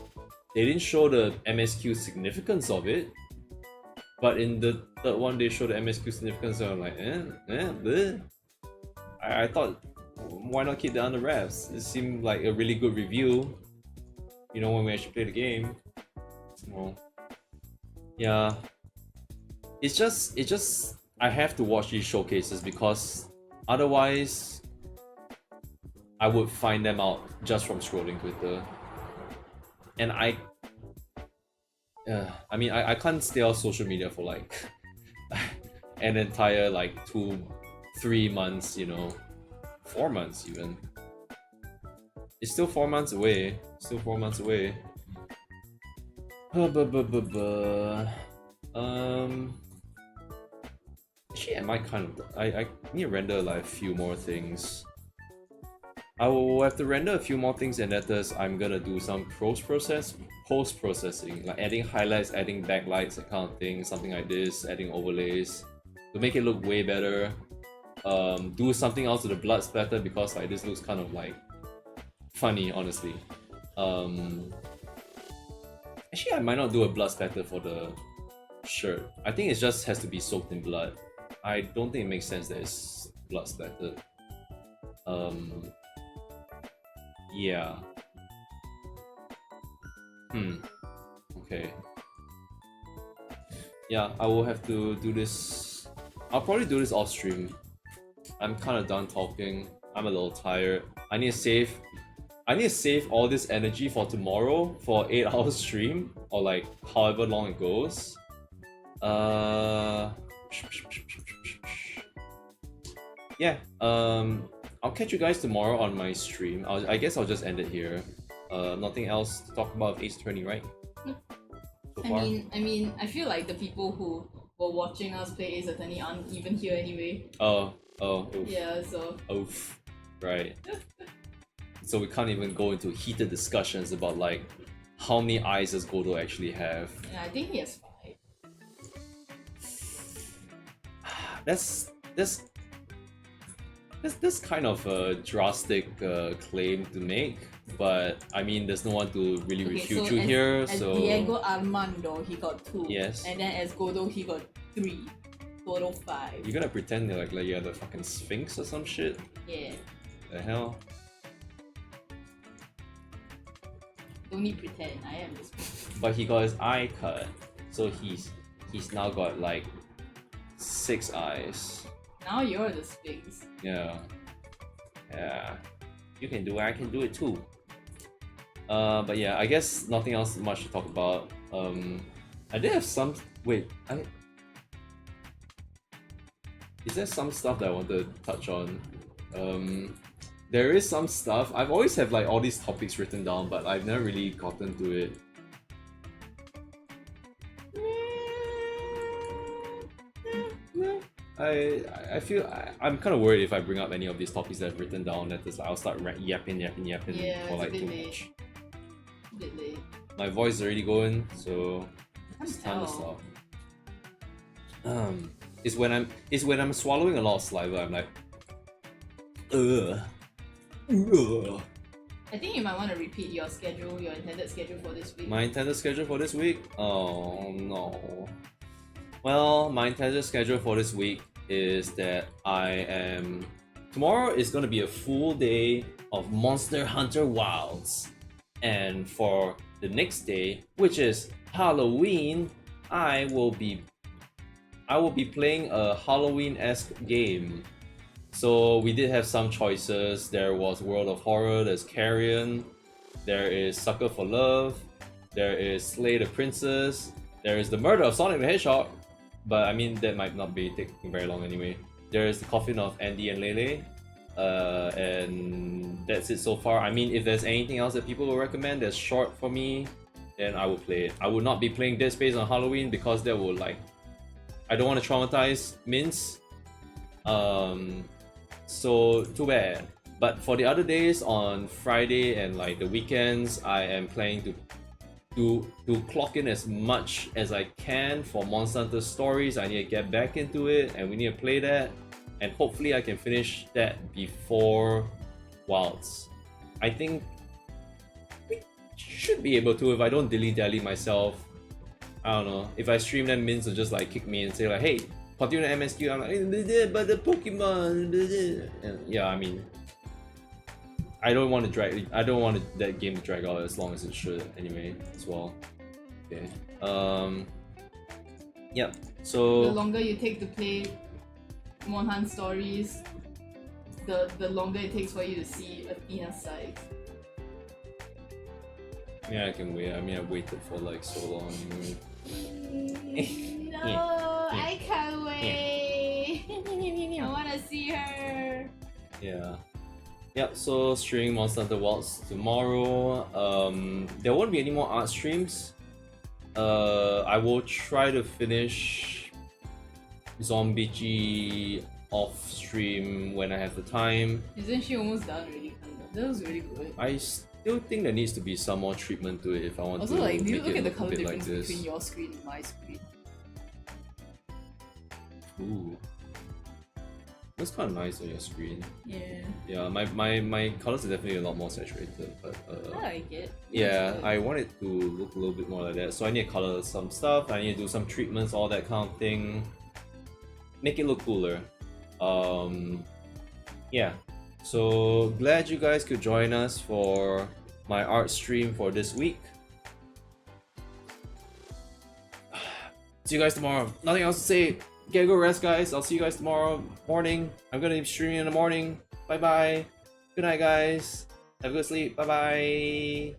didn't show the MSQ significance of it. But in the third one, they showed the MSQ significance, and I'm like, bleh. I thought, why not keep that under wraps? It seemed like a really good review, you know, when we actually play the game. Well, yeah. It's just I have to watch these showcases because otherwise I would find them out just from scrolling Twitter. And I mean I can't stay on social media for like an entire like 2-3 months, you know, 4 months even. It's still 4 months away. Actually, I need to render like a few more things. I will have to render a few more things, and that is I'm gonna do some post-processing, like adding highlights, adding backlights, that kind of thing, something like this, adding overlays to make it look way better. Do something else to the blood splatter because like this looks kind of like funny, honestly. Actually, I might not do a blood splatter for the shirt. I think it just has to be soaked in blood. I don't think it makes sense that it's blood splattered. Yeah. Okay. yeah, I will have to do this. I'll probably do this off stream. I'm kind of done talking. I'm a little tired. I need to save. I need to save all this energy for tomorrow for 8 hours stream or like however long it goes. Yeah. I'll catch you guys tomorrow on my stream. I guess I'll just end it here. Nothing else to talk about Ace Attorney, right? So far? I mean, I feel like the people who were watching us play Ace Attorney aren't even here anyway. Oh, oof. Yeah, so. Oof. Right. So we can't even go into heated discussions about like how many eyes does Godo actually have. Yeah, I think he has 5. That's kind of a drastic claim to make, but I mean, there's no one to really refute you here. As So Diego Armando, he got 2. Yes. And then as Godo, he got 3. Total 5. you're gonna pretend like you're the fucking Sphinx or some shit? Yeah. The hell? Don't need pretend. I am this. But he got his eye cut, so he's now got like 6 eyes. Now you're the Sphinx. Yeah. You can do it, I can do it too. But yeah, I guess nothing else much to talk about. I did have some. Wait, is there some stuff that I want to touch on? There is some stuff. I've always have like all these topics written down, but I've never really gotten to it. I feel I'm kind of worried if I bring up any of these topics that I've written down that I'll start yapping Yeah, for like it's a too bit late. much. A bit late. My voice is already going, so I it's can't time to tell. stop. It's when I'm swallowing a lot of saliva. I'm like, ugh. I think you might want to repeat your schedule, your intended schedule for this week. My intended schedule for this week? Oh no. Well, my intended schedule for this week is that tomorrow is gonna be a full day of Monster Hunter Wilds. And for the next day, which is Halloween, I will be playing a Halloween-esque game. So we did have some choices. There was World of Horror, there's Carrion, there is Sucker for Love, there is Slay the Princess, there is the Murder of Sonic the Hedgehog, but I mean that might not be taking very long anyway. There is the Coffin of Andy and Lele, and that's it so far. I mean, if there's anything else that people will recommend that's short for me, then I will play it. I would not be playing Dead Space on Halloween because that will like, I don't want to traumatize Mince. So too bad. But for the other days on Friday and like the weekends, I am planning to clock in as much as I can for Monster Hunter Stories. I need to get back into it and we need to play that, and hopefully I can finish that before Wilds. I think we should be able to if I don't dilly-dally myself. I don't know. If I stream, then Minz will just like kick me and say like, hey, continue the MSQ. I'm like, but the Pokemon. And yeah, I mean, I don't want that game to drag out as long as it should anyway as well. Okay. Yeah. So The longer you take to play Monhan Stories, the longer it takes for you to see Athena's side. yeah, I can wait. I mean, I waited for like so long. No, I can't wait. I wanna see her. Yeah. Yep, so streaming Monster Hunter Wilds tomorrow. There won't be any more art streams. I will try to finish Zombichi off stream when I have the time. Isn't she almost done already? That was really good. I still think there needs to be some more treatment to it if I want Also, to like, do you make look it at the look a color bit difference like this. between your screen and my screen? Ooh. That's kind of nice on your screen. Yeah. Yeah, my colors are definitely a lot more saturated, but I like it. yeah, It's good. I want it to look a little bit more like that. So I need to color some stuff, I need to do some treatments, all that kind of thing. Make it look cooler. Yeah. So glad you guys could join us for my art stream for this week. See you guys tomorrow. Nothing else to say. Get a good rest, guys. I'll see you guys tomorrow morning. I'm gonna be streaming in the morning. Bye bye. Good night, guys. Have a good sleep. Bye bye.